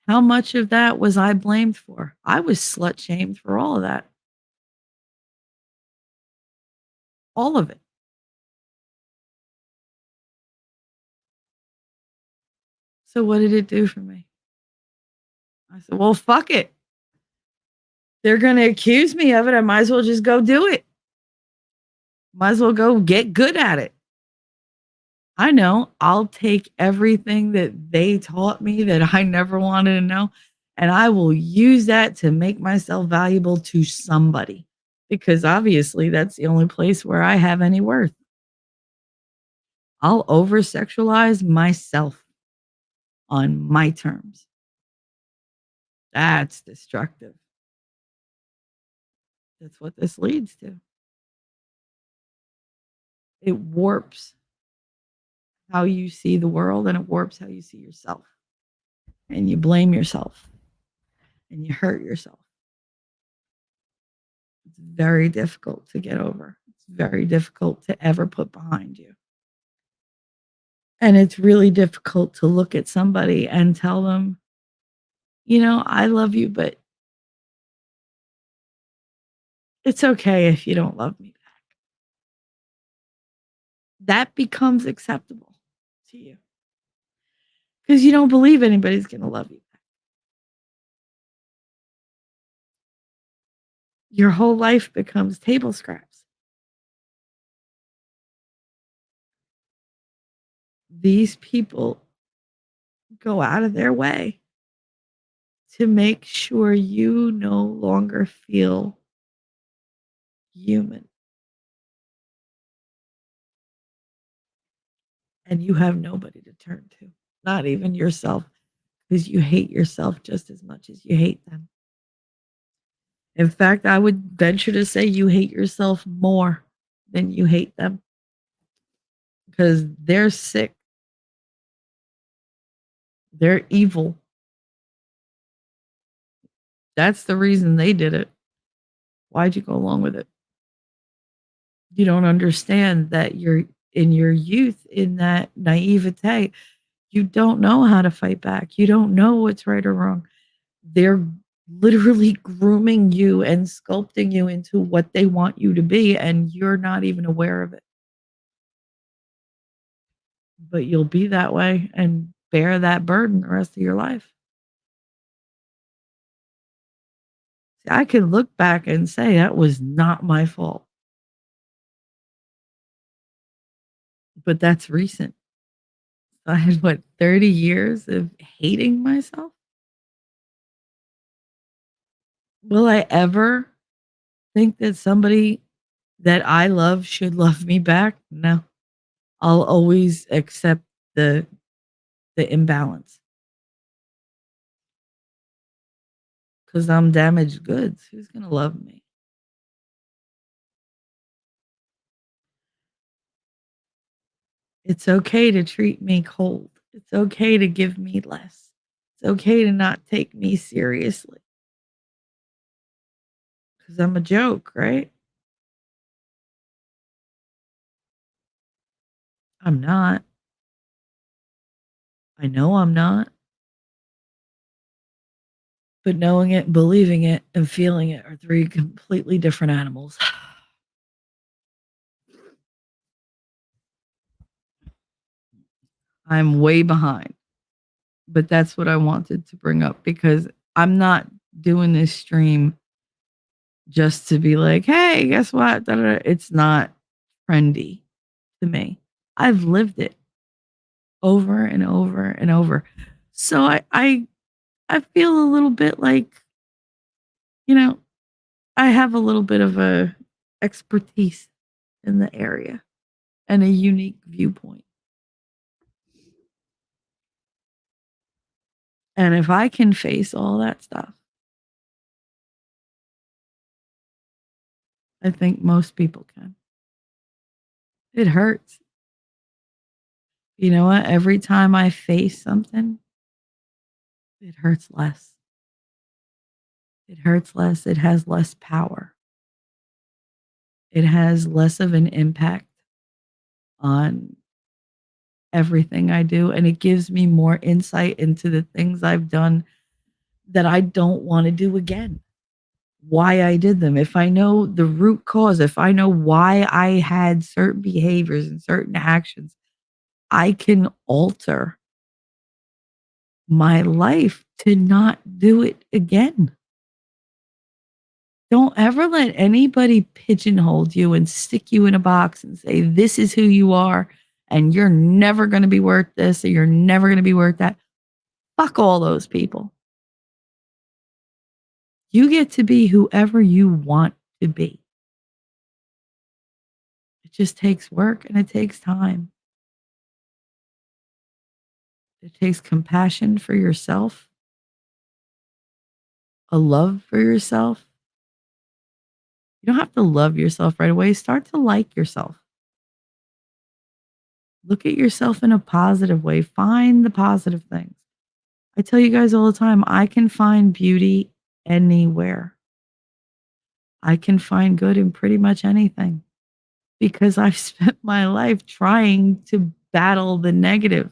How much of that was I blamed for? I was slut shamed for all of that. All of it. So what did it do for me? I said, "Well, fuck it. They're gonna accuse me of it. I might as well just go do it. Might as well go get good at it." I know I'll take everything that they taught me that I never wanted to know, and I will use that to make myself valuable to somebody because obviously that's the only place where I have any worth. I'll over sexualize myself on my terms. That's destructive. That's what this leads to. It warps how you see the world and it warps how you see yourself. And you blame yourself and you hurt yourself. It's very difficult to get over. It's very difficult to ever put behind you. And it's really difficult to look at somebody and tell them, I love you, but it's okay if you don't love me back. That becomes acceptable to you because you don't believe anybody's going to love you back. Your whole life becomes table scraps. These people go out of their way to make sure you no longer feel human. And you have nobody to turn to, not even yourself, because you hate yourself just as much as you hate them. In fact, I would venture to say you hate yourself more than you hate them because they're sick. They're evil. That's the reason they did it. Why'd you go along with it? You don't understand that you're in your youth, in that naivete, you don't know how to fight back. You don't know what's right or wrong. They're literally grooming you and sculpting you into what they want you to be, and you're not even aware of it. But you'll be that way and bear that burden the rest of your life. See, I can look back and say that was not my fault. But that's recent. I had 30 years of hating myself? Will I ever think that somebody that I love should love me back? No. I'll always accept the imbalance because I'm damaged goods. Who's gonna love me? It's okay to treat me cold. It's okay to give me less. It's okay to not take me seriously because I'm a joke, right? I'm not. I know I'm not. But knowing it, believing it, and feeling it are three completely different animals. I'm way behind. But that's what I wanted to bring up because I'm not doing this stream just to be like, "Hey, guess what?" Da, da, da. It's not trendy to me. I've lived it over and over and over. So I feel a little bit like, you know, I have a little bit of expertise in the area and a unique viewpoint. And if I can face all that stuff, I think most people can. It hurts. You know what? Every time I face something, it hurts less. It hurts less. It has less power. It has less of an impact on everything I do. And it gives me more insight into the things I've done that I don't want to do again. Why I did them. If I know the root cause, if I know why I had certain behaviors and certain actions, I can alter my life to not do it again. Don't ever let anybody pigeonhole you and stick you in a box and say, this is who you are, and you're never going to be worth this, or you're never going to be worth that. Fuck all those people. You get to be whoever you want to be. It just takes work and it takes time. It takes compassion for yourself, a love for yourself. You don't have to love yourself right away. Start to like yourself. Look at yourself in a positive way. Find the positive things. I tell you guys all the time, I can find beauty anywhere. I can find good in pretty much anything because I've spent my life trying to battle the negative.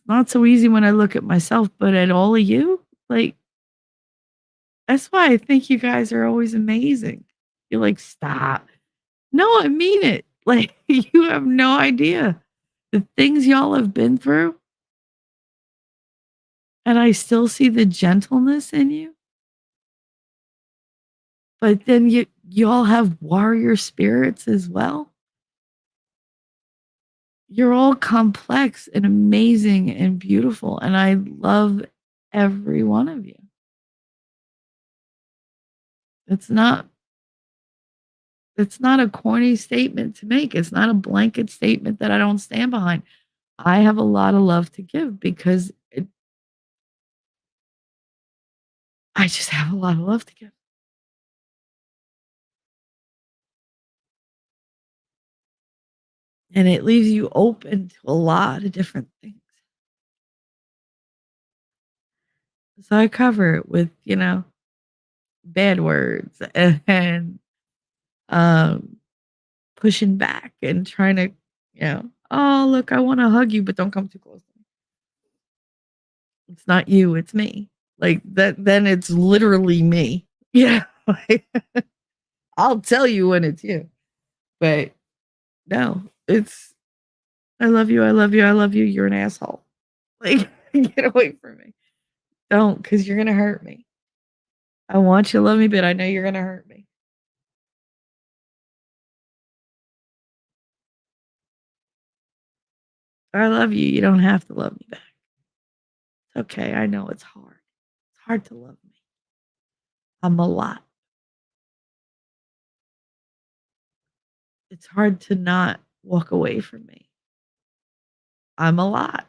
Not so easy when I look at myself, but at all of you, like, that's why I think you guys are always amazing. You're like, stop. No, I mean it. Like, you have no idea the things y'all have been through. And I still see the gentleness in you. But then y'all have warrior spirits as well. You're all complex and amazing and beautiful. And I love every one of you. It's not a corny statement to make. It's not a blanket statement that I don't stand behind. I have a lot of love to give because I just have a lot of love to give. And it leaves you open to a lot of different things. So I cover it with, bad words and um, pushing back and trying to, oh, look, I want to hug you, but don't come too close to me. It's not you, it's me. Like that, then it's literally me. Yeah. I'll tell you when it's you. But no, it's, I love you. I love you. I love you. You're an asshole. Like, get away from me. Don't, because you're going to hurt me. I want you to love me, but I know you're going to hurt me. I love you. You don't have to love me back. It's okay. I know it's hard. It's hard to love me. I'm a lot. It's hard to not walk away from me. I'm a lot.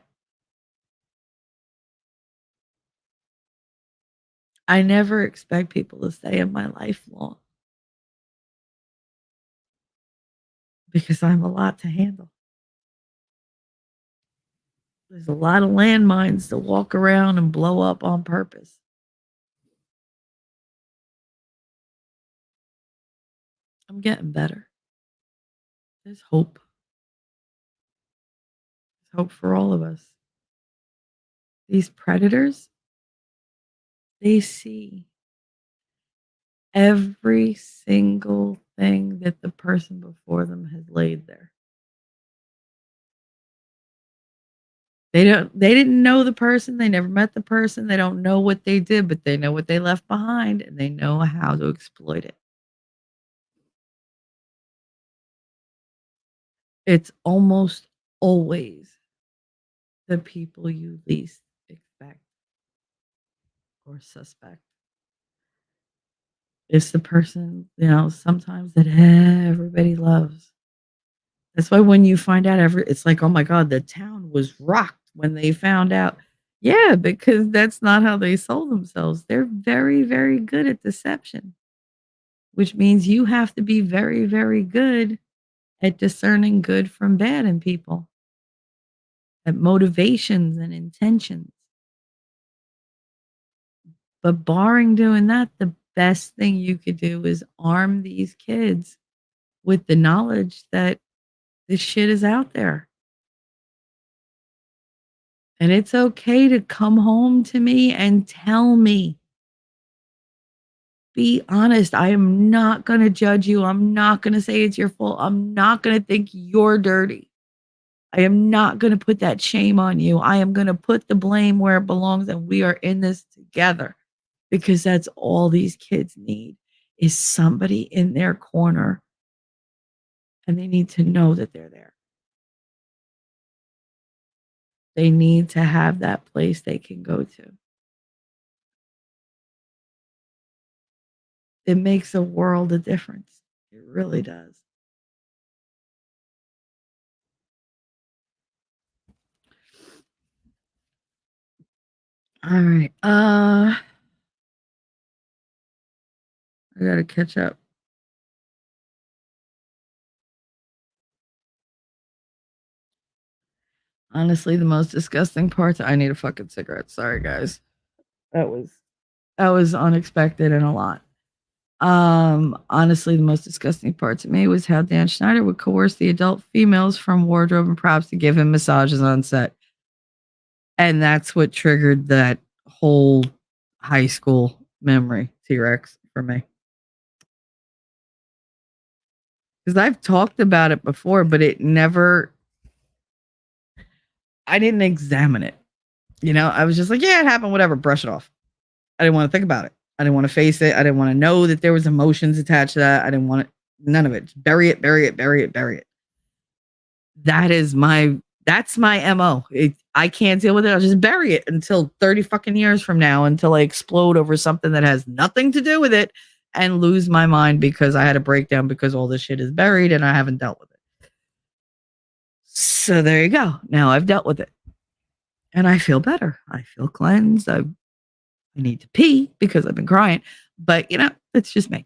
I never expect people to stay in my life long because I'm a lot to handle. There's a lot of landmines to walk around and blow up on purpose. I'm getting better. There's hope. There's hope for all of us. These predators, they see every single thing that the person before them has laid there. They didn't know the person, they never met the person, they don't know what they did, but they know what they left behind and they know how to exploit it. It's almost always the people you least expect or suspect. It's the person, sometimes that everybody loves. That's why when you find out it's like, oh my God, the town was rocked when they found out. Yeah, because that's not how they sold themselves. They're very, very good at deception, which means you have to be very, very good at discerning good from bad in people, at motivations and intentions. But barring doing that, the best thing you could do is arm these kids with the knowledge that this shit is out there. And it's okay to come home to me and tell me. Be honest. I am not going to judge you. I'm not going to say it's your fault. I'm not going to think you're dirty. I am not going to put that shame on you. I am going to put the blame where it belongs, and we are in this together, because that's all these kids need is somebody in their corner, and they need to know that they're there. They need to have that place they can go to. It makes a world of difference. It really does. All right. I gotta catch up. Honestly, the most disgusting part. I need a fucking cigarette. Sorry, guys. That was unexpected and a lot. Honestly, the most disgusting part to me was how Dan Schneider would coerce the adult females from wardrobe and props to give him massages on set. And that's what triggered that whole high school memory, T-Rex, for me. Because I've talked about it before, but I didn't examine it. I was just like, yeah, it happened, whatever, brush it off. I didn't want to think about it. I didn't want to face it. I didn't want to know that there was emotions attached to that. I didn't want it, none of it. Just bury it, bury it, bury it, bury it. That's my MO. I can't deal with it. I'll just bury it until 30 fucking years from now, until I explode over something that has nothing to do with it and lose my mind because I had a breakdown because all this shit is buried and I haven't dealt with it. So there you go. Now I've dealt with it and I feel better. I feel cleansed. I need to pee because I've been crying, but it's just me.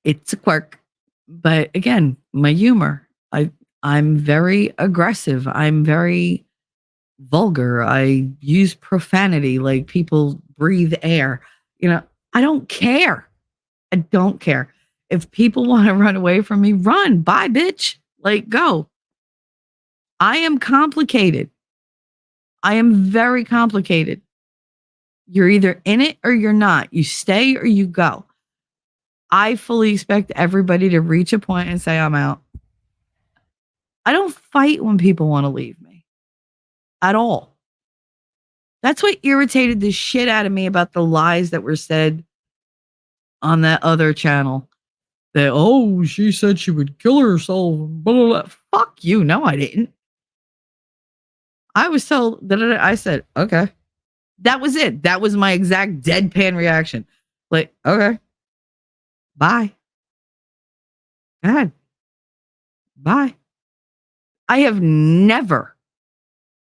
It's a quirk, but again, my humor. I'm very aggressive. I'm very vulgar. I use profanity like people breathe air. I don't care. I don't care. If people want to run away from me, run. Bye, bitch. Like, go. I am complicated. I am very complicated. You're either in it or you're not. You stay or you go. I fully expect everybody to reach a point and say, I'm out. I don't fight when people want to leave me at all. That's what irritated the shit out of me about the lies that were said on that other channel. That, she said she would kill herself. Blah, blah, blah. Fuck you. No, I didn't. I was told that I said, okay. That was it. That was my exact deadpan reaction. Like, okay. Bye. Go ahead. Bye. I have never,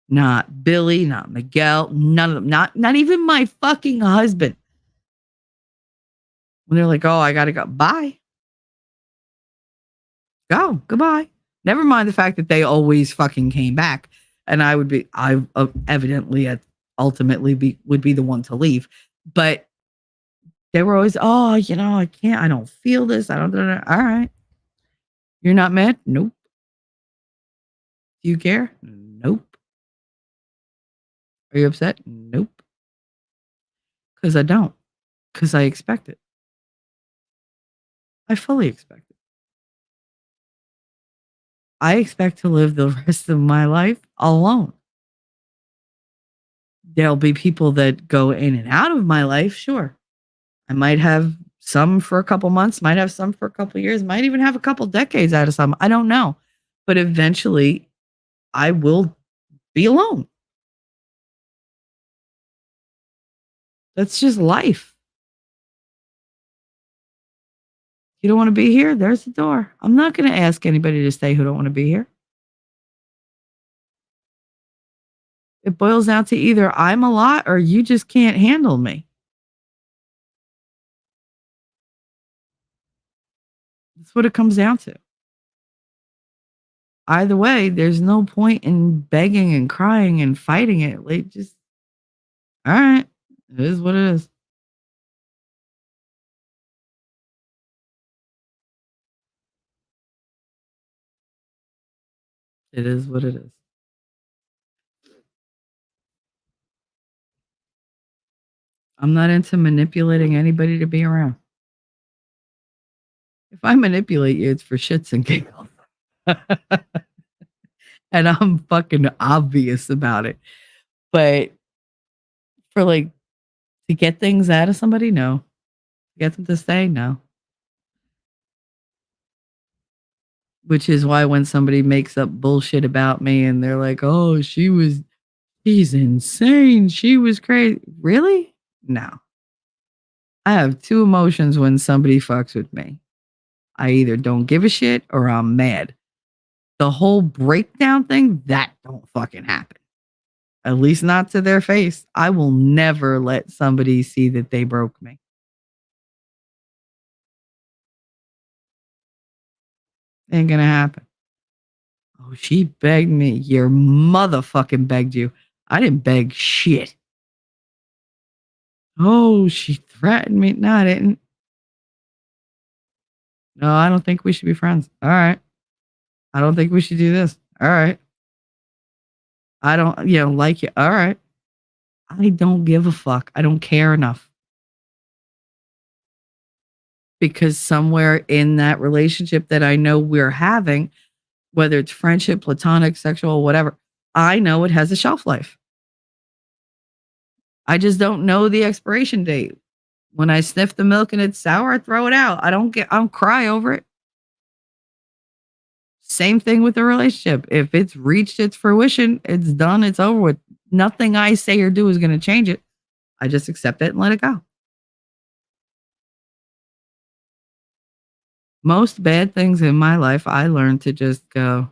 not Billy, not Miguel, none of them, not even my fucking husband. When they're like, I gotta go. Bye. Go. Goodbye. Never mind the fact that they always fucking came back. And I evidently ultimately would be the one to leave. But they were always, I can't, I don't feel this. I don't. All right. You're not mad? Nope. Do you care? Nope. Are you upset? Nope. Because I don't. Because I expect it. I fully expect it. I expect to live the rest of my life alone. There'll be people that go in and out of my life, sure. I might have some for a couple months, might have some for a couple years, might even have a couple decades out of some. I don't know. But eventually, I will be alone. That's just life. You don't want to be here? There's the door. I'm not going to ask anybody to stay who don't want to be here. It boils down to either I'm a lot or you just can't handle me. That's what it comes down to. Either way, there's no point in begging and crying and fighting it. Like, just, all right, it is what it is. It is what it is. I'm not into manipulating anybody to be around. If I manipulate you, it's for shits and giggles. And I'm fucking obvious about it. But for like to get things out of somebody, no. Get them to stay, no. Which is why when somebody makes up bullshit about me and they're like, oh, she's insane. She was crazy. Really? No. I have two emotions when somebody fucks with me. I either don't give a shit or I'm mad. The whole breakdown thing, that don't fucking happen. At least not to their face. I will never let somebody see that they broke me. Ain't gonna happen. Oh, she begged me. Your motherfucking begged you. I didn't beg shit. Oh, she threatened me. No, I didn't. No, I don't think we should be friends. All right. I don't think we should do this. All right. I don't, like you. All right. I don't give a fuck. I don't care enough. Because somewhere in that relationship that I know we're having, whether it's friendship, platonic, sexual, whatever, I know it has a shelf life. I just don't know the expiration date. When I sniff the milk and it's sour, I throw it out. I don't cry over it. Same thing with the relationship. If it's reached its fruition, it's done, it's over with. Nothing I say or do is going to change it. I just accept it and let it go. Most bad things in my life, I learned to just go,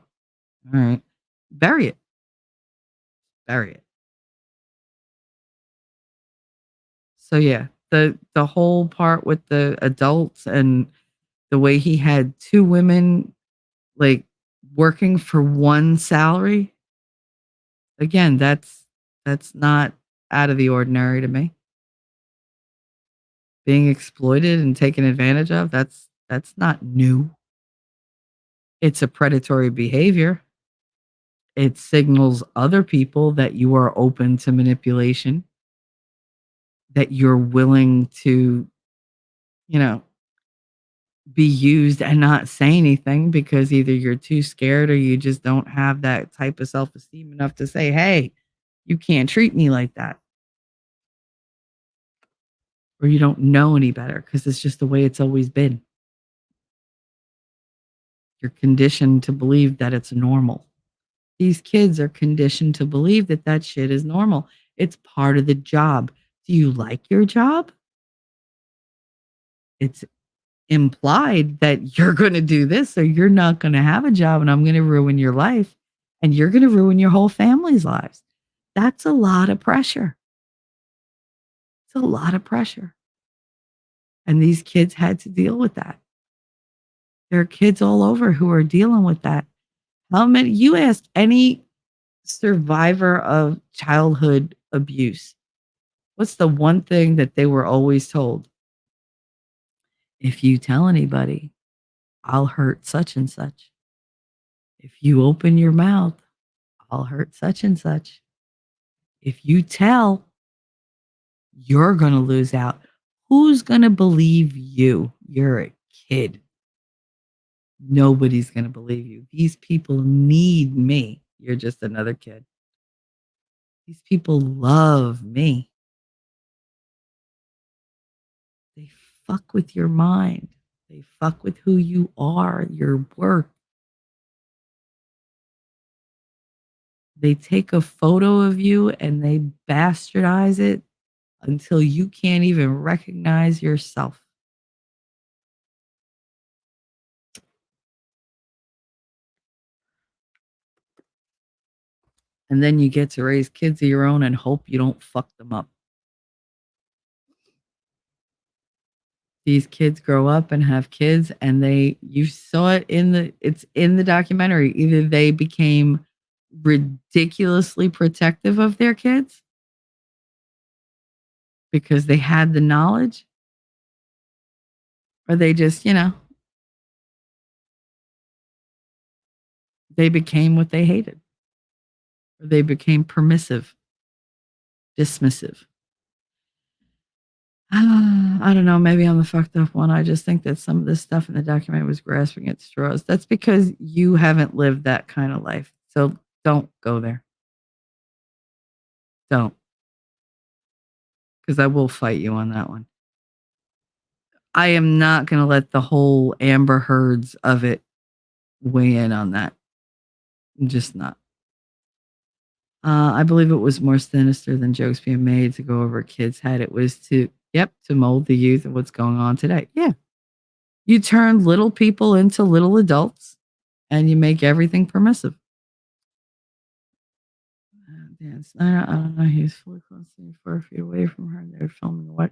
all right, bury it. Bury it. So yeah, the whole part with the adults and the way he had two women like working for one salary, again, that's not out of the ordinary to me. Being exploited and taken advantage of, that's not new. It's a predatory behavior. It signals other people that you are open to manipulation, that you're willing to, you know, be used and not say anything because either you're too scared or you just don't have that type of self-esteem enough to say, hey, you can't treat me like that. Or you don't know any better because it's just the way it's always been. You're conditioned to believe that it's normal. These kids are conditioned to believe that that shit is normal. It's part of the job. Do you like your job? It's implied that you're going to do this or you're not going to have a job and I'm going to ruin your life and you're going to ruin your whole family's lives. That's a lot of pressure. It's a lot of pressure. And these kids had to deal with that. There are kids all over who are dealing with that. How many, you ask any survivor of childhood abuse, what's the one thing that they were always told? If you tell anybody, I'll hurt such and such. If you open your mouth, I'll hurt such and such. If you tell, you're going to lose out. Who's going to believe you? You're a kid. Nobody's going to believe you. These people need me. You're just another kid. These people love me. They fuck with your mind. They fuck with who you are, your worth. They take a photo of you and they bastardize it until you can't even recognize yourself. And then you get to raise kids of your own and hope you don't fuck them up. These kids grow up and have kids, and you saw it it's in the documentary. Either they became ridiculously protective of their kids because they had the knowledge, or they just, they became what they hated, or they became permissive, dismissive. I don't know. Maybe I'm the fucked up one. I just think that some of this stuff in the documentary was grasping at straws. That's because you haven't lived that kind of life. So don't go there. Don't. Because I will fight you on that one. I am not going to let the whole Amber Heards of it weigh in on that. I'm just not. I believe it was more sinister than jokes being made to go over a kid's head. It was to mold the youth of what's going on today. Yeah. You turn little people into little adults and you make everything permissive. I don't know. He was fully close to 4 feet away from her. They were filming what?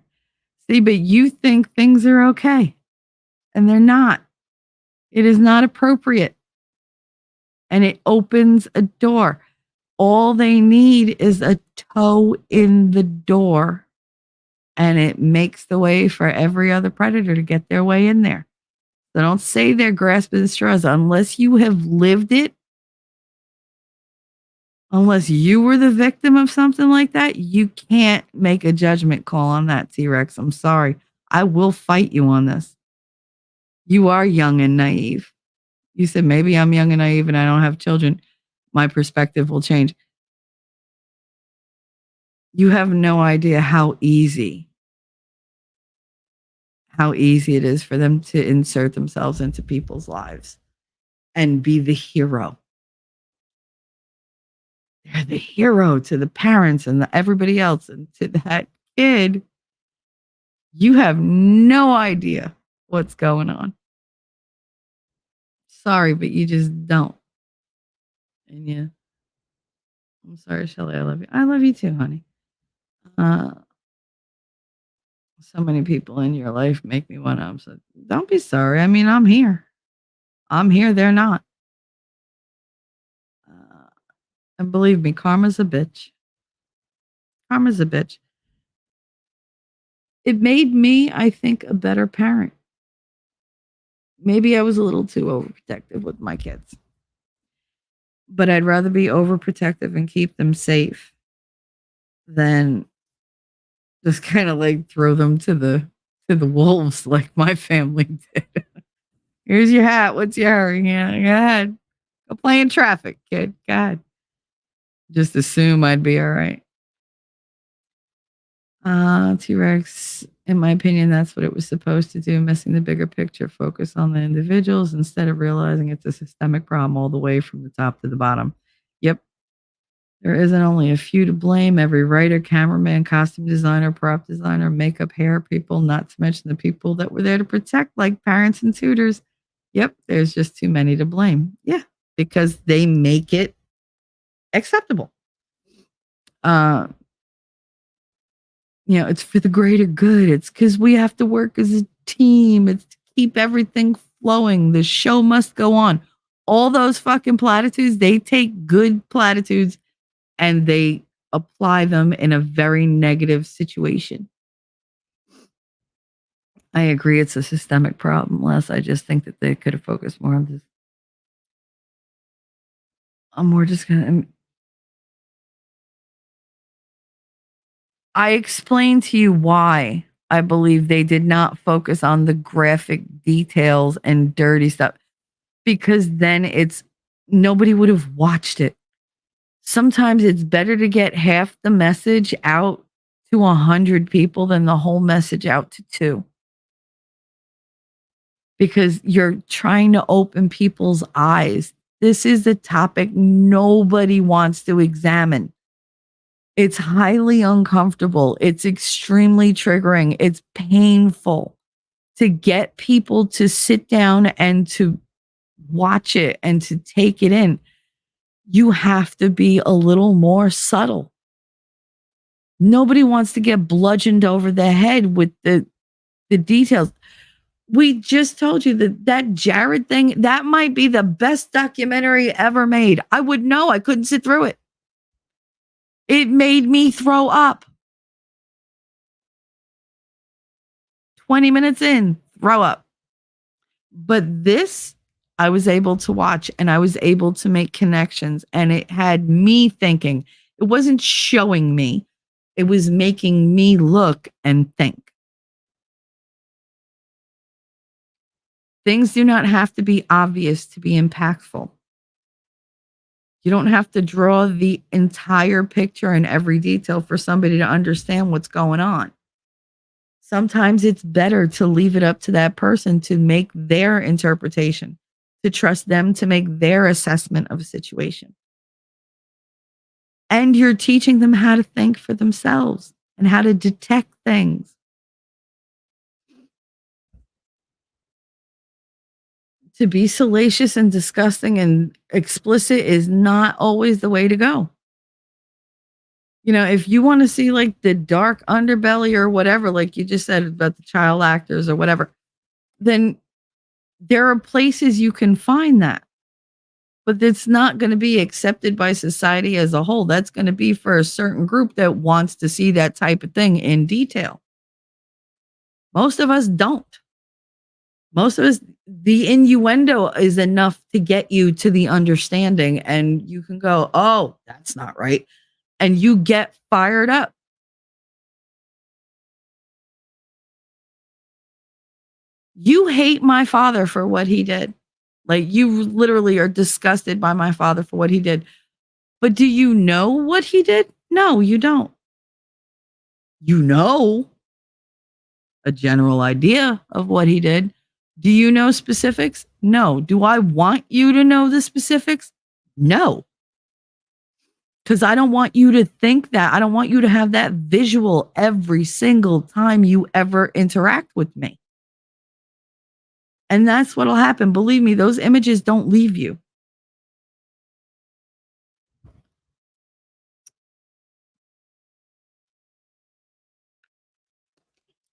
See, but you think things are okay and they're not. It is not appropriate. And it opens a door. All they need is a toe in the door, and it makes the way for every other predator to get their way in there. So don't say they're grasping at straws unless you have lived it. Unless you were the victim of something like that, you can't make a judgment call on that, T-Rex. I'm sorry. I will fight you on this. You are young and naive. You said, maybe I'm young and naive and I don't have children. My perspective will change. You have no idea how easy it is for them to insert themselves into people's lives and be the hero. They're the hero to the parents and everybody else. And to that kid, you have no idea what's going on. Sorry, but you just don't. And yeah, I'm sorry, Shelly. I love you. I love you too, honey. So many people in your life make me want to upset. Don't be sorry. I mean, I'm here. They're not. And believe me, karma's a bitch. Karma's a bitch. It made me, I think, a better parent. Maybe I was a little too overprotective with my kids. But I'd rather be overprotective and keep them safe than just kind of like throw them to the wolves like my family did. Here's your hat. What's your hurry? Yeah, go ahead. Go play in traffic, kid. Go ahead. Just assume I'd be all right. T-Rex, in my opinion, that's what it was supposed to do, missing the bigger picture, focus on the individuals instead of realizing it's a systemic problem all the way from the top to the bottom. Yep. There isn't only a few to blame. Every writer, cameraman, costume designer, prop designer, makeup, hair people, not to mention the people that were there to protect, like parents and tutors. Yep, there's just too many to blame. Yeah, because they make it acceptable. It's for the greater good. It's because we have to work as a team. It's to keep everything flowing. The show must go on. All those fucking platitudes, they take good platitudes and they apply them in a very negative situation. I agree it's a systemic problem, Les. I just think that they could have focused more on this. I explained to you why I believe they did not focus on the graphic details and dirty stuff, because then nobody would have watched it. Sometimes it's better to get half the message out to 100 people than the whole message out to 2. Because you're trying to open people's eyes. This is a topic nobody wants to examine. It's highly uncomfortable. It's extremely triggering. It's painful to get people to sit down and to watch it and to take it in. You have to be a little more subtle. Nobody wants to get bludgeoned over the head with the details. We just told you that Jared thing, that might be the best documentary ever made. I would know. I couldn't sit through it. It made me throw up. 20 minutes in, throw up. But this, I was able to watch and I was able to make connections, and it had me thinking. It wasn't showing me, it was making me look and think. Things do not have to be obvious to be impactful. You don't have to draw the entire picture and every detail for somebody to understand what's going on. Sometimes it's better to leave it up to that person to make their interpretation, to trust them to make their assessment of a situation. And you're teaching them how to think for themselves and how to detect things. To be salacious and disgusting and explicit is not always the way to go. You know, if you want to see like the dark underbelly or whatever, like you just said about the child actors or whatever, then there are places you can find that. But it's not going to be accepted by society as a whole. That's going to be for a certain group that wants to see that type of thing in detail. Most of us don't. Most of us, the innuendo is enough to get you to the understanding, and you can go, oh, that's not right. And you get fired up. You hate my father for what he did. Like, you literally are disgusted by my father for what he did. But do you know what he did? No, you don't. You know a general idea of what he did. Do you know specifics? No. Do I want you to know the specifics? No. Because I don't want you to think that. I don't want you to have that visual every single time you ever interact with me. And that's what'll happen. Believe me, those images don't leave you.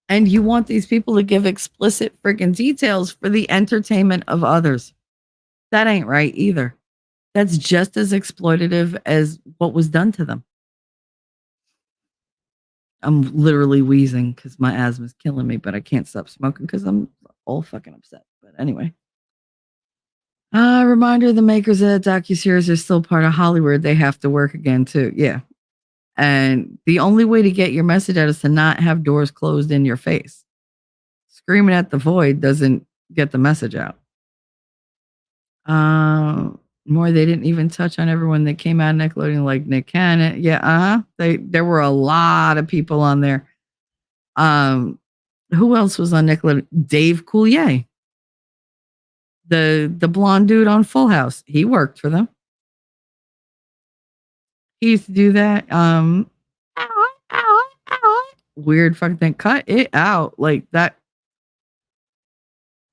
And you want these people to give explicit freaking details for the entertainment of others. That ain't right either. That's just as exploitative as what was done to them. I'm literally wheezing because my asthma's killing me, but I can't stop smoking because I'm all fucking upset. But anyway. Reminder, the makers of that docuseries are still part of Hollywood. They have to work again too. Yeah. And the only way to get your message out is to not have doors closed in your face. Screaming at the void doesn't get the message out. More, they didn't even touch on everyone that came out of Nickelodeon, like Nick Cannon. Yeah, there were a lot of people on there. Who else was on Nickelodeon? Dave Coulier, the blonde dude on Full House. He worked for them. He used to do that. Weird fucking thing. Cut it out like that.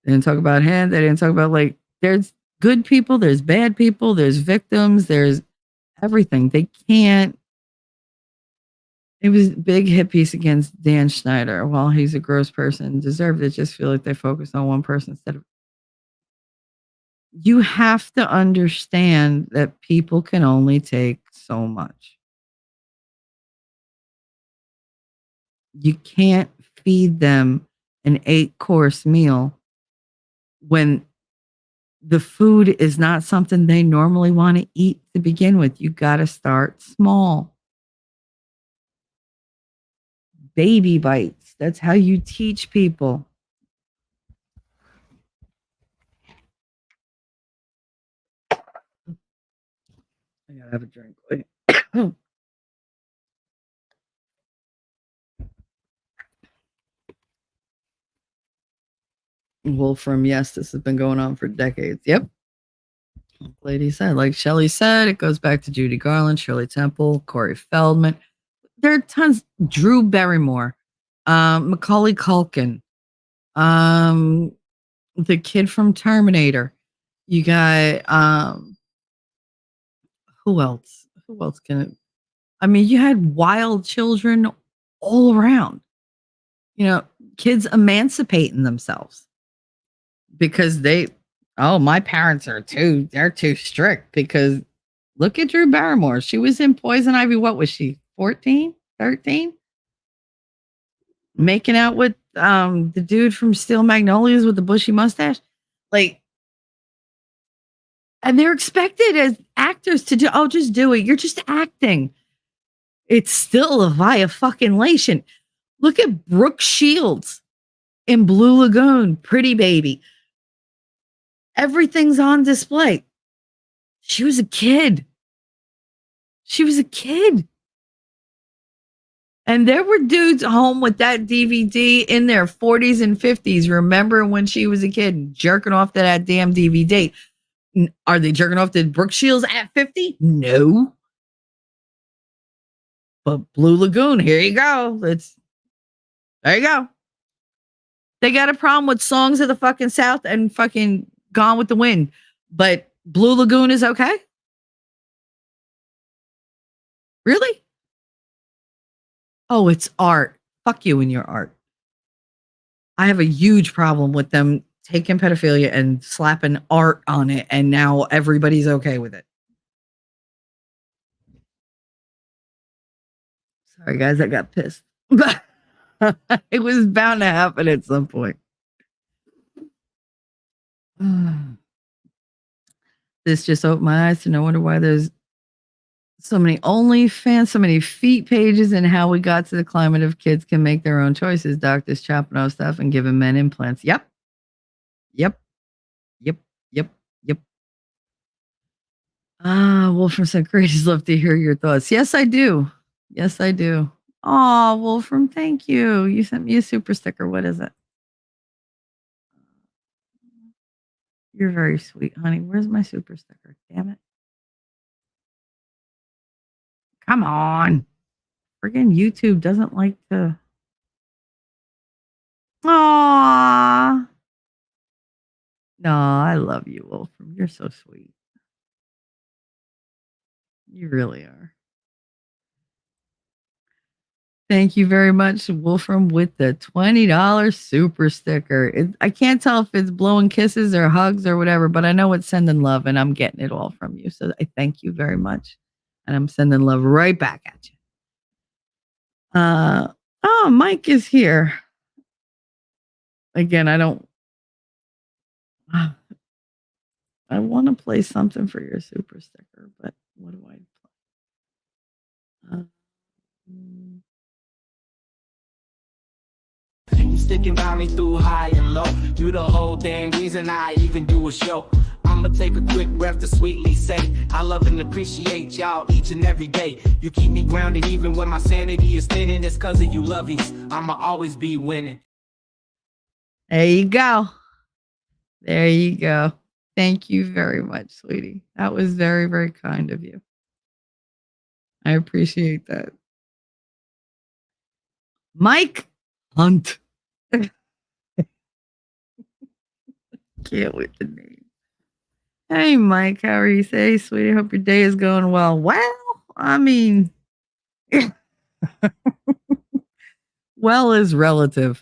They didn't talk about him. They didn't talk about, like, there's good people, there's bad people, there's victims, there's everything. They can't. It was a big hit piece against Dan Schneider. While he's a gross person, deserved it. Just feel like they focused on one person instead of. You have to understand that people can only take so much. You can't feed them an 8-course meal when the food is not something they normally want to eat to begin with. You got to start small. Baby bites. That's how you teach people. I gotta have a drink. Wait. Wolfram, yes, this has been going on for decades. Yep. Lady said, like Shelley said, it goes back to Judy Garland, Shirley Temple, Corey Feldman. There are tons. Drew Barrymore, Macaulay Culkin, the kid from Terminator. You got Who else? Who else can it? I mean, you had wild children all around. You know, kids emancipating themselves because my parents they're too strict because look at Drew Barrymore. She was in Poison Ivy. What was she? 14, 13? Making out with the dude from Steel Magnolias with the bushy mustache. Like, and they're expected as actors to just do it. You're just acting. It's still a via fucking lation. Look at Brooke Shields in Blue Lagoon, Pretty Baby. Everything's on display. She was a kid. And there were dudes home with that DVD in their 40s and 50s, remembering when she was a kid, jerking off to that damn DVD. Are they jerking off to Brooke Shields at 50? No. But Blue Lagoon, here you go. There you go. They got a problem with Songs of the fucking South and fucking Gone with the Wind. But Blue Lagoon is okay? Really? Oh, it's art. Fuck you and your art. I have a huge problem with them taking pedophilia and slapping art on it, and now everybody's okay with it. Sorry, guys, I got pissed. It was bound to happen at some point. This just opened my eyes to no wonder why there's so many OnlyFans, so many feet pages, and how we got to the climate of kids can make their own choices. Doctors chopping off stuff and giving men implants. Yep. Wolfram said, great. Just love to hear your thoughts. Yes, I do. Oh, Wolfram, thank you. You sent me a super sticker. What is it? You're very sweet, honey. Where's my super sticker? Damn it. Come on. Friggin' YouTube doesn't like to. Aww. No, I love you, Wolfram. You're so sweet. You really are. Thank you very much, Wolfram, with the $20 super sticker. I can't tell if it's blowing kisses or hugs or whatever, but I know it's sending love, and I'm getting it all from you. So I thank you very much. And I'm sending love right back at you. Mike is here. Again, I want to play something for your super sticker, but what do I play? Sticking by me through high and low. You the whole damn reason I even do a show. I'ma take a quick breath to sweetly say I love and appreciate y'all each and every day. You keep me grounded even when my sanity is thinning. It's cause of you lovies, I'ma always be winning. There you go. Thank you very much, sweetie. That was very, very kind of you. I appreciate that. Mike Hunt. Can't wait the name. Hey, Mike, how are you? Say, sweetie, hope your day is going well. Well, I mean, well is relative.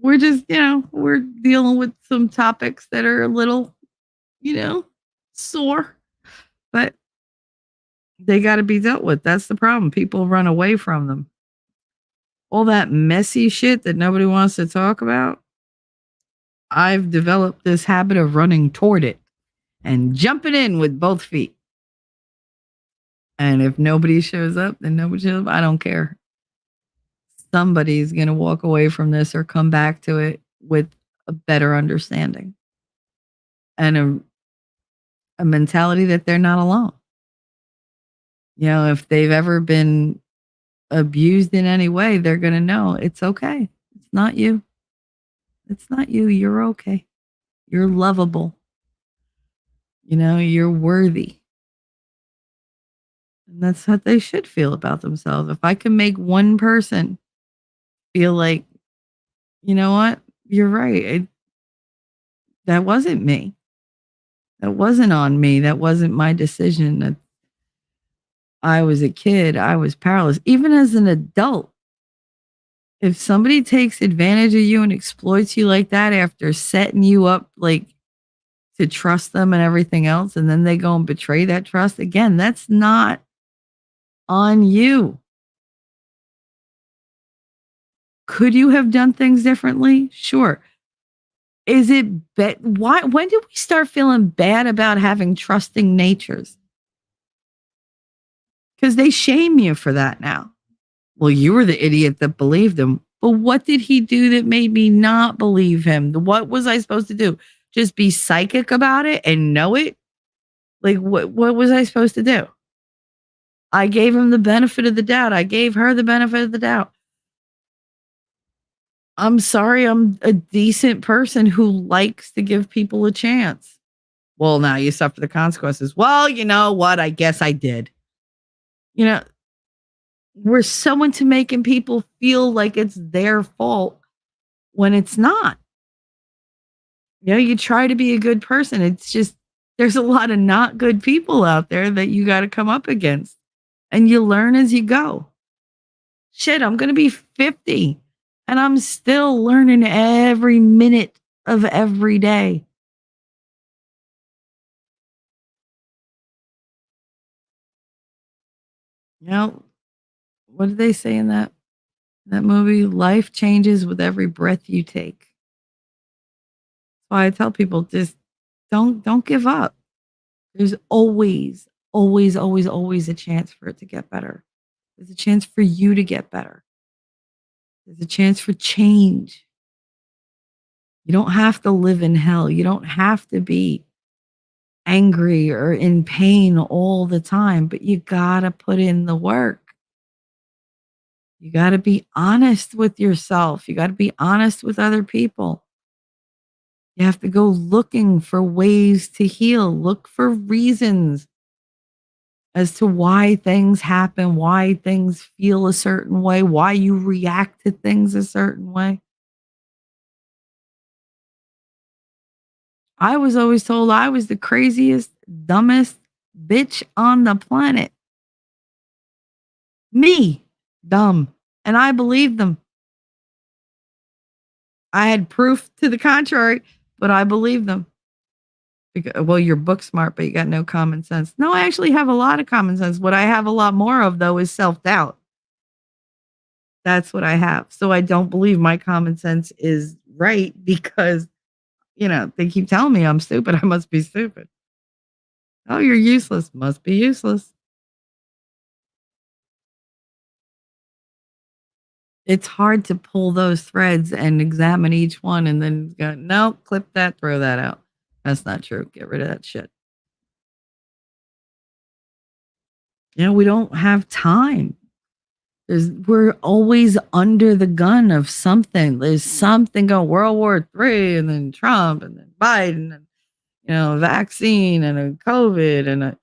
We're just, we're dealing with some topics that are a little, sore, but they got to be dealt with. That's the problem. People run away from them. All that messy shit that nobody wants to talk about. I've developed this habit of running toward it and jumping in with both feet. And if nobody shows up, then nobody shows up. I don't care. Somebody's going to walk away from this or come back to it with a better understanding and a mentality that they're not alone. If they've ever been abused in any way, they're going to know it's okay. It's not you. You're okay. You're lovable. You're worthy. And that's what they should feel about themselves. If I can make one person feel like, you know what, you're right. That wasn't me. That wasn't on me. That wasn't my decision. That I was a kid. I was powerless. Even as an adult, if somebody takes advantage of you and exploits you like that after setting you up like to trust them and everything else, and then they go and betray that trust again, that's not on you. Could you have done things differently? Sure. Is it why when did we start feeling bad about having trusting natures? Because they shame you for that now. Well, you were the idiot that believed him. But what did he do that made me not believe him? What was I supposed to do? Just be psychic about it and know it? Like what was I supposed to do? I gave him the benefit of the doubt. I gave her the benefit of the doubt. I'm sorry, I'm a decent person who likes to give people a chance. Well, now you suffer the consequences. Well, you know what? I guess I did. You know, we're so into making people feel like it's their fault when it's not. You know, you try to be a good person. It's just there's a lot of not good people out there that you got to come up against. And you learn as you go. Shit, I'm going to be 50 and I'm still learning every minute of every day. You know, what did they say in that movie? Life changes with every breath you take. That's why I tell people just don't give up. There's always a chance for it to get better. There's a chance for you to get better. There's a chance for change. You don't have to live in hell. You don't have to be angry or in pain all the time, but you got to put in the work. You got to be honest with yourself. You got to be honest with other people. You have to go looking for ways to heal. Look for reasons as to why things happen, why things feel a certain way, why you react to things a certain way. I was always told I was the craziest, dumbest bitch on the planet. Me, dumb. And I believed them. I had proof to the contrary, but I believed them. Because, well, you're book smart, but you got no common sense. No, I actually have a lot of common sense. What I have a lot more of, though, is self doubt. That's what I have. So I don't believe my common sense is right because, they keep telling me I'm stupid. I must be stupid. Oh, you're useless. Must be useless. It's hard to pull those threads and examine each one and then go, no, clip that, throw that out. That's not true. Get rid of that shit. We don't have time. We're always under the gun of something. There's something going, World War III, and then Trump, and then Biden, and vaccine, and a COVID,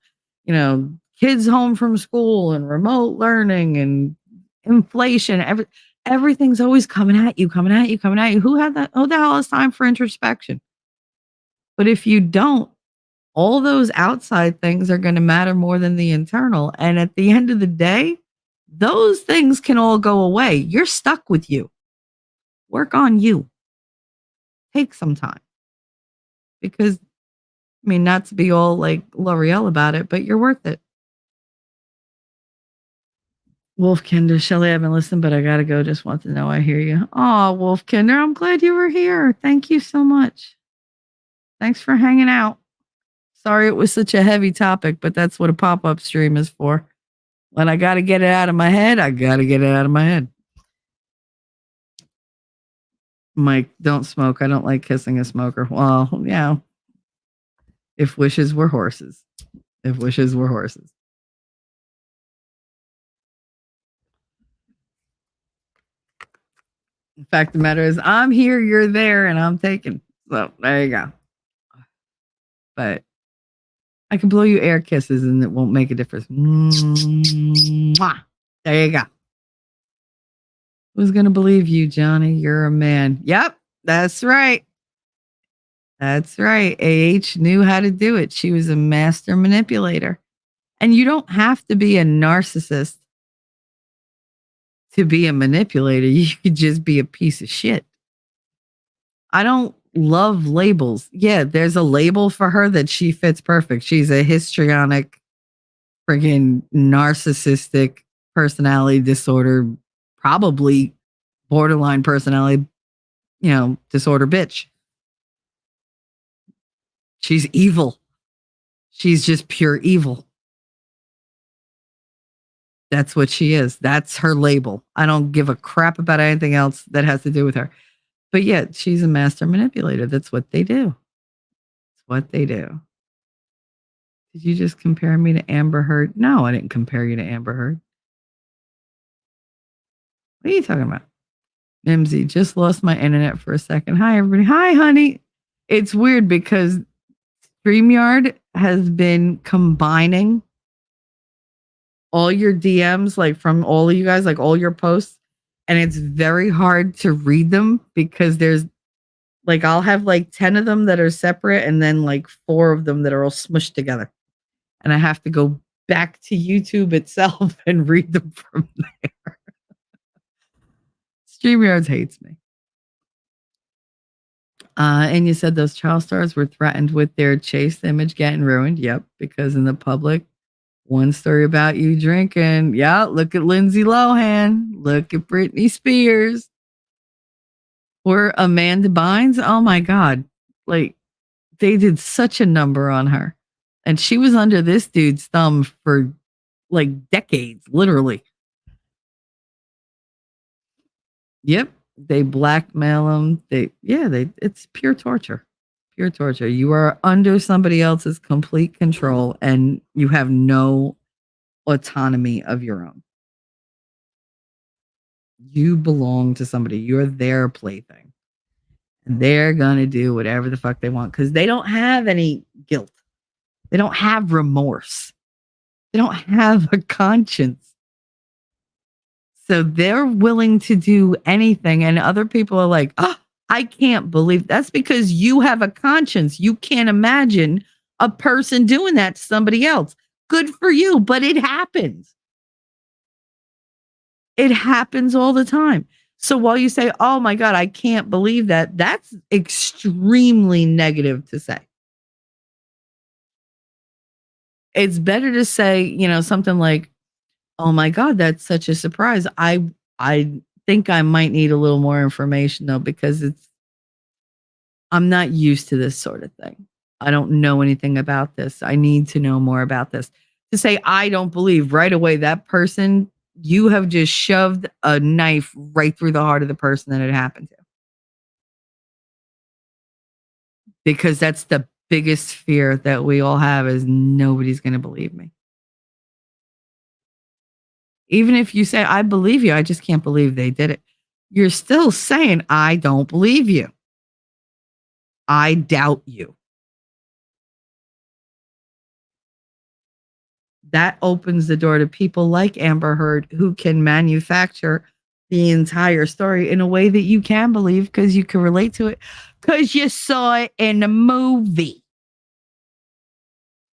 and kids home from school, and remote learning, and inflation. Everything's always coming at you. Who the hell has time for introspection? But if you don't, all those outside things are going to matter more than the internal. And at the end of the day, those things can all go away. You're stuck with you. Work on you. Take some time. Because, not to be all like L'Oreal about it, but you're worth it. Wolfkinder, Shelley, I've been listening, but I got to go. Just want to know I hear you. Oh, Wolfkinder, I'm glad you were here. Thank you so much. Thanks for hanging out. Sorry it was such a heavy topic, but that's what a pop-up stream is for. When I got to get it out of my head, I got to get it out of my head. Mike, don't smoke. I don't like kissing a smoker. Well, yeah. If wishes were horses. If wishes were horses. The fact of the matter is, I'm here, you're there, and I'm taken. So there you go. But I can blow you air kisses and it won't make a difference. Mwah. There you go. Who's going to believe you, Johnny? You're a man. Yep, that's right. That's right. AH knew how to do it. She was a master manipulator. And you don't have to be a narcissist to be a manipulator. You could just be a piece of shit. I don't love labels. Yeah, there's a label for her that she fits perfect. She's a histrionic, friggin' narcissistic personality disorder, probably borderline personality, disorder bitch. She's evil. She's just pure evil. That's what she is. That's her label. I don't give a crap about anything else that has to do with her. But yet, she's a master manipulator. That's what they do. That's what they do. Did you just compare me to Amber Heard? No, I didn't compare you to Amber Heard. What are you talking about? Mimsy, just lost my internet for a second. Hi, everybody. Hi, honey. It's weird because StreamYard has been combining all your DMs, like from all of you guys, like all your posts, and it's very hard to read them because there's like, I'll have like 10 of them that are separate and then like 4 of them that are all smushed together. And I have to go back to YouTube itself and read them from there. StreamYards hates me. And you said those child stars were threatened with their chaste image getting ruined. Yep, because in the public, one story about you drinking. Yeah, look at Lindsay Lohan. Look at Britney Spears. Or Amanda Bynes. Oh my God. Like, they did such a number on her. And she was under this dude's thumb for like decades, literally. Yep. They blackmail them. It's pure torture. Pure torture. You are under somebody else's complete control and you have no autonomy of your own. You belong to somebody. You're their plaything. And they're going to do whatever the fuck they want because they don't have any guilt. They don't have remorse. They don't have a conscience. So they're willing to do anything. And other people are like, oh, I can't believe that's because you have a conscience. You can't imagine a person doing that to somebody else. Good for you, but it happens. It happens all the time. So while you say, oh my God, I can't believe that, that's extremely negative to say. It's better to say, something like, oh my God, that's such a surprise. I think I might need a little more information though, because I'm not used to this sort of thing. I don't know anything about this. I need to know more about this. To say, I don't believe right away that person, you have just shoved a knife right through the heart of the person that it happened to. Because that's the biggest fear that we all have is nobody's going to believe me. Even if you say, I believe you, I just can't believe they did it. You're still saying, I don't believe you. I doubt you. That opens the door to people like Amber Heard who can manufacture the entire story in a way that you can believe because you can relate to it because you saw it in a movie.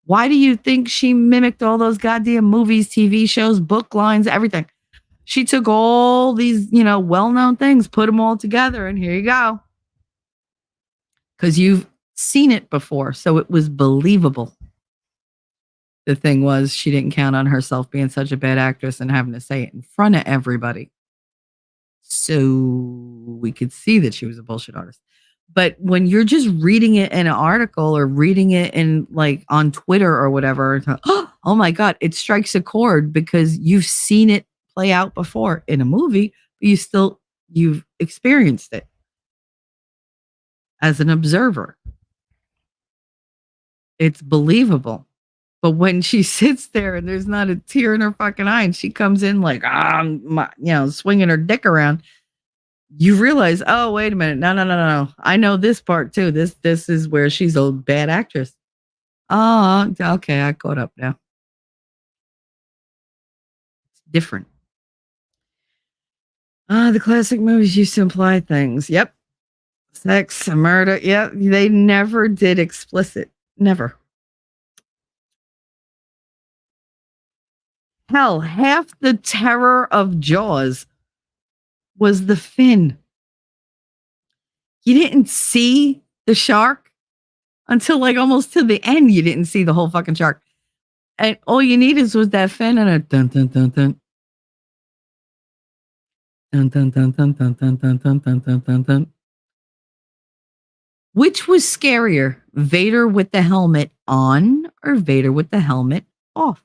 Why do you think she mimicked all those goddamn movies, TV shows, book lines, everything? She took all these, well-known things, put them all together, and here you go. Because you've seen it before, so it was believable. The thing was, she didn't count on herself being such a bad actress and having to say it in front of everybody. So we could see that she was a bullshit artist. But when you're just reading it in an article or reading it in like on Twitter or whatever, oh my God, it strikes a chord because you've seen it play out before in a movie, but you've experienced it as an observer. It's believable. But when she sits there and there's not a tear in her fucking eye and she comes in like, swinging her dick around, you realize, oh, wait a minute. No. I know this part too. This is where she's a bad actress. Oh, okay. I caught up now. It's different. The classic movies used to imply things. Yep. Sex, murder. Yeah, they never did explicit. Never. Hell, half the terror of Jaws was the fin. You didn't see the shark until like almost to the end. You didn't see the whole fucking shark. And all you needed was that fin and a dun dun dun dun. Dun dun dun dun dun dun dun dun dun dun dun dun. Which was scarier, Vader with the helmet on or Vader with the helmet off?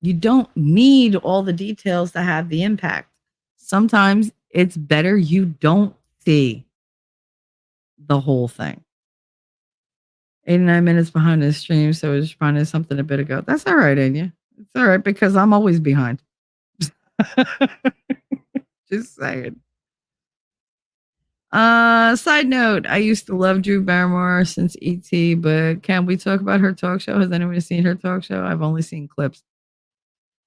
You don't need all the details to have the impact. Sometimes it's better you don't see the whole thing. 89 minutes behind the stream, so I was responding to something a bit ago. That's all right, Anya. It's all right because I'm always behind. Just saying. Side note, I used to love Drew Barrymore since E.T., but can we talk about her talk show? Has anyone seen her talk show? I've only seen clips.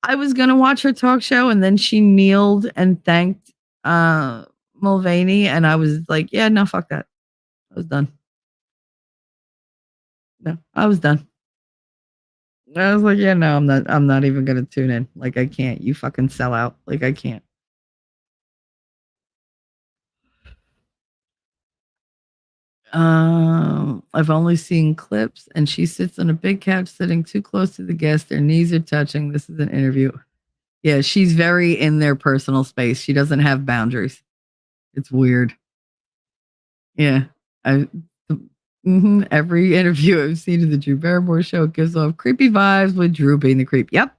I was gonna watch her talk show and then she kneeled and thanked Mulvaney, and I was like, yeah, no, fuck that. I was done. No, I was done. I was like, yeah, no, I'm not even gonna tune in. Like, I can't. You fucking sell out. Like, I can't. I've only seen clips, and she sits on a big couch sitting too close to the guest. Their knees are touching. This is an interview. Yeah, she's very in their personal space. She doesn't have boundaries. It's weird. Yeah. Every interview I've seen of the Drew Barrymore show gives off creepy vibes with Drew being the creep. Yep.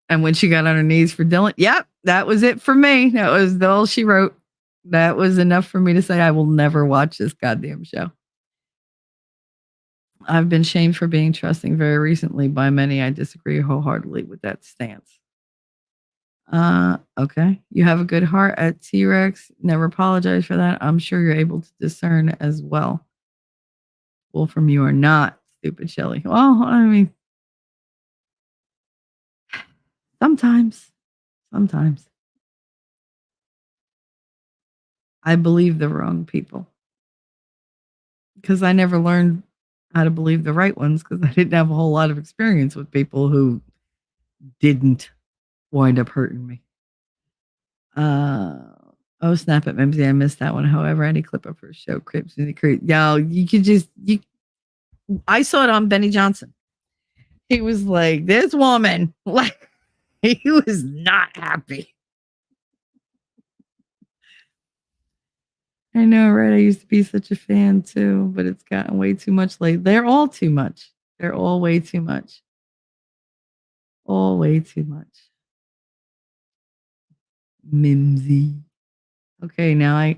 And when she got on her knees for Dylan, yep, that was it for me. That was all she wrote. That was enough for me to say I will never watch this goddamn show. I've been shamed for being trusting very recently by many. I disagree wholeheartedly with that stance. Okay. You have a good heart at T-Rex. Never apologize for that. I'm sure you're able to discern as well. Well, from you are not, stupid Shelley. Well, I mean, sometimes I believe the wrong people because I never learned how to believe the right ones because I didn't have a whole lot of experience with people who didn't wind up hurting me. Oh, snap it, Mimsy. I missed that one. However, any clip of her show, Crips in the Creek. Yo, I saw it on Benny Johnson. He was like, this woman, like, he was not happy. I know, right? I used to be such a fan too, but it's gotten way too much lately. They're all too much. They're all way too much. All way too much. Mimsy. Okay, now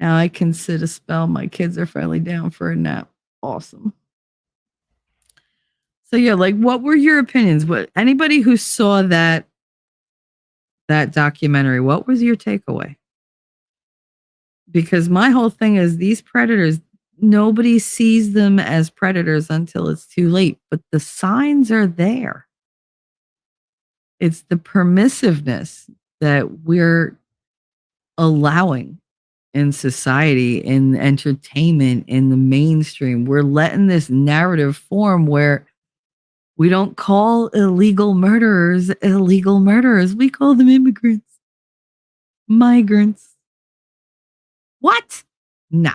I can sit a spell. My kids are finally down for a nap. Awesome. So yeah, like what were your opinions? What anybody who saw that documentary, what was your takeaway? Because my whole thing is these predators, nobody sees them as predators until it's too late, but the signs are there. It's the permissiveness that we're allowing in society, in entertainment, in the mainstream. We're letting this narrative form where we don't call illegal murderers illegal murderers. We call them immigrants, migrants. What? No.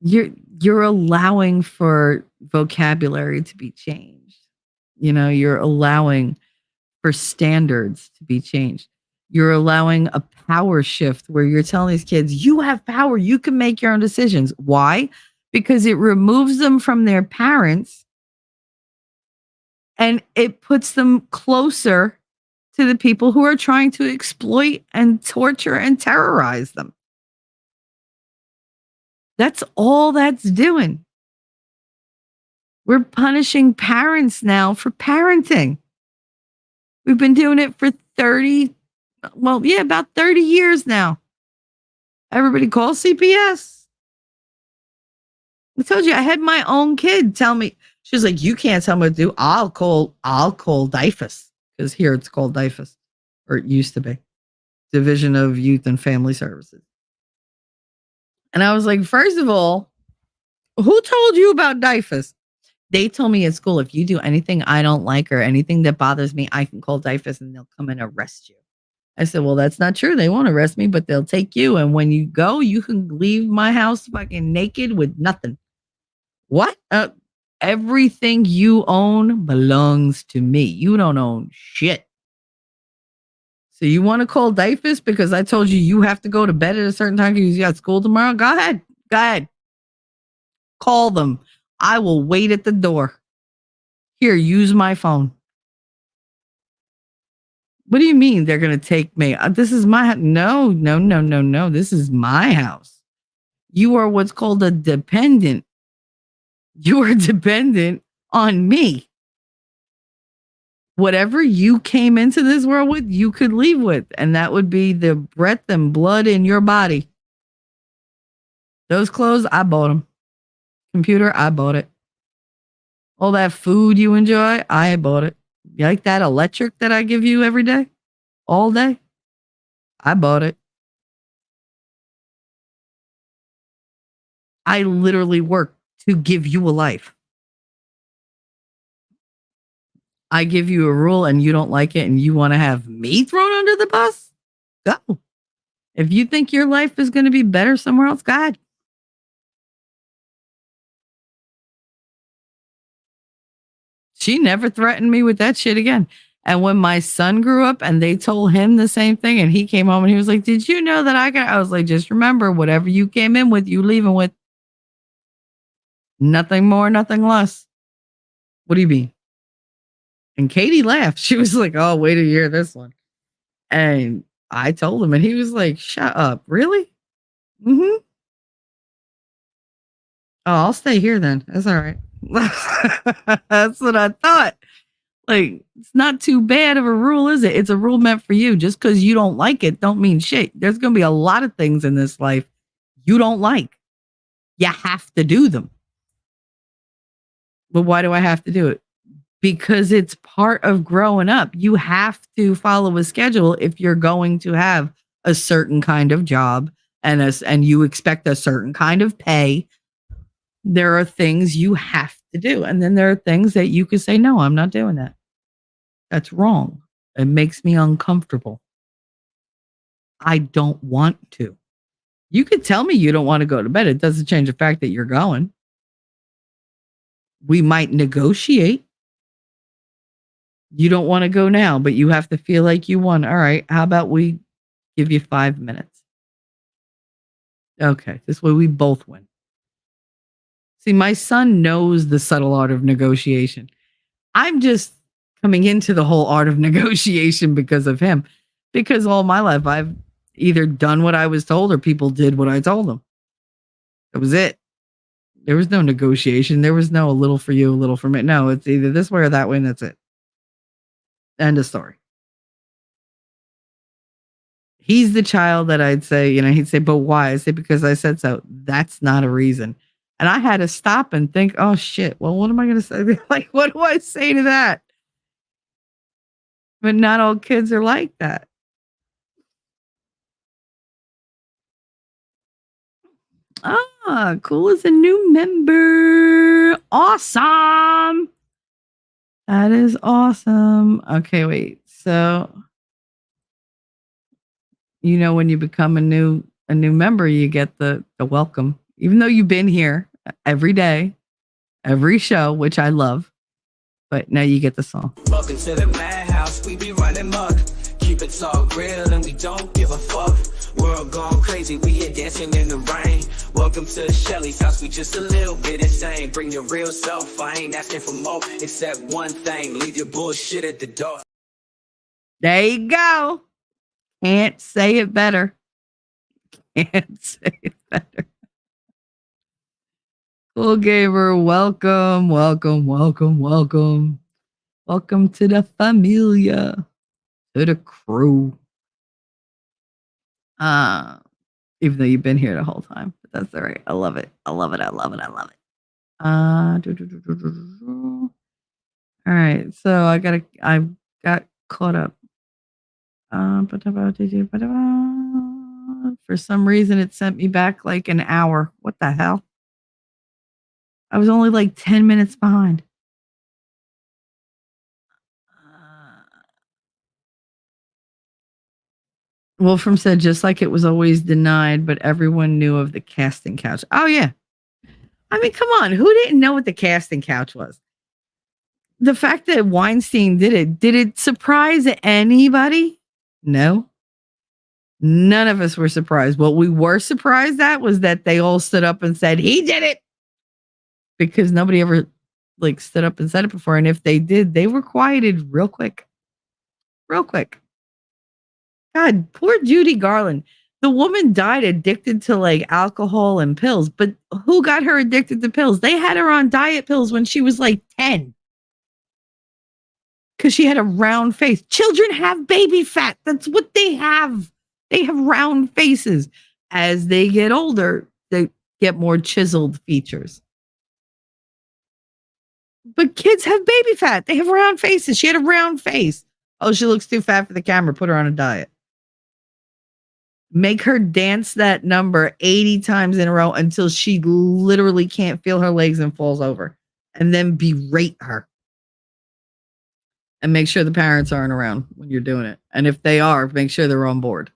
You're allowing for vocabulary to be changed. You know, you're allowing for standards to be changed. You're allowing a power shift where you're telling these kids, you have power, you can make your own decisions. Why? Because it removes them from their parents and it puts them closer to the people who are trying to exploit and torture and terrorize them. That's all that's doing. We're punishing parents now for parenting. We've been doing it for about 30 years now. Everybody call CPS. I told you I had my own kid tell me, she was like, you can't tell me what to do. I'll call DIFUS. because here it's called DYFS, or it used to be Division of Youth and Family Services. And I was like, first of all, who told you about DYFS? They told me at school, if you do anything I don't like or anything that bothers me, I can call DYFS and they'll come and arrest you. I said, well, that's not true. They won't arrest me, but they'll take you. And when you go, you can leave my house fucking naked with nothing. What? Everything you own belongs to me. You don't own shit. So you want to call DYFS because I told you have to go to bed at a certain time because you got school tomorrow? Go ahead. Go ahead. Call them. I will wait at the door. Here, use my phone. What do you mean they're going to take me? This is my house. No. This is my house. You are what's called a dependent. You are dependent on me. Whatever you came into this world with, you could leave with. And that would be the breath and blood in your body. Those clothes, I bought them. Computer, I bought it. All that food you enjoy, I bought it. You like that electric that I give you every day? All day? I bought it. I literally work to give you a life. I give you a rule and you don't like it and you want to have me thrown under the bus? Go. If you think your life is going to be better somewhere else, go ahead. She never threatened me with that shit again. And when my son grew up and they told him the same thing and he came home and he was like, did you know that I was like, just remember, whatever you came in with, you leaving with. Nothing more, nothing less. What do you mean? And Katie laughed. She was like, oh, wait to hear this one. And I told him and he was like, shut up. Really? Mm-hmm. Oh, I'll stay here then. That's all right. That's what I thought. Like, it's not too bad of a rule, is it? It's a rule meant for you. Just because you don't like it don't mean shit. There's going to be a lot of things in this life you don't like. You have to do them. But why do I have to do it? Because it's part of growing up. You have to follow a schedule if you're going to have a certain kind of job and you expect a certain kind of pay. There are things you have to do. And then there are things that you could say, no, I'm not doing that. That's wrong. It makes me uncomfortable. I don't want to. You could tell me you don't want to go to bed. It doesn't change the fact that you're going. We might negotiate. You don't want to go now, but you have to feel like you won. All right. How about we give you 5 minutes? Okay. This way we both win. See, my son knows the subtle art of negotiation. I'm just coming into the whole art of negotiation because of him. Because all my life, I've either done what I was told or people did what I told them. That was it. There was no negotiation. There was no a little for you, a little for me. No, it's either this way or that way, and that's it. End of story. He's the child that I'd say, he'd say, but why? I say, because I said so. That's not a reason. And I had to stop and think, oh shit, well, what am I going to say? Like, what do I say to that? But not all kids are like that. Ah, cool as a new member. Awesome. That is awesome. Okay, wait. So, when you become a new member, you get the welcome. Even though you've been here every day, every show, which I love. But now you get the song. Welcome to the madhouse, we be running muck. Keep it all real and we don't give a fuck. World gone crazy, we here dancing in the rain. Welcome to Shelly's house, we just a little bit insane. Bring your real self, I ain't asking for more. Except one thing, leave your bullshit at the door. There you go. Can't say it better. Can't say it better. Cool Gamer, welcome. Welcome to the familia, to the crew. Even though you've been here the whole time, but that's all right. I love it. All right, so I've got caught up. For some reason, it sent me back like an hour. What the hell? I was only like 10 minutes behind. Wolfram said, just like it was always denied, but everyone knew of the casting couch. Oh, yeah. I mean, come on. Who didn't know what the casting couch was? The fact that Weinstein did it surprise anybody? No. None of us were surprised. What we were surprised at was that they all stood up and said, he did it. Because nobody ever like stood up and said it before. And if they did, they were quieted real quick. Real quick. God, poor Judy Garland. The woman died addicted to like alcohol and pills. But who got her addicted to pills? They had her on diet pills when she was like 10. Because she had a round face. Children have baby fat. That's what they have. They have round faces. As they get older, they get more chiseled features. But kids have baby fat. They have round faces. She had a round face. Oh, she looks too fat for the camera. Put her on a diet. Make her dance that number 80 times in a row until she literally can't feel her legs and falls over. And then berate her. And make sure the parents aren't around when you're doing it. And if they are, make sure they're on board.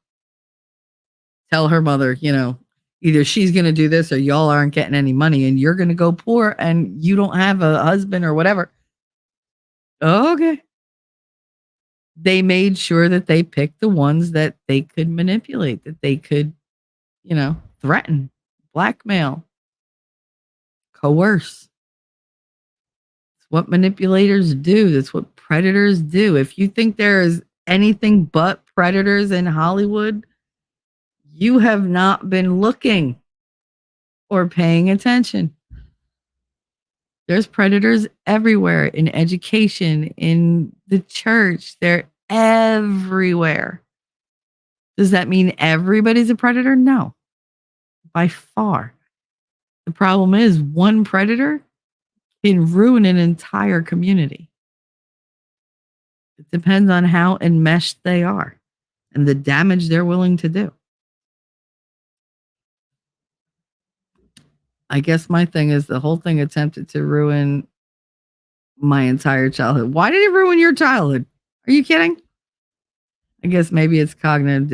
Tell her mother, either she's going to do this or y'all aren't getting any money and you're going to go poor and you don't have a husband or whatever. Okay. They made sure that they picked the ones that they could manipulate, that they could, threaten, blackmail, coerce. It's what manipulators do. That's what predators do. If you think there is anything but predators in Hollywood, you have not been looking or paying attention. There's predators everywhere in education, in the church. They're everywhere. Does that mean everybody's a predator? No, by far. The problem is one predator can ruin an entire community. It depends on how enmeshed they are and the damage they're willing to do. I guess my thing is the whole thing attempted to ruin my entire childhood. Why did it ruin your childhood? Are you kidding? I guess maybe it's cognitive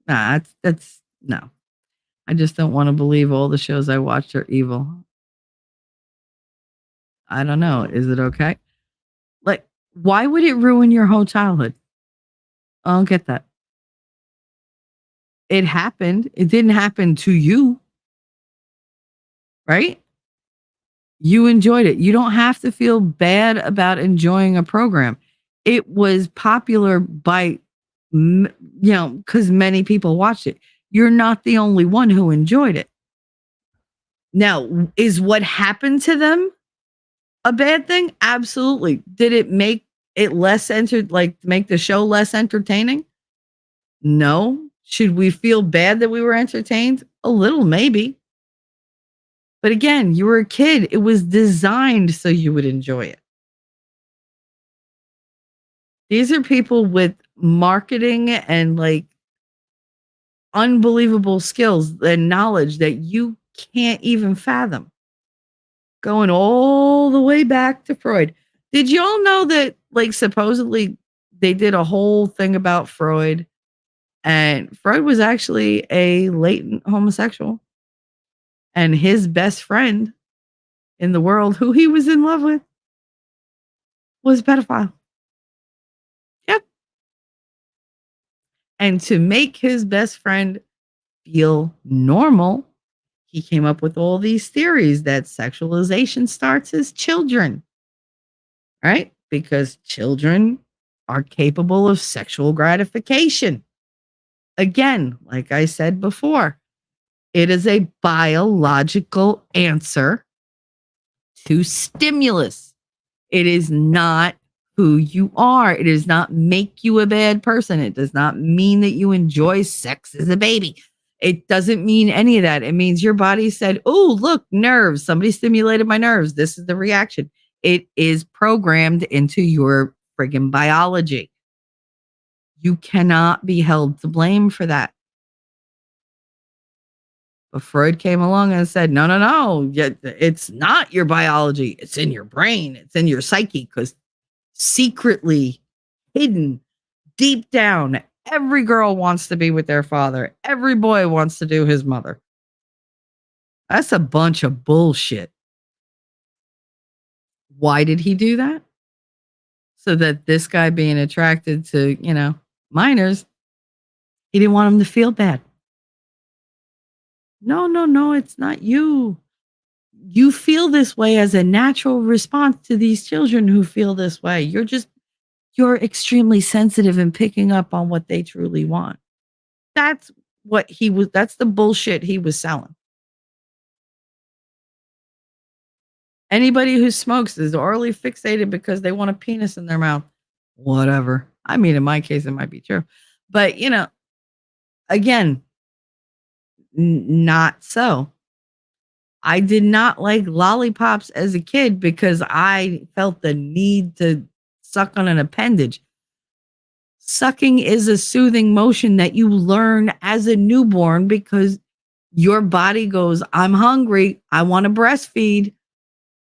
that's no. I just don't want to believe all the shows I watched are evil. I don't know. Is it okay? Like, why would it ruin your whole childhood? I don't get that. It happened. It didn't happen to you. Right? You enjoyed it. You don't have to feel bad about enjoying a program. It was popular by, because many people watched it. You're not the only one who enjoyed it. Now, is what happened to them a bad thing? Absolutely. Did it make it make the show less entertaining? No. Should we feel bad that we were entertained? A little, maybe. But again, you were a kid. It was designed so you would enjoy it. These are people with marketing and unbelievable skills and knowledge that you can't even fathom. Going all the way back to Freud. Did y'all know that supposedly they did a whole thing about Freud, and Freud was actually a latent homosexual? And his best friend in the world, who he was in love with, was a pedophile. Yep. And to make his best friend feel normal, he came up with all these theories that sexualization starts as children. Right? Because children are capable of sexual gratification. Again, like I said before, it is a biological answer to stimulus. It is not who you are. It does not make you a bad person. It does not mean that you enjoy sex as a baby. It doesn't mean any of that. It means your body said, oh, look, nerves. Somebody stimulated my nerves. This is the reaction. It is programmed into your friggin' biology. You cannot be held to blame for that. But Freud came along and said, no, it's not your biology. It's in your brain. It's in your psyche, because secretly, hidden, deep down, every girl wants to be with their father. Every boy wants to do his mother. That's a bunch of bullshit. Why did he do that? So that this guy being attracted to, minors, he didn't want him to feel bad. No, it's not you. You feel this way as a natural response to these children who feel this way. You're extremely sensitive and picking up on what they truly want. That's the bullshit he was selling. Anybody who smokes is orally fixated because they want a penis in their mouth. Whatever. I mean, in my case, it might be true. But, again, not so. I did not like lollipops as a kid because I felt the need to suck on an appendage. Sucking is a soothing motion that you learn as a newborn because your body goes, I'm hungry. I want to breastfeed.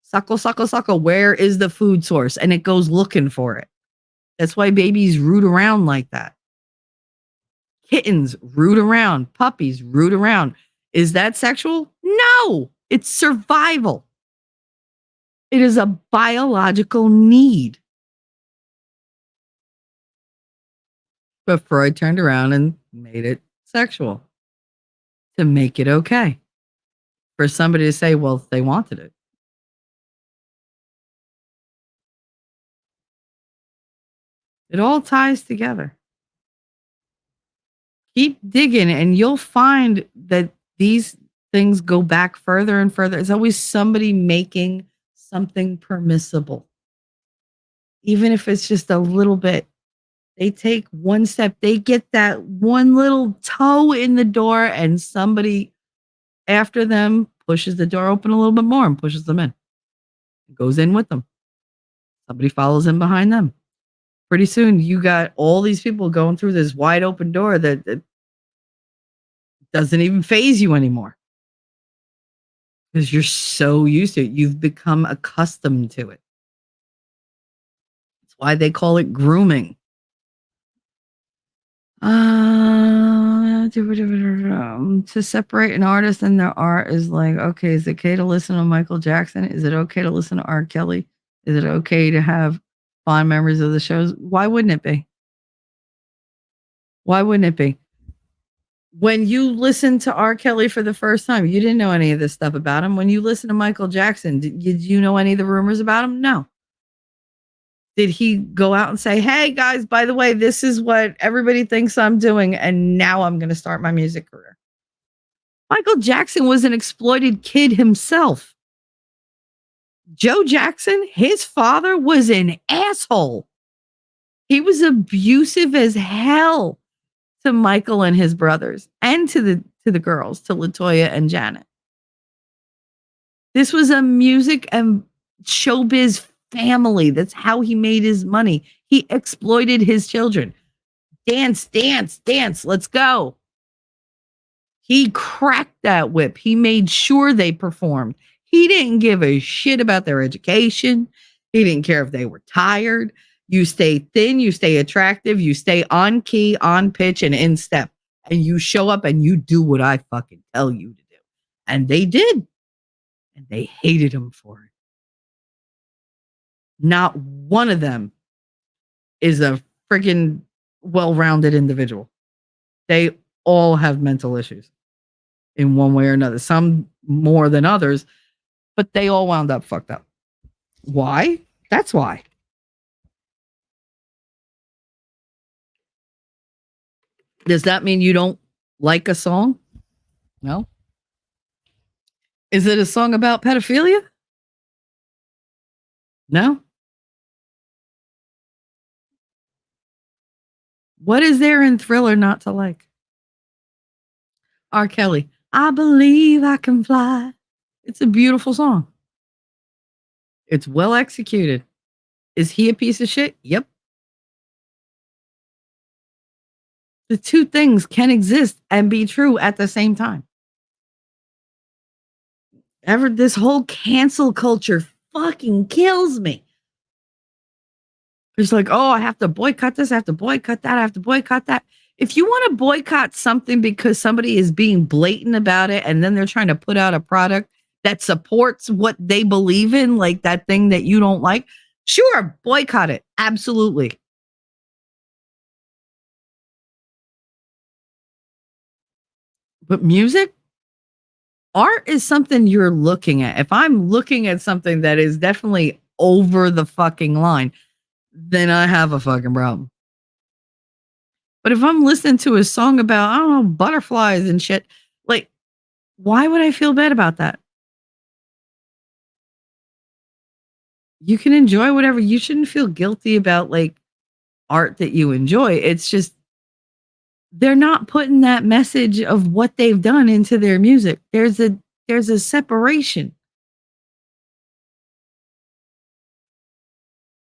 Suckle, suckle, suckle. Where is the food source? And it goes looking for it. That's why babies root around like that. Kittens root around. Puppies root around. Is that sexual? No, it's survival. It is a biological need. But Freud turned around and made it sexual to make it okay for somebody to say, well, they wanted it. It all ties together. Keep digging and you'll find that these things go back further and further. It's always somebody making something permissible. Even if it's just a little bit, they take one step, they get that one little toe in the door and somebody after them pushes the door open a little bit more and pushes them in. Goes in with them. Somebody follows in behind them. Pretty soon you got all these people going through this wide open door that doesn't even faze you anymore. Because you're so used to it. You've become accustomed to it. That's why they call it grooming. To separate an artist and their art is like, okay, is it okay to listen to Michael Jackson? Is it okay to listen to R. Kelly? Is it okay to have fond memories of the shows? Why wouldn't it be? Why wouldn't it be? When you listen to R. Kelly for the first time, you didn't know any of this stuff about him. When you listen to Michael Jackson, did you know any of the rumors about him? No. Did he go out and say, hey, guys, by the way, this is what everybody thinks I'm doing, and now I'm going to start my music career? Michael Jackson was an exploited kid himself. Joe Jackson, his father, was an asshole. He was abusive as hell to Michael and his brothers and to the girls, to LaToya and Janet. This was a music and showbiz family. That's how he made his money. He exploited his children. Dance, dance, dance. Let's go. He cracked that whip. He made sure they performed. He didn't give a shit about their education. He didn't care if they were tired. You stay thin, you stay attractive, you stay on key, on pitch, and in step. And you show up and you do what I fucking tell you to do. And they did. And they hated him for it. Not one of them is a friggin' well-rounded individual. They all have mental issues in one way or another. Some more than others, but they all wound up fucked up. Why? That's why. Does that mean you don't like a song? No. Is it a song about pedophilia? No. What is there in Thriller not to like? R. Kelly, I believe I can fly. It's a beautiful song. It's well executed. Is he a piece of shit? Yep. The two things can exist and be true at the same time. This whole cancel culture fucking kills me. It's like, oh, I have to boycott this, I have to boycott that, I have to boycott that. If you want to boycott something because somebody is being blatant about it and then they're trying to put out a product that supports what they believe in, like that thing that you don't like, sure, boycott it. Absolutely. But music, art is something you're looking at. If I'm looking at something that is definitely over the fucking line, then I have a fucking problem. But if I'm listening to a song about, I don't know, butterflies and shit, like, why would I feel bad about that? You can enjoy whatever. You shouldn't feel guilty about like art that you enjoy. It's just they're not putting that message of what they've done into their music. There's a separation.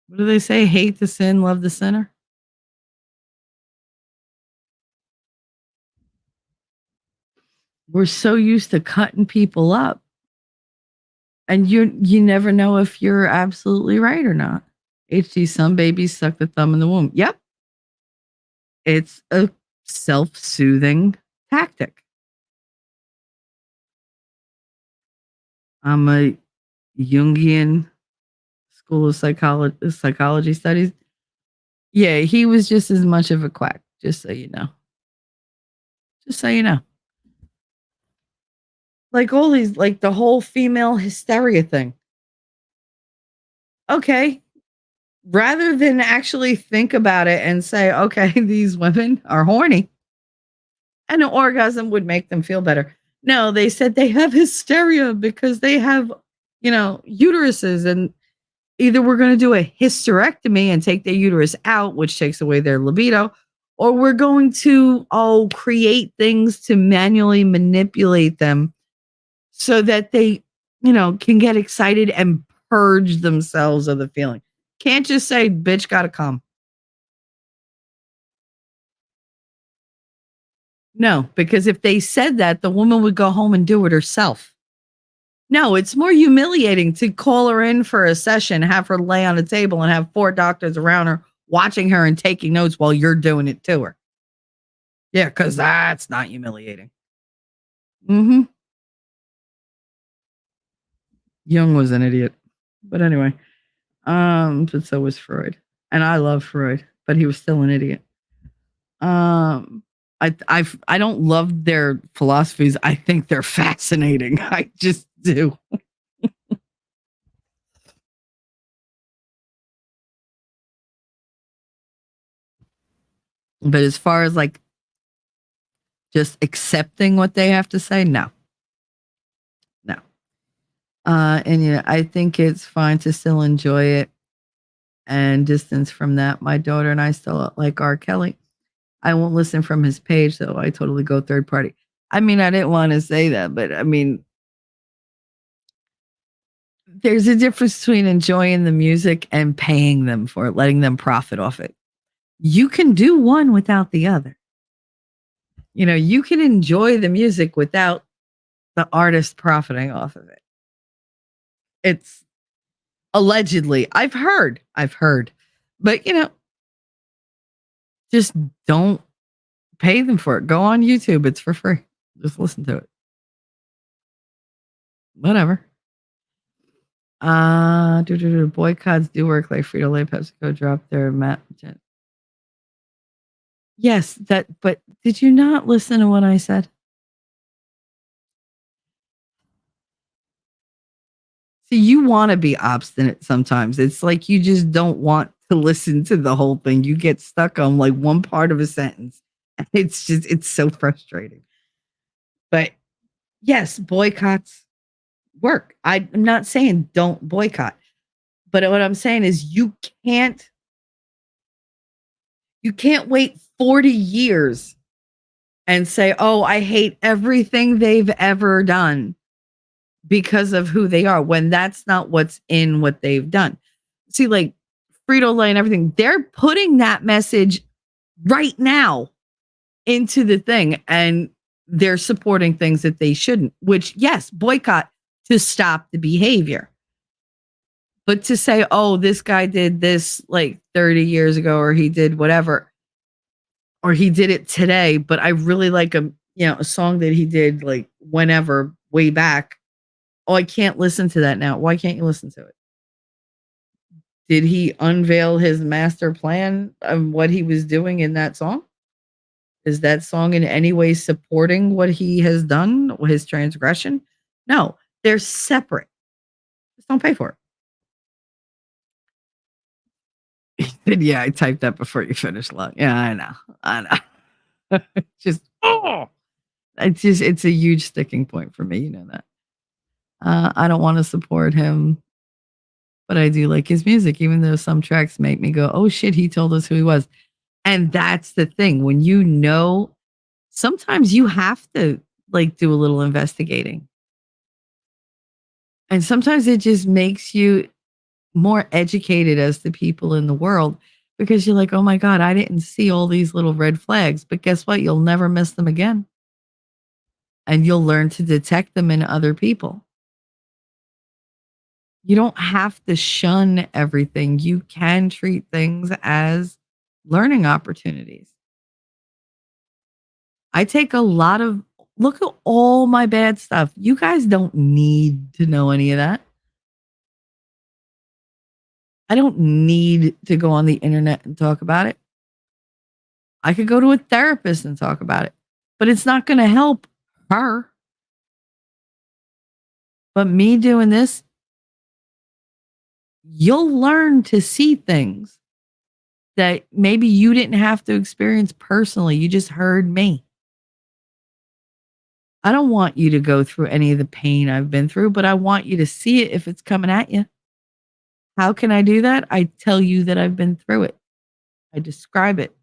What do they say? Hate the sin, love the sinner. We're so used to cutting people up. And you never know if you're absolutely right or not. HD, some babies suck the thumb in the womb. Yep. It's a self-soothing tactic. I'm a Jungian school of psychology studies. Yeah, he was just as much of a quack, just so you know. Just so you know. Like all these, like the whole female hysteria thing. Okay. Rather than actually think about it and say, okay, these women are horny and an orgasm would make them feel better. No, they said they have hysteria because they have, uteruses, and either we're going to do a hysterectomy and take their uterus out, which takes away their libido, or we're going to create things to manually manipulate them so that they, can get excited and purge themselves of the feeling. Can't just say, bitch, gotta come. No, because if they said that, the woman would go home and do it herself. No, it's more humiliating to call her in for a session, have her lay on a table and have 4 doctors around her watching her and taking notes while you're doing it to her. Yeah, because that's not humiliating. Mm-hmm. Jung was an idiot. But anyway, but so was Freud. And I love Freud, but he was still an idiot. I don't love their philosophies. I think they're fascinating. I just do. But as far as like just accepting what they have to say, no. No. And I think it's fine to still enjoy it and distance from that. My daughter and I still like R. Kelly. I won't listen from his page, though. I totally go third party. I mean, I didn't want to say that, but I mean, there's a difference between enjoying the music and paying them for it, letting them profit off it. You can do one without the other. You can enjoy the music without the artist profiting off of it. It's allegedly, I've heard, but just don't pay them for it. Go on YouTube. It's for free. Just listen to it. Whatever. Boycotts do work, like Frito-Lay, PepsiCo dropped their mat. Yes, but did you not listen to what I said? See, you want to be obstinate sometimes. It's like you just don't want to listen to the whole thing. You get stuck on like one part of a sentence. It's so frustrating. But yes, boycotts work. I'm not saying don't boycott. But what I'm saying is you can't wait 40 years and say, "Oh, I hate everything they've ever done because of who they are," when that's not what's in what they've done. See, like Frito-Lay and everything, they're putting that message right now into the thing, and they're supporting things that they shouldn't, which, yes, boycott to stop the behavior. But to say, oh, this guy did this like 30 years ago, or he did whatever, or he did it today, but I really like a song that he did like whenever, way back. Oh, I can't listen to that now. Why can't you listen to it? Did he unveil his master plan of what he was doing in that song? Is that song in any way supporting what he has done, his transgression? No, they're separate. Just don't pay for it. He said, yeah, I typed that before you finished. Yeah, I know. It's a huge sticking point for me. You know that. I don't want to support him, but I do like his music, even though some tracks make me go, oh shit, he told us who he was. And that's the thing. When you know, sometimes you have to like do a little investigating. And sometimes it just makes you more educated as the people in the world, because you're like, oh my God, I didn't see all these little red flags. But guess what? You'll never miss them again. And you'll learn to detect them in other people. You don't have to shun everything. You can treat things as learning opportunities. I take a lot of, look at all my bad stuff. You guys don't need to know any of that. I don't need to go on the internet and talk about it. I could go to a therapist and talk about it, but it's not going to help her. But me doing this, you'll learn to see things that maybe you didn't have to experience personally. You just heard me. I don't want you to go through any of the pain I've been through, but I want you to see it if it's coming at you. How can I do that? I tell you that I've been through it. I describe it.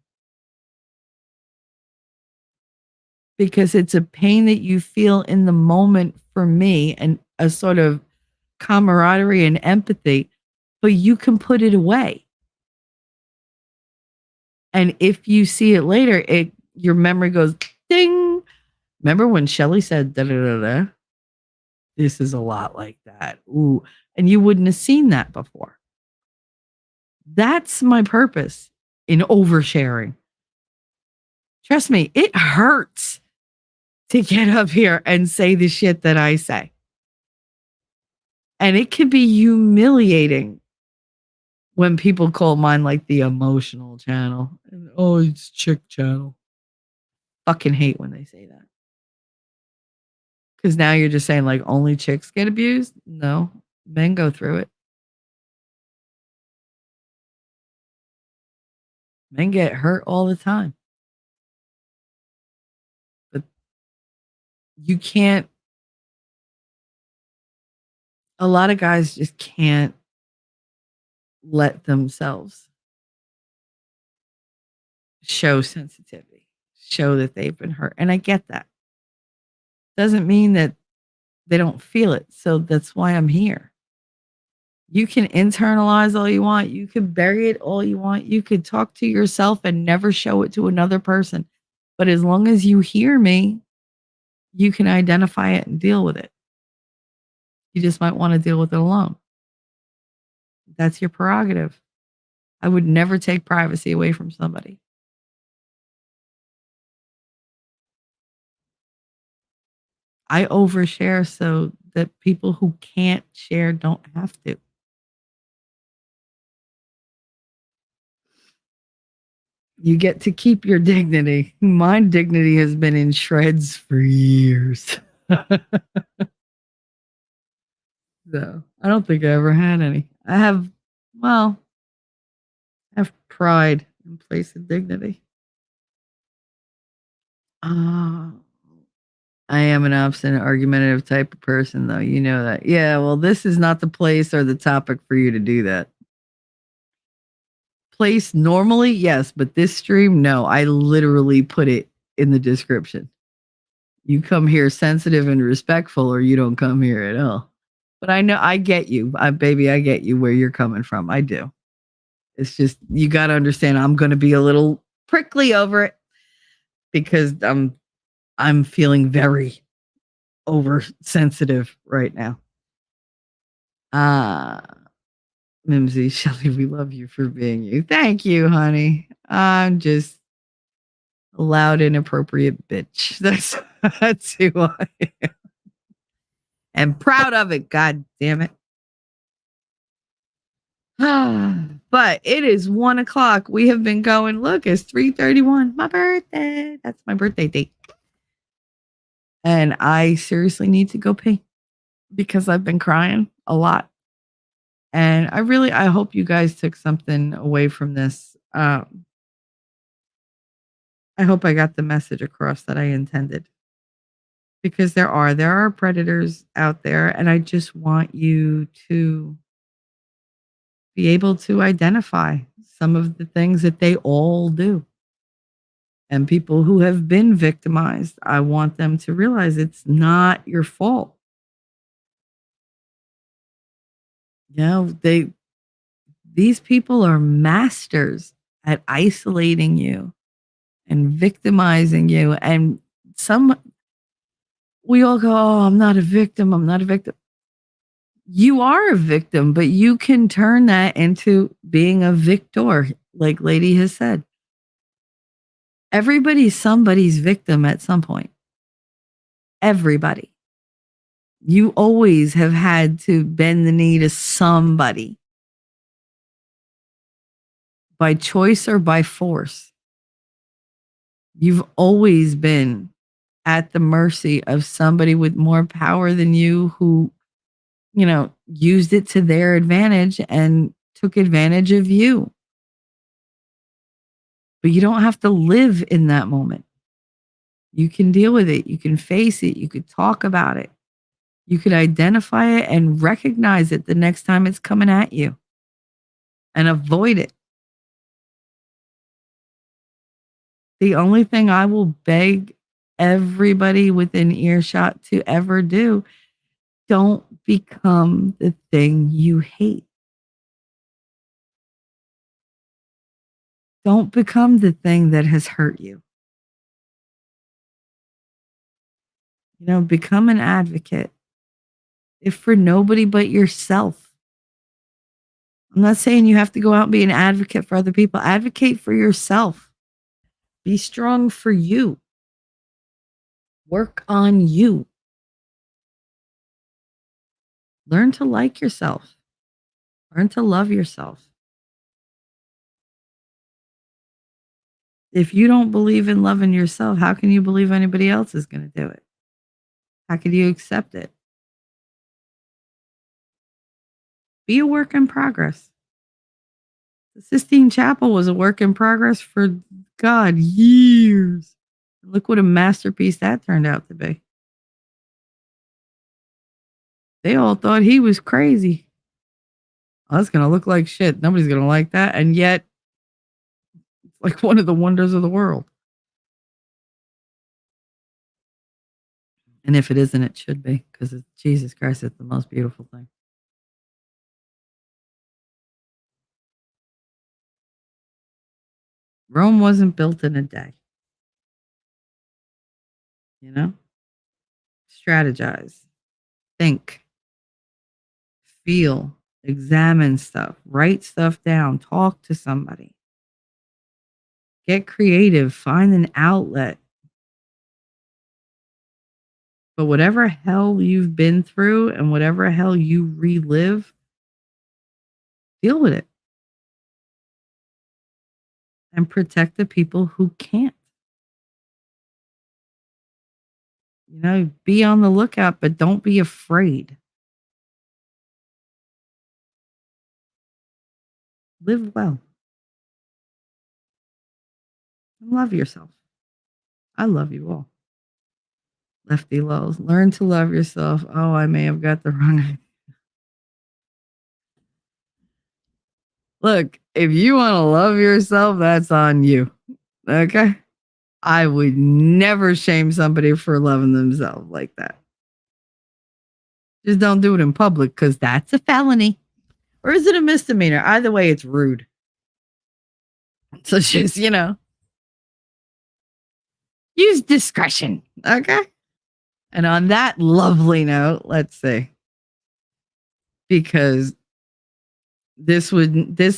Because it's a pain that you feel in the moment for me, and a sort of camaraderie and empathy, but you can put it away. And if you see it later, your memory goes ding. Remember when Shelley said da da da da? This is a lot like that. Ooh, and you wouldn't have seen that before. That's my purpose in oversharing. Trust me, it hurts to get up here and say the shit that I say. And it can be humiliating when people call mine like the emotional channel. And, oh, it's chick channel. Fucking hate when they say that. Because now you're just saying like only chicks get abused? No, men go through it. Men get hurt all the time. But you can't, a lot of guys just can't let themselves show sensitivity, show that they've been hurt. And I get that. Doesn't mean that they don't feel it. So that's why I'm here. You can internalize all you want. You can bury it all you want. You could talk to yourself and never show it to another person. But as long as you hear me, you can identify it and deal with it. You just might want to deal with it alone. That's your prerogative. I would never take privacy away from somebody. I overshare so that people who can't share don't have to. You get to keep your dignity. My dignity has been in shreds for years. So I don't think I ever had any. I have pride in place of dignity. I am an obstinate, argumentative type of person, though. You know that. Yeah, well, this is not the place or the topic for you to do that. Place normally, yes, but this stream, no. I literally put it in the description. You come here sensitive and respectful, or you don't come here at all. But I know, I get you. Baby, I get you where you're coming from. I do. It's just, you got to understand, I'm going to be a little prickly over it. because I'm feeling very oversensitive right now. Mimsy, Shelly, we love you for being you. Thank you, honey. I'm just a loud, inappropriate bitch. That's who I am. And proud of it, god damn it. But it is 1:00. We have been going. Look, it's 3:31. My birthday. That's my birthday date. And I seriously need to go pee because I've been crying a lot. And I hope you guys took something away from this. I hope I got the message across that I intended. Because there are predators out there, and I just want you to be able to identify some of the things that they all do. And people who have been victimized, I want them to realize it's not your fault. You know, these people are masters at isolating you and victimizing you. And we all go, oh, I'm not a victim. I'm not a victim. You are a victim, but you can turn that into being a victor, like Lady has said. Everybody's somebody's victim at some point. Everybody. You always have had to bend the knee to somebody by choice or by force. You've always been at the mercy of somebody with more power than you who, used it to their advantage and took advantage of you. But you don't have to live in that moment. You can deal with it. You can face it. You could talk about it. You could identify it and recognize it the next time it's coming at you and avoid it. The only thing I will beg everybody within earshot to ever do, don't become the thing you hate. Don't become the thing that has hurt you. Become an advocate. If for nobody but yourself. I'm not saying you have to go out and be an advocate for other people. Advocate for yourself. Be strong for you. Work on you. Learn to like yourself. Learn to love yourself. If you don't believe in loving yourself, how can you believe anybody else is going to do it? How can you accept it? Be a work in progress. The Sistine Chapel was a work in progress for, God, years. Look what a masterpiece that turned out to be. They all thought he was crazy. Oh, that's going to look like shit. Nobody's going to like that. And yet, it's like one of the wonders of the world. And if it isn't, it should be, because Jesus Christ, it's the most beautiful thing. Rome wasn't built in a day. Strategize, think, feel, examine stuff, write stuff down, talk to somebody. Get creative, find an outlet. But whatever hell you've been through and whatever hell you relive, deal with it. And protect the people who can't. Be on the lookout, but don't be afraid. Live well. Love yourself. I love you all. Lefty Lows. Learn to love yourself. Oh, I may have got the wrong idea. Look, if you want to love yourself, that's on you. Okay? I would never shame somebody for loving themselves like that. Just don't do it in public, because that's a felony. Or is it a misdemeanor? Either way, it's rude. So just, Use discretion. Okay. And on that lovely note, let's see. Because this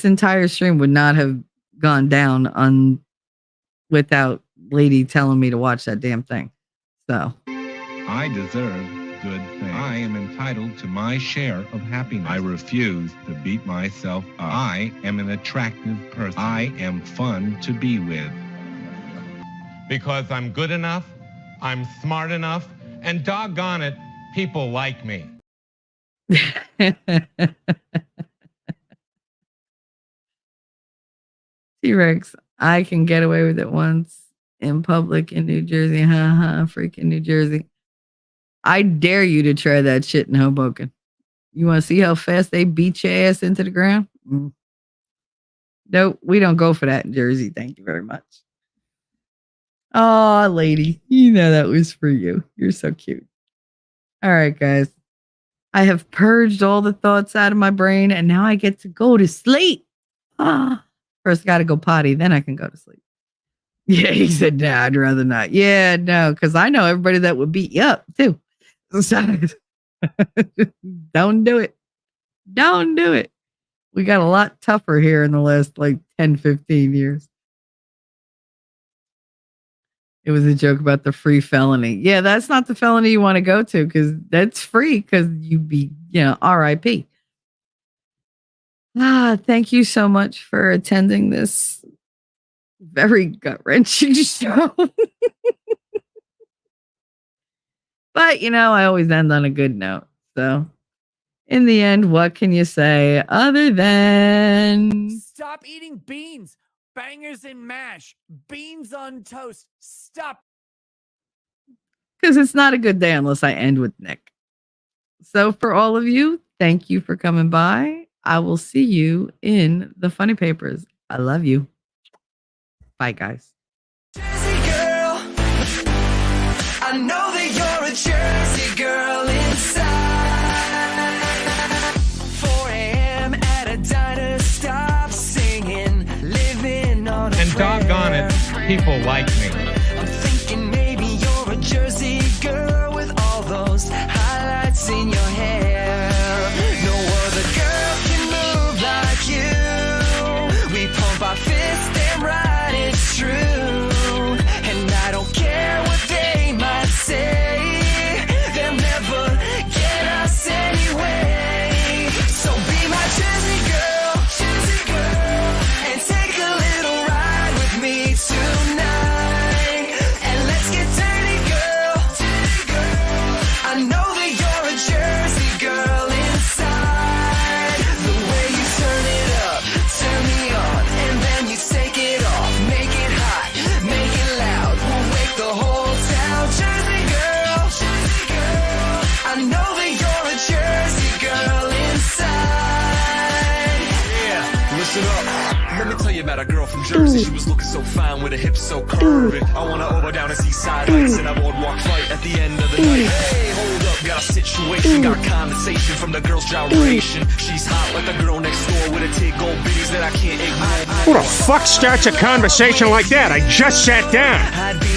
entire stream would not have gone down without Lady telling me to watch that damn thing. So I deserve good things. I am entitled to my share of happiness. I refuse to beat myself up. I am an attractive person. I am fun to be with. Because I'm good enough, I'm smart enough, and doggone it, people like me. T-Rex, I can get away with it once in public in New Jersey. Freaking New Jersey. I dare you to try that shit in Hoboken. You want to see how fast they beat your ass into the ground? Nope, we don't go for that in Jersey. Thank you very much. Oh, lady, you know that was for you. You're so cute. All right, guys. I have purged all the thoughts out of my brain, and now I get to go to sleep. First, got to go potty, then I can go to sleep. Yeah, he said, nah, I'd rather not. Yeah, no, because I know everybody that would beat you up, too. Don't do it. Don't do it. We got a lot tougher here in the last, 10, 15 years. It was a joke about the free felony. Yeah, that's not the felony you want to go to because that's free because you'd be, RIP. Thank you so much for attending this very gut-wrenching show. But, I always end on a good note. So, in the end, what can you say other than... Stop eating beans. Bangers and mash. Beans on toast. Stop. Because it's not a good day unless I end with Nick. So, for all of you, thank you for coming by. I will see you in the funny papers. I love you. Bye, guys. Jersey girl, I know that you're a Jersey girl inside. 4 a.m. at a diner, stop singing, living on a And doggone it, people like me. I'm thinking maybe you're a Jersey girl with all those highlights in your hair. No other girl can move like you. We pump our fists, damn right it's true. And I don't care what they might say, they'll never get us anyway. So be my Jersey girl, and take a little ride with me tonight. And let's get dirty, girl. I know that you're a Jersey girl inside. The way you turn it up, turn me on, and then you take it off. Make it hot, make it loud. We'll wake the whole town. Jersey girl, I know that you're a Jersey girl inside. Yeah, listen up. Let me tell you about a girl from Jersey. She was looking so fine with her hips so curvy. I wanna over down and see side lights and a boardwalk fight at the end of the night. Hey, hold up, got a situation, got condensation from the girl's gyration. She's hot like the girl next door with a tig gold bitties that I can't ignore. Who the fuck starts a conversation like that? I just sat down. I'd be